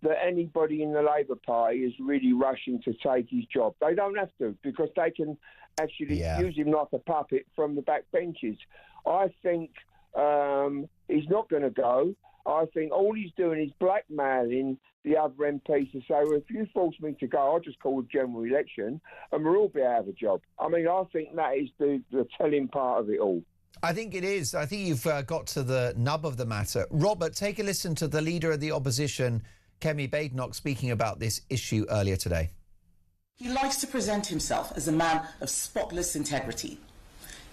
that anybody in the Labour Party is really rushing to take his job. They don't have to, because they can actually use him like a puppet from the back benches. I think he's not going to go. I think all he's doing is blackmailing the other MPs to say, well, if you force me to go, I'll just call a general election and we'll all be out of a job. I mean, I think that is the telling part of it all. I think it is. I think you've got to the nub of the matter. Robert, take a listen to the Leader of the Opposition, Kemi Badenoch, speaking about this issue earlier today. He likes to present himself as a man of spotless integrity.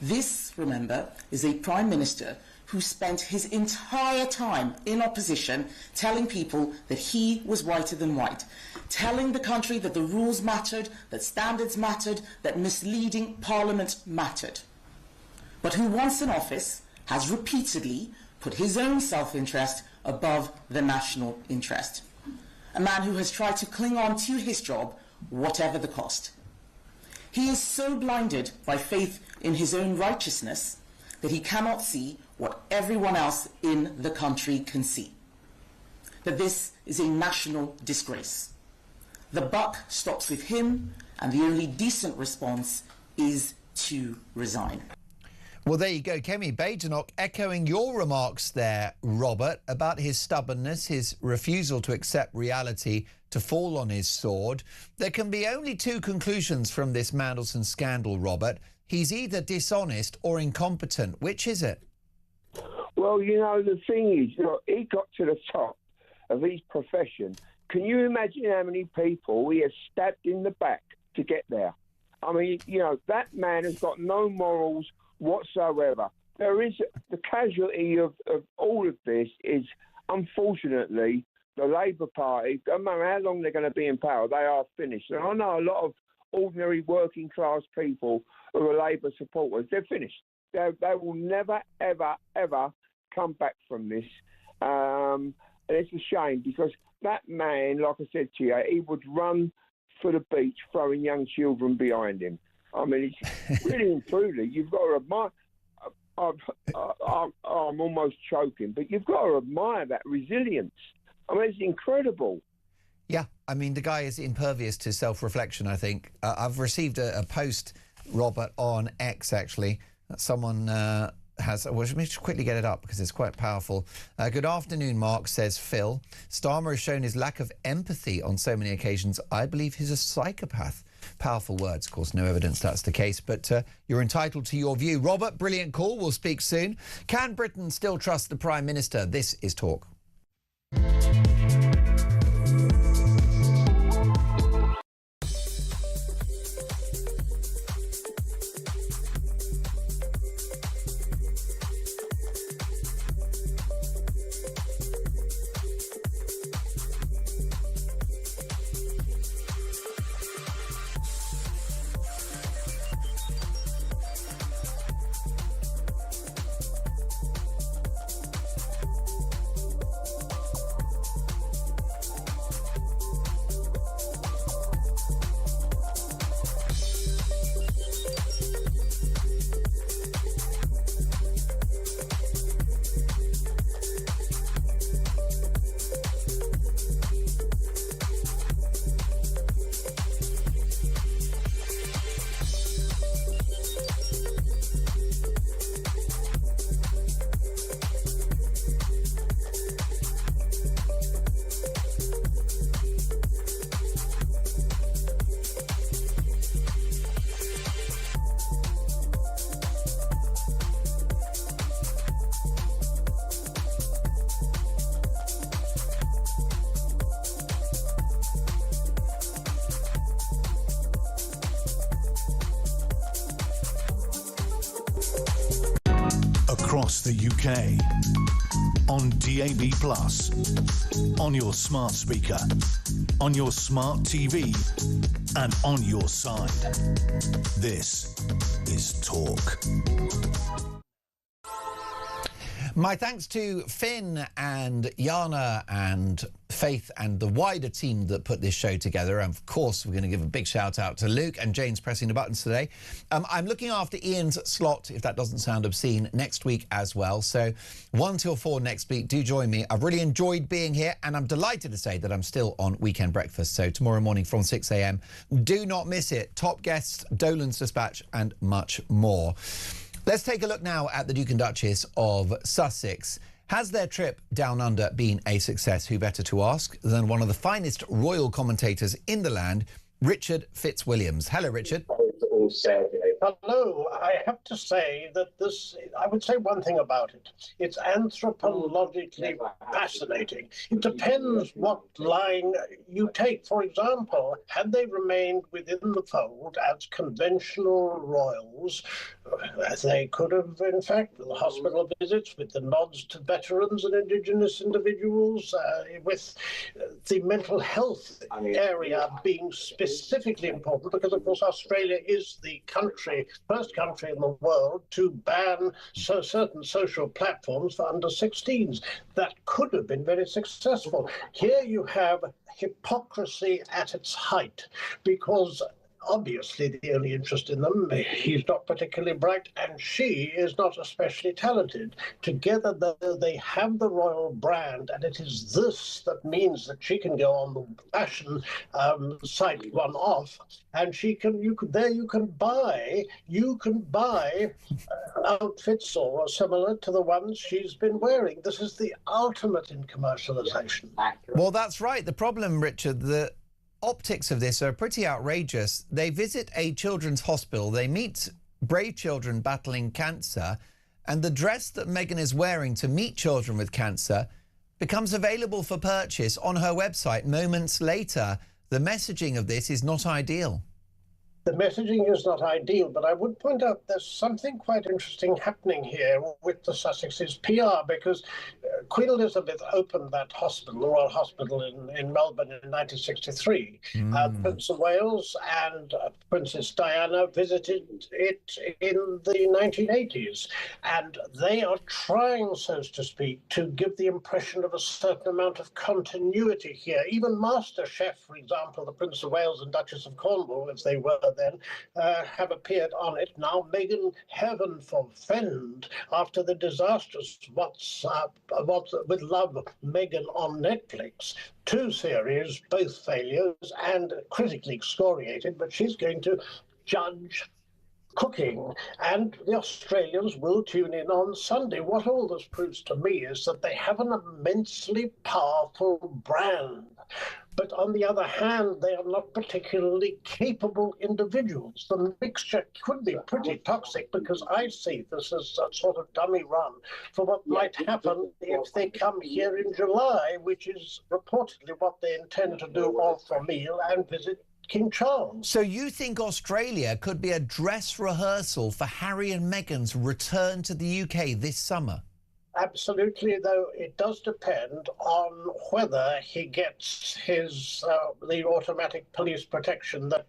This, remember, is a Prime Minister who spent his entire time in opposition telling people that he was whiter than white, telling the country that the rules mattered, that standards mattered, that misleading Parliament mattered. But who, once in office, has repeatedly put his own self-interest above the national interest. A man who has tried to cling on to his job, whatever the cost. He is so blinded by faith in his own righteousness that he cannot see what everyone else in the country can see. That this is a national disgrace. The buck stops with him, and the only decent response is to resign. Well, there you go. Kemi Badenoch echoing your remarks there, Robert, about his stubbornness, his refusal to accept reality, to fall on his sword. There can be only two conclusions from this Mandelson scandal, Robert. He's either dishonest or incompetent. Which is it? Well, you know, the thing is, you know, he got to the top of his profession. Can you imagine how many people he has stabbed in the back to get there? I mean, you know, that man has got no morals whatsoever. There is the casualty of all of this is, unfortunately, the Labour Party. No matter how long they're going to be in power, they are finished. And I know a lot of ordinary working class people who are Labour supporters. They're finished. They will never, ever, ever come back from this. And it's a shame because that man, like I said to you, he would run for the beach throwing young children behind him. I mean, it's really and truly, you've got to admire. I'm almost choking, but you've got to admire that resilience. I mean, it's incredible. Yeah, I mean, the guy is impervious to self-reflection, I think. I've received a post, Robert, on X, actually. Someone has... Well, let me just quickly get it up because it's quite powerful. Good afternoon, Mark, says Phil. Starmer has shown his lack of empathy on so many occasions. I believe he's a psychopath. Powerful words, of course, no evidence that's the case, but you're entitled to your view. Robert, brilliant call. We'll speak soon. Can Britain still trust the Prime Minister? This is Talk. Across the UK, on DAB+, on your smart speaker, on your smart TV, and on your side. This is Talk. My thanks to Finn and Yana and Faith and the wider team that put this show together. And of course, we're going to give a big shout out to Luke and Jane's pressing the buttons today. I'm looking after Ian's slot, if that doesn't sound obscene, next week as well. So 1 till 4 next week. Do join me. I've really enjoyed being here, and I'm delighted to say that I'm still on Weekend Breakfast. So tomorrow morning from 6 a.m. Do not miss it. Top guests, Dolan's Dispatch, and much more. Let's take a look now at the Duke and Duchess of Sussex. Has their trip down under been a success? Who better to ask than one of the finest royal commentators in the land, Richard Fitzwilliams. Hello, Richard. Hello. I have to say that I would say one thing about it. It's anthropologically fascinating. It depends what line you take. For example, had they remained within the fold as conventional royals, they could have, in fact, with the hospital visits, with the nods to veterans and Indigenous individuals, with the mental health area being specifically important, because, of course, Australia is the first country in the world to ban certain social platforms for under 16s. That could have been very successful. Here you have hypocrisy at its height, because obviously the only interest in them, he's not particularly bright and she is not especially talented. Together they have the royal brand, and it is this that means that she can go on the fashion site one off, and you can buy outfits or similar to the ones she's been wearing. This is the ultimate in commercialization. Well, that's right. The problem, Richard, the optics of this are pretty outrageous. They visit a children's hospital, they meet brave children battling cancer, and the dress that Meghan is wearing to meet children with cancer becomes available for purchase on her website moments later. The messaging of this is not ideal. The messaging is not ideal, but I would point out there's something quite interesting happening here with the Sussex's PR, because Queen Elizabeth opened that hospital, the Royal Hospital in Melbourne in 1963. Prince of Wales and Princess Diana visited it in the 1980s. And they are trying, so to speak, to give the impression of a certain amount of continuity here. Even MasterChef, for example, the Prince of Wales and Duchess of Cornwall, as they were then have appeared on it. Now, Meghan, heaven forfend, after the disastrous What's with Love Meghan on Netflix, 2 series, both failures and critically excoriated, but she's going to judge cooking, and the Australians will tune in on Sunday. What all this proves to me is that they have an immensely powerful brand. But on the other hand, they are not particularly capable individuals. The mixture could be pretty toxic, because I see this as a sort of dummy run for what might happen if they come here in July, which is reportedly what they intend to do, all for a meal and visit King Charles. So you think Australia could be a dress rehearsal for Harry and Meghan's return to the UK this summer? Absolutely, though it does depend on whether he gets his the automatic police protection that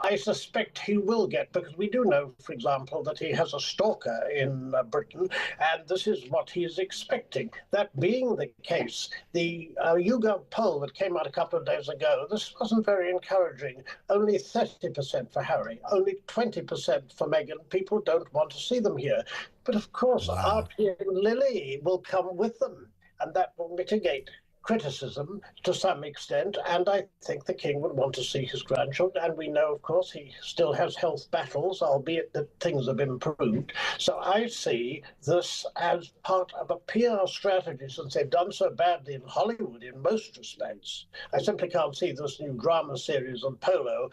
I suspect he will get, because we do know, for example, that he has a stalker in Britain, and this is what he is expecting. That being the case, the YouGov poll that came out a couple of days ago, this wasn't very encouraging. Only 30% for Harry, only 20% for Meghan. People don't want to see them here. But of course, Archie and Lily will come with them, and that will mitigate criticism to some extent. And I think the King would want to see his grandchildren. And we know, of course, he still has health battles, albeit that things have improved. So I see this as part of a PR strategy, since they've done so badly in Hollywood in most respects. I simply can't see this new drama series on Polo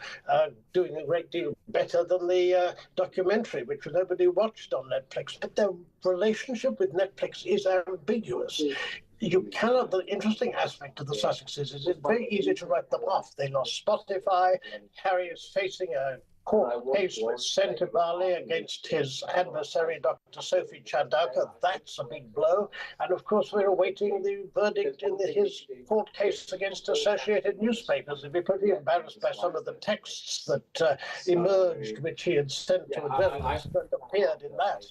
doing a great deal better than the documentary, which nobody watched on Netflix. But their relationship with Netflix is ambiguous. You cannot, the interesting aspect of the Sussexes is it's very easy to write them off. They lost Spotify. Harry is facing a court case with Senti Bali against his adversary, Dr. Sophie Chandauka. That's a big blow. And of course, we're awaiting the verdict in his court case against Associated Newspapers. He'd be pretty embarrassed by some of the texts that emerged, which he had sent to a journalist that appeared in that.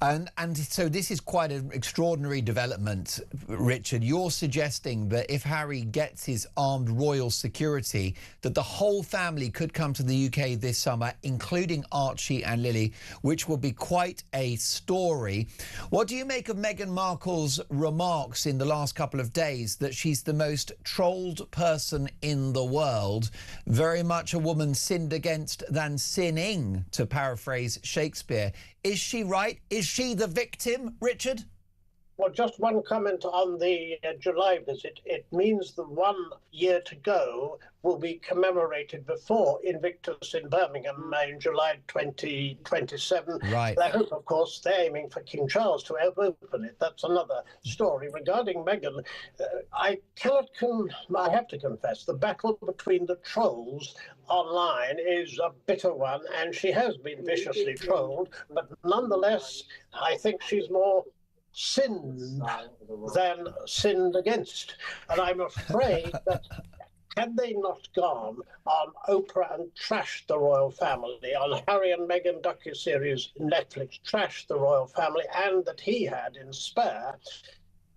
And so this is quite an extraordinary development, Richard. You're suggesting that if Harry gets his armed royal security, that the whole family could come to the UK this summer, including Archie and Lily, which will be quite a story. What do you make of Meghan Markle's remarks in the last couple of days that she's the most trolled person in the world, very much a woman sinned against than sinning, to paraphrase Shakespeare? Is she right? Is she the victim, Richard? Well, just one comment on the July visit. It means the 1 year to go will be commemorated before Invictus in Birmingham in July 2027. Right. I hope, of course, they're aiming for King Charles to open it. That's another story. Regarding Meghan, I have to confess, the battle between the trolls online is a bitter one, and she has been viciously trolled, but nonetheless, I think she's more sinned than sinned against. And I'm afraid that had they not gone on Oprah and trashed the royal family, on Harry and Meghan docuseries Netflix trashed the royal family, and that he had in Spare,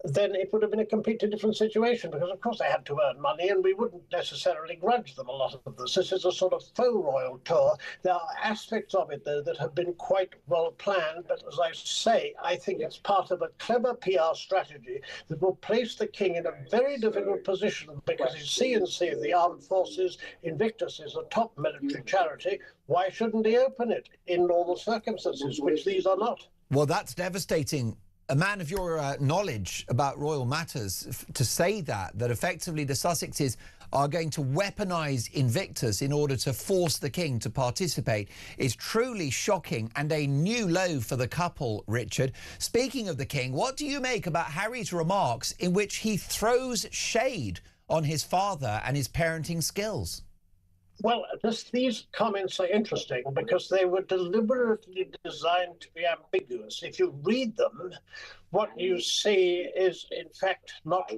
then it would have been a completely different situation, because of course they had to earn money, and we wouldn't necessarily grudge them a lot of this. This is a sort of faux royal tour. There are aspects of it, though, that have been quite well planned, but as I say, I think it's part of a clever PR strategy that will place the King in a very difficult position, because he's C&C of the armed forces. Invictus is a top military charity. Why shouldn't he open it in normal circumstances, which these are not? Well, that's devastating. A man of your knowledge about royal matters, to say that effectively the Sussexes are going to weaponise Invictus in order to force the King to participate is truly shocking and a new low for the couple, Richard. Speaking of the King, what do you make about Harry's remarks in which he throws shade on his father and his parenting skills? Well, these comments are interesting because they were deliberately designed to be ambiguous. If you read them, what you see is, in fact, not...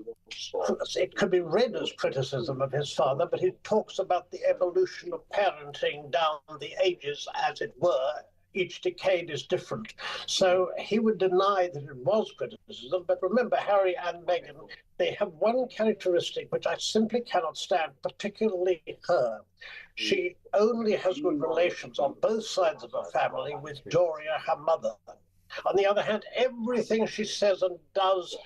It could be read as criticism of his father, but he talks about the evolution of parenting down the ages, as it were, each decade is different. So he would deny that it was criticism. But remember, Harry and Meghan, they have one characteristic which I simply cannot stand, particularly her. She only has good relations on both sides of her family with Doria, her mother. On the other hand, everything she says and does,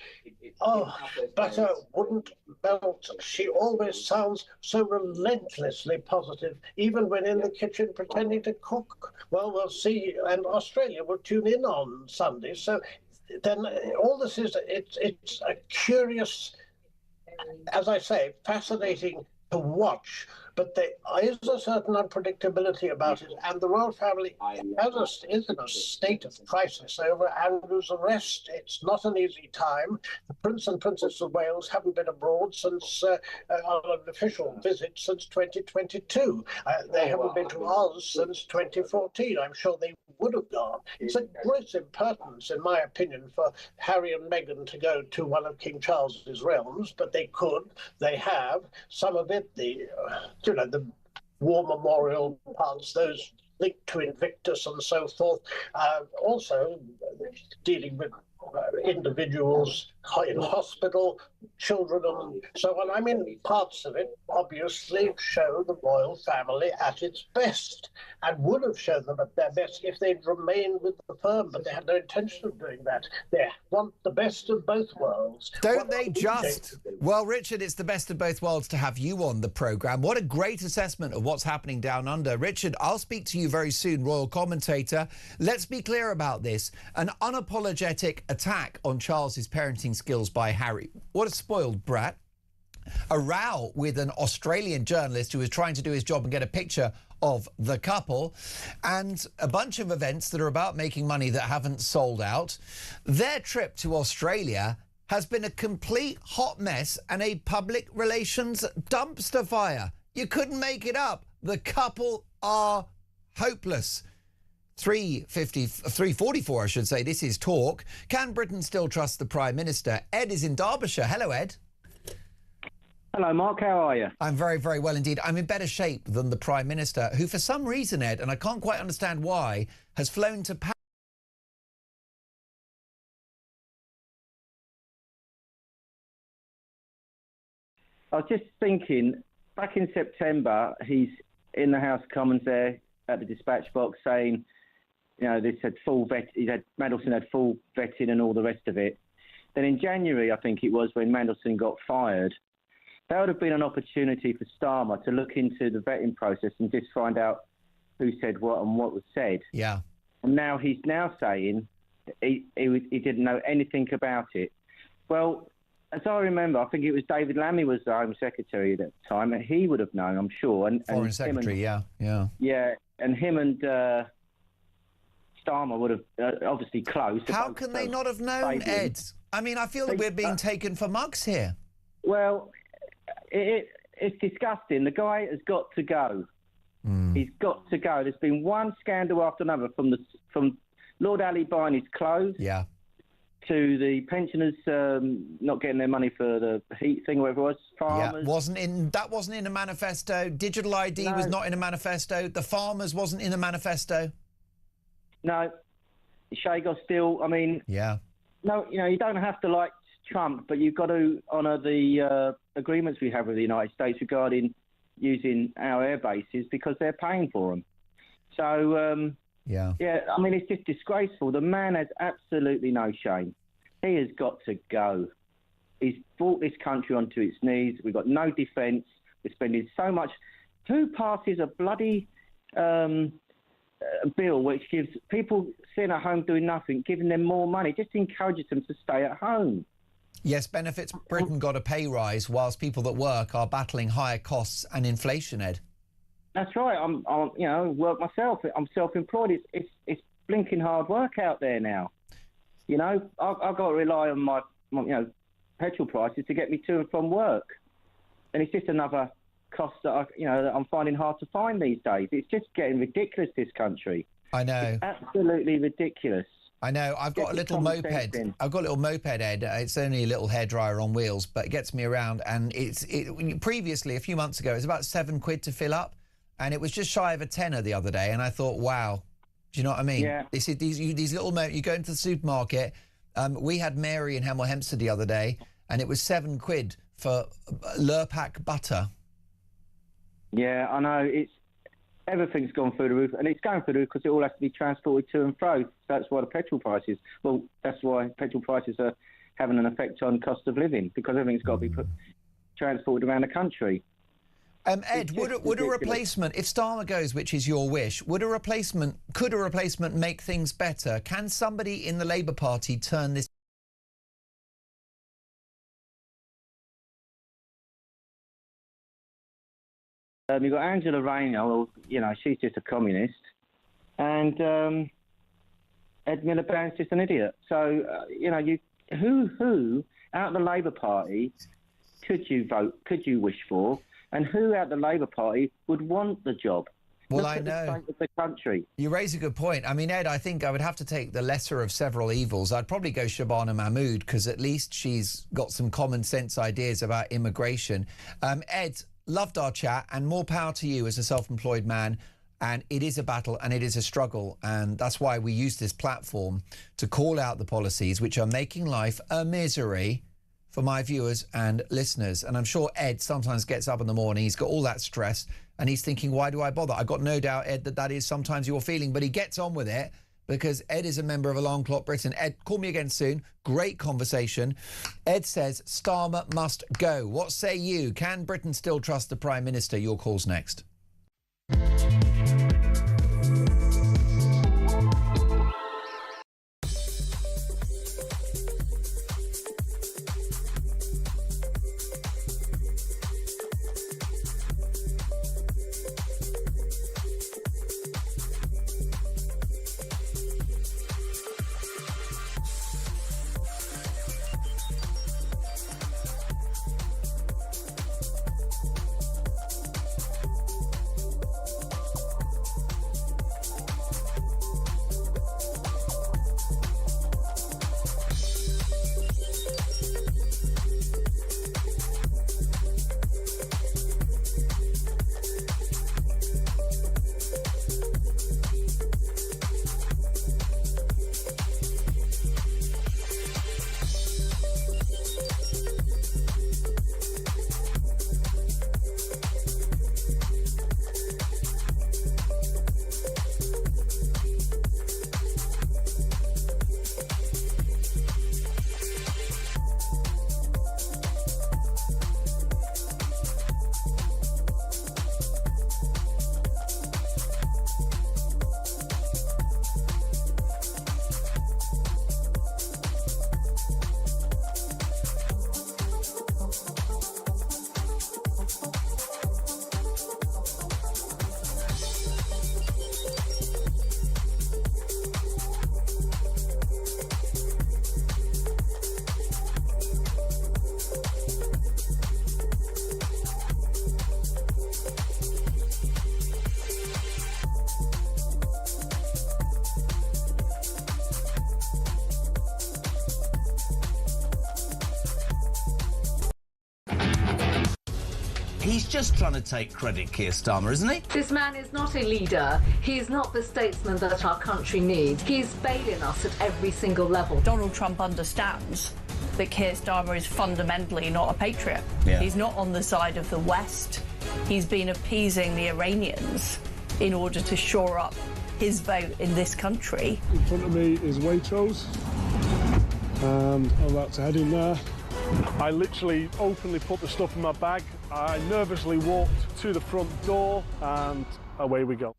oh, butter wouldn't melt. She always sounds so relentlessly positive, even when in the kitchen pretending to cook. Well, we'll see, and Australia will tune in on Sunday. So then all this is, it's a curious, as I say, fascinating to watch, but there is a certain unpredictability about it, and the royal family is in a state of crisis over Andrew's arrest. It's not an easy time. The Prince and Princess of Wales haven't been abroad since on an official visit since 2022. They haven't been to Oz since 2014. I'm sure they would have gone. It's a great impertinence, in my opinion, for Harry and Meghan to go to one of King Charles's realms, but they could. They have. Some of it, the war memorial parts, those linked to Invictus and so forth, also dealing with individuals in hospital, children and so on. I mean, parts of it obviously show the royal family at its best, and would have shown them at their best if they'd remained with the firm, but they had no intention of doing that. They want the best of both worlds. Don't they just? Well, Richard, it's the best of both worlds to have you on the programme. What a great assessment of what's happening down under. Richard, I'll speak to you very soon, royal commentator. Let's be clear about this. An unapologetic attack on Charles's parenting skills by Harry. What a spoiled brat. A row with an Australian journalist who was trying to do his job and get a picture of the couple, and a bunch of events that are about making money that haven't sold out. Their trip to Australia has been a complete hot mess and a public relations dumpster fire. You couldn't make it up. The couple are hopeless. 3:44, I should say. This is Talk. Can Britain still trust the Prime Minister? Ed is in Derbyshire. Hello, Ed. Hello, Mark. How are you? I'm very, very well indeed. I'm in better shape than the Prime Minister, who for some reason, Ed, and I can't quite understand why, has flown to Paris. I was just thinking, back in September, he's in the House of Commons there at the dispatch box saying, you know, this had full vet. Mandelson had full vetting and all the rest of it. Then in January, I think it was, when Mandelson got fired, that would have been an opportunity for Starmer to look into the vetting process and just find out who said what and what was said. Yeah. And now he's saying he didn't know anything about it. Well, as I remember, I think it was David Lammy was the Home Secretary at the time, and he would have known, I'm sure. Foreign Secretary, yeah. Yeah, and him and Starmer would have obviously close. How can they not have known, Ed? I mean, I feel that we're being taken for mugs here. Well, it's disgusting. The guy has got to go. He's got to go. There's been one scandal after another, from Lord Ali buying his clothes, to the pensioners not getting their money for the heat thing, whatever it was. Farmers. Yeah, that wasn't in a manifesto. Digital ID was not in a manifesto. The farmers wasn't in a manifesto. No, Shago still. I mean, no, you know, you don't have to like Trump, but you've got to honour the agreements we have with the United States regarding using our air bases, because they're paying for them. So, yeah, I mean, it's just disgraceful. The man has absolutely no shame. He has got to go. He's brought this country onto its knees. We've got no defence. We're spending so much. Who passes a bloody bill which gives people sitting at home doing nothing, giving them more money, just encourages them to stay at home? Yes, benefits Britain got a pay rise whilst people that work are battling higher costs and inflation, Ed. That's right. I'm you know, work myself. I'm self-employed. It's blinking hard work out there now. You know, I've got to rely on my petrol prices to get me to and from work, and it's just another cost that I'm finding hard to find these days. It's just getting ridiculous, this country. I know. It's absolutely ridiculous. I know. I've got a little moped. I've got a little moped, Ed. It's only a little hairdryer on wheels, but it gets me around. And previously, a few months ago, it was about £7 to fill up, and it was just shy of a tenner the other day. And I thought, wow, Do you know what I mean? Yeah. These little moments. You go into the supermarket. We had Mary in Hemel Hempstead the other day, and it was £7 for Lurpak butter. Yeah, I know. Everything's gone through the roof, and it's going through the roof because it all has to be transported to and fro. So that's why the petrol prices. Well, that's why petrol prices are having an effect on cost of living, because everything's got to be transported around the country. Ed, would a replacement, if Starmer goes, which is your wish, could a replacement make things better? Can somebody in the Labour Party turn this? You've got Angela Rayner, well, you know, she's just a communist, and Ed Miliband's just an idiot. So, you know, who out of the Labour Party could you wish for, and who out of the Labour Party would want the job? Well, Look I at know. the state of the country. You raise a good point. I mean, Ed, I think I would have to take the lesser of several evils. I'd probably go Shabana Mahmood, because at least she's got some common sense ideas about immigration. Ed, loved our chat, and more power to you as a self-employed man. And it is a battle and it is a struggle. And that's why we use this platform to call out the policies which are making life a misery for my viewers and listeners. And I'm sure Ed sometimes gets up in the morning, he's got all that stress, and he's thinking, why do I bother? I've got no doubt, Ed, that is sometimes your feeling, but he gets on with it because Ed is a member of Alarm Clock Britain. Ed, call me again soon. Great conversation. Ed says Starmer must go. What say you? Can Britain still trust the Prime Minister? Your call's next. He's just trying to take credit, Keir Starmer, isn't he? This man is not a leader. He is not the statesman that our country needs. He is failing us at every single level. Donald Trump understands that Keir Starmer is fundamentally not a patriot. Yeah. He's not on the side of the West. He's been appeasing the Iranians in order to shore up his vote in this country. In front of me is Waitrose. I'm about to head in there. I literally openly put the stuff in my bag. I nervously walked to the front door and away we go.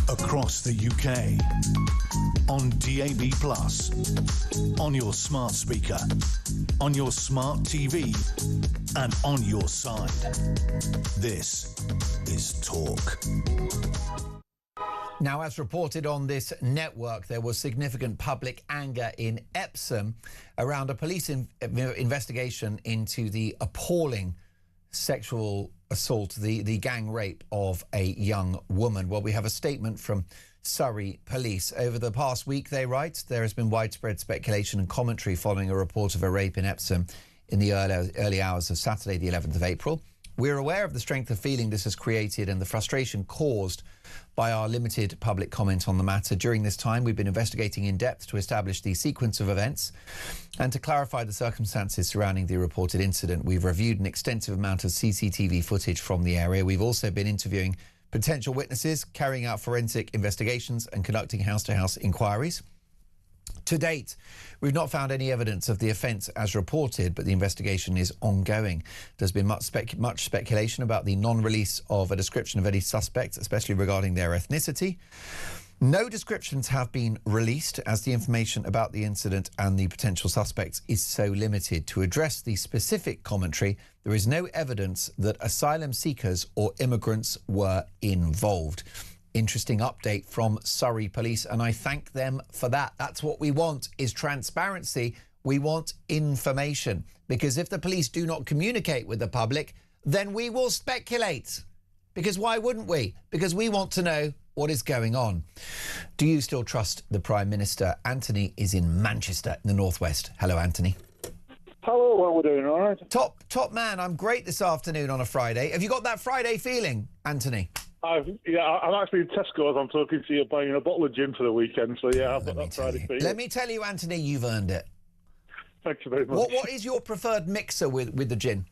Across the UK, on DAB+, on your smart speaker, on your smart TV, and on your side. This is Talk. Now, as reported on this network, there was significant public anger in Epsom around a police investigation into the appalling sexual assault, the gang rape of a young woman. Well, we have a statement from Surrey Police. Over the past week, they write, there has been widespread speculation and commentary following a report of a rape in Epsom in the early hours of Saturday, the 11th of April. We're aware of the strength of feeling this has created and the frustration caused by our limited public comment on the matter. During this time, we've been investigating in depth to establish the sequence of events and to clarify the circumstances surrounding the reported incident. We've reviewed an extensive amount of CCTV footage from the area. We've also been interviewing potential witnesses, carrying out forensic investigations and conducting house-to-house inquiries. To date, we've not found any evidence of the offence as reported, but the investigation is ongoing. There's been much speculation about the non-release of a description of any suspects, especially regarding their ethnicity. No descriptions have been released as the information about the incident and the potential suspects is so limited. To address the specific commentary, there is no evidence that asylum seekers or immigrants were involved. Interesting update from Surrey Police, and I thank them for that. That's what we want, is transparency. We want information, because if the police do not communicate with the public, then we will speculate. Because why wouldn't we? Because we want to know what is going on. Do you still trust the Prime Minister? Anthony is in Manchester in the northwest. Hello, Anthony. Hello, how are we doing? All right? Top man, I'm great this afternoon on a Friday. Have you got that Friday feeling, Anthony? I'm actually in Tesco's. I'm talking to you buying a bottle of gin for the weekend. So yeah, I've got that Friday feeling. Let me tell you, Anthony, you've earned it. Thank you very much. What is your preferred mixer with the gin?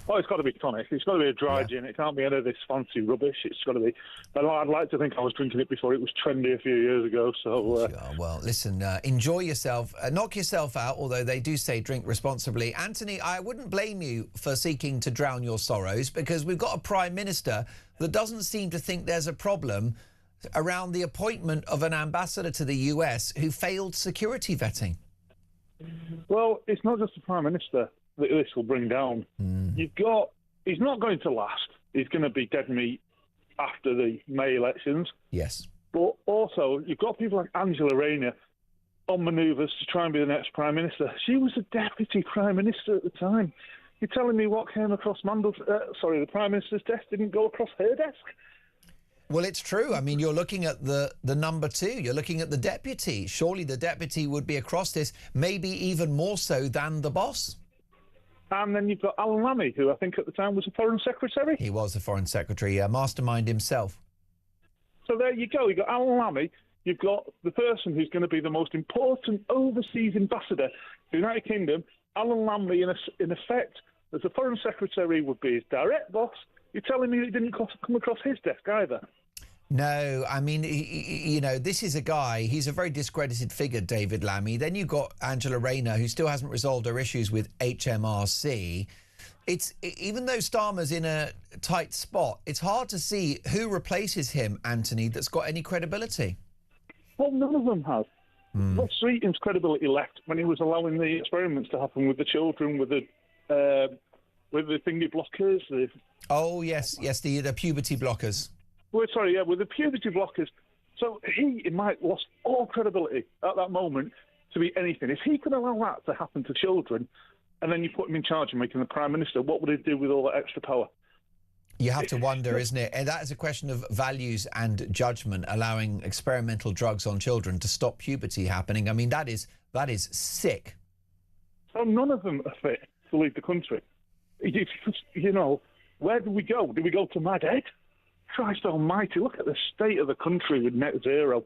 Oh, it's got to be tonic. It's got to be a dry gin. It can't be any of this fancy rubbish. It's got to be. I'd like to think I was drinking it before it was trendy a few years ago. So. Well, listen, enjoy yourself. Knock yourself out, although they do say drink responsibly. Anthony, I wouldn't blame you for seeking to drown your sorrows, because we've got a Prime Minister that doesn't seem to think there's a problem around the appointment of an ambassador to the US who failed security vetting. Well, it's not just the Prime Minister that this will bring down. He's not going to last. He's going to be dead meat after the May elections. Yes. But also, you've got people like Angela Rayner on manoeuvres to try and be the next Prime Minister. She was a Deputy Prime Minister at the time. You're telling me what came across the Prime Minister's desk didn't go across her desk? Well, it's true. I mean, you're looking at the number two. You're looking at the deputy. Surely the deputy would be across this, maybe even more so than the boss. And then you've got Alan Lammy, who I think at the time was a Foreign Secretary. He was a Foreign Secretary, mastermind himself. So there you go. You've got Alan Lammy. You've got the person who's going to be the most important overseas ambassador to the United Kingdom. Alan Lammy, in effect, as a Foreign Secretary, would be his direct boss. You're telling me it didn't come across his desk either? No, I mean, this is a guy, he's a very discredited figure, David Lammy. Then you've got Angela Rayner, who still hasn't resolved her issues with HMRC. Even though Starmer's in a tight spot, it's hard to see who replaces him, Anthony, that's got any credibility. Well, none of them have. Ross Sweeting's credibility left when he was allowing the experiments to happen with the children, with the thingy blockers. Oh, yes, the puberty blockers. Well, sorry, with the puberty blockers. So he might have lost all credibility at that moment to be anything. If he could allow that to happen to children, and then you put him in charge of making the Prime Minister, what would he do with all that extra power? You have to wonder, isn't it? And that is a question of values and judgment, allowing experimental drugs on children to stop puberty happening. I mean, that is sick. So none of them are fit to lead the country. Where do we go? Do we go to Mad Ed? Christ almighty, look at the state of the country with net zero.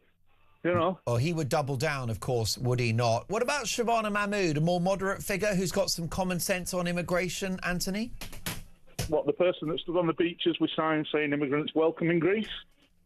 Oh, he would double down, of course, would he not? What about Shabana Mahmood, a more moderate figure who's got some common sense on immigration, Anthony? What, the person that stood on the beaches with signs saying immigrants welcome in Greece?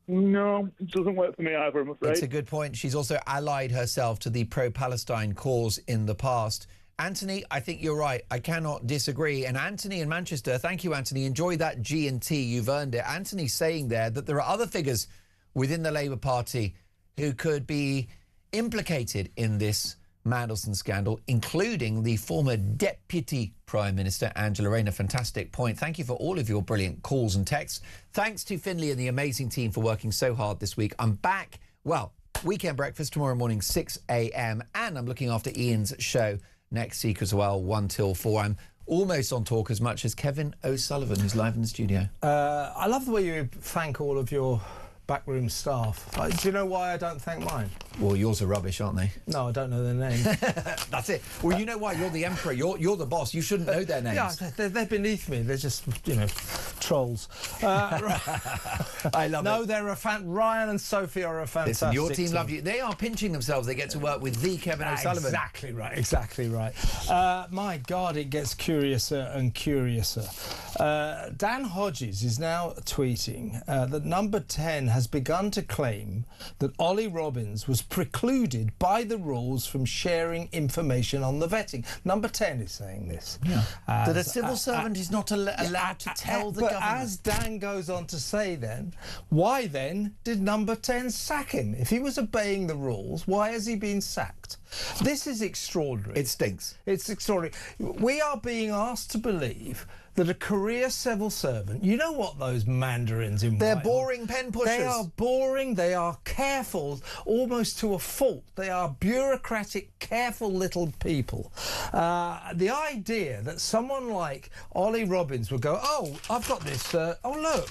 No, it doesn't work for me either, I'm afraid. It's a good point. She's also allied herself to the pro-Palestine cause in the past. Anthony, I think you're right. I cannot disagree. And Anthony in Manchester, thank you, Anthony. Enjoy that G&T. You've earned it. Anthony's saying there that there are other figures within the Labour Party who could be implicated in this Mandelson scandal, including the former Deputy Prime Minister, Angela Rayner. Fantastic point. Thank you for all of your brilliant calls and texts. Thanks to Finlay and the amazing team for working so hard this week. I'm back, well, Weekend Breakfast tomorrow morning, 6 a.m. And I'm looking after Ian's show next week as well, 1 till 4. I'm almost on talk as much as Kevin O'Sullivan, who's live in the studio. I love the way you thank all of your backroom staff. Do you know why I don't thank mine? Well, yours are rubbish, aren't they? No, I don't know their names. That's it. Well, you know why? You're the emperor. You're the boss. You shouldn't know their names. Yeah, they're beneath me. They're just, you know, trolls. I love it. No, they're a Ryan and Sophie are a fantastic Listen, your team love you. They are pinching themselves. They get to work with the Kevin O'Sullivan. Exactly right. Exactly right. My God, it gets curiouser and curiouser. Dan Hodges is now tweeting that Number 10 has begun to claim that Ollie Robbins was precluded by the rules from sharing information on the vetting. Number 10 is saying this. Yeah. That a civil servant is not allowed to tell the government. But as Dan goes on to say then, why then did Number 10 sack him? If he was obeying the rules, why has he been sacked? This is extraordinary. It stinks. It's extraordinary. We are being asked to believe that a career civil servant, you know what those mandarins in They're Whitehall, boring pen pushers. They are boring, they are careful, almost to a fault. They are bureaucratic, careful little people. The idea that someone like Ollie Robbins would go, oh, I've got this, oh look,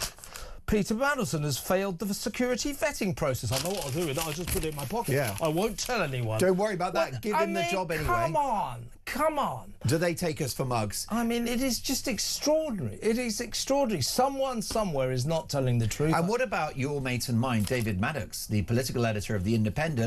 Peter Mandelson has failed the security vetting process. I know what I'll do with it. I'll just put it in my pocket. Yeah. I won't tell anyone. Don't worry about that. Give him the job anyway. Come on. Do they take us for mugs? I mean, it is just extraordinary. It is extraordinary. Someone somewhere is not telling the truth. And what about your mate and mine, David Maddox, the political editor of The Independent?